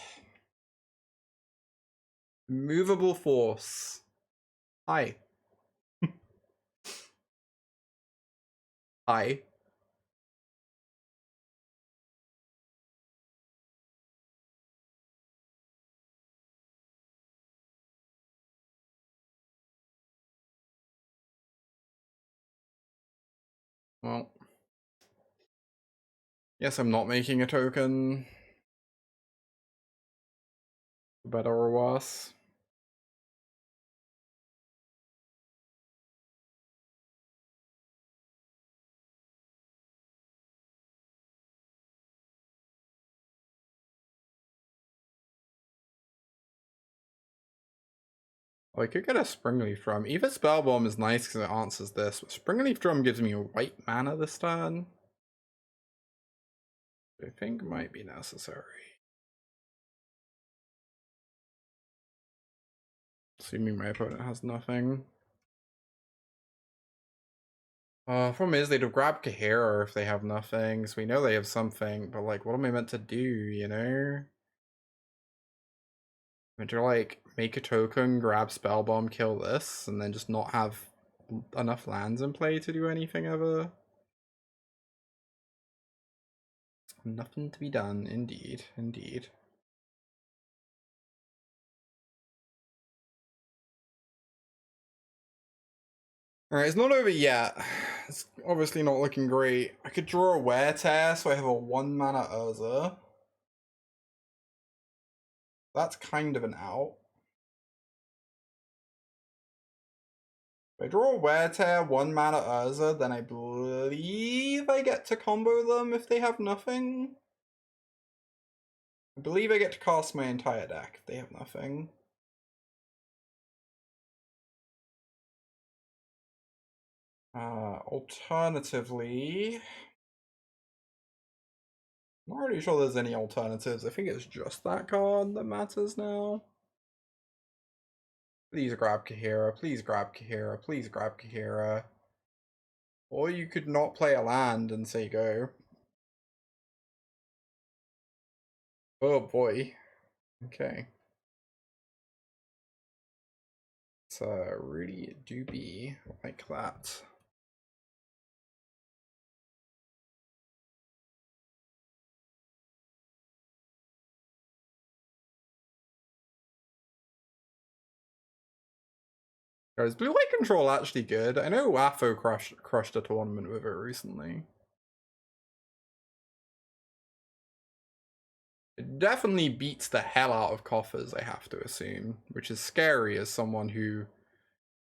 Movable force. Hi. Hi. Well, yes, I'm not making a token. Better or worse. Oh, I could get a Springleaf Drum. Either Spell Bomb is nice because it answers this, but Springleaf Drum gives me a white mana this turn. I think might be necessary. Assuming my opponent has nothing. Problem is they'd have grabbed Kahira if they have nothing, so we know they have something, but like, what am I meant to do, you know? Meant to like make a token, grab Spell Bomb, kill this, and then just not have enough lands in play to do anything ever? Nothing to be done, indeed, indeed. Alright, it's not over yet. It's obviously not looking great. I could draw a Wear Tear, so I have a 1 mana Urza. That's kind of an out. If I draw a Wear Tear, 1 mana Urza, then I believe I get to combo them if they have nothing. I believe I get to cast my entire deck if they have nothing. Alternatively, I'm not really sure there's any alternatives. I think it's just that card that matters now. Please grab Kahira, please grab Kahira, please grab Kahira. Or you could not play a land and say go. Oh boy. Okay. It's really do be like that. Is blue white control actually good? I know Waffo crushed a tournament with it recently. It definitely beats the hell out of coffers, I have to assume, which is scary as someone who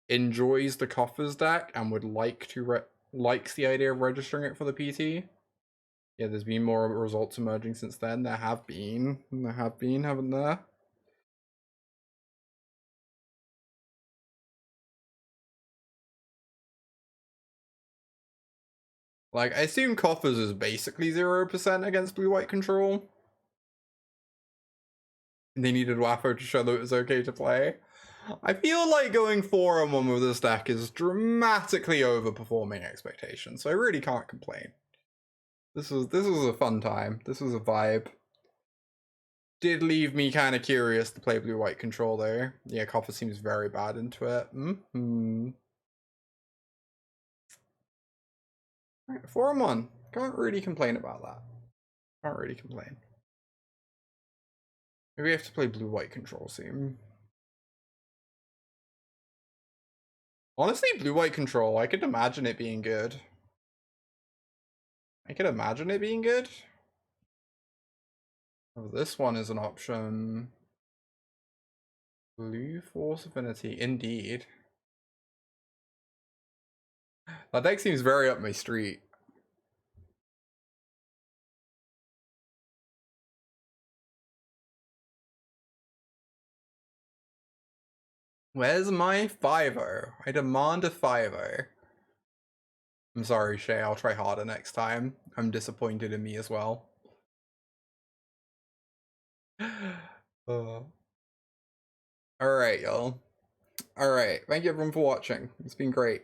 enjoys the coffers deck and would like to likes the idea of registering it for the PT. Yeah, there's been more results emerging since then. There have been, haven't there? Like, I assume coffers is basically 0% against blue-white control. They needed Waffo to show that it was okay to play. I feel like going 4-1 with this deck is dramatically overperforming expectations, so I really can't complain. This was a fun time. This was a vibe. Did leave me kind of curious to play blue-white control though. Yeah, copper seems very bad into it. Right, 4-1. Can't really complain about that. Can't really complain. Maybe we have to play blue-white control soon. Honestly, blue-white control, I could imagine it being good. Oh, this one is an option. Blue Force Affinity, indeed. That deck seems very up my street. Where's my 5-0? I demand a 5-0. I'm sorry, Shay, I'll try harder next time. I'm disappointed in me as well. Alright, y'all. Alright, thank you everyone for watching. It's been great.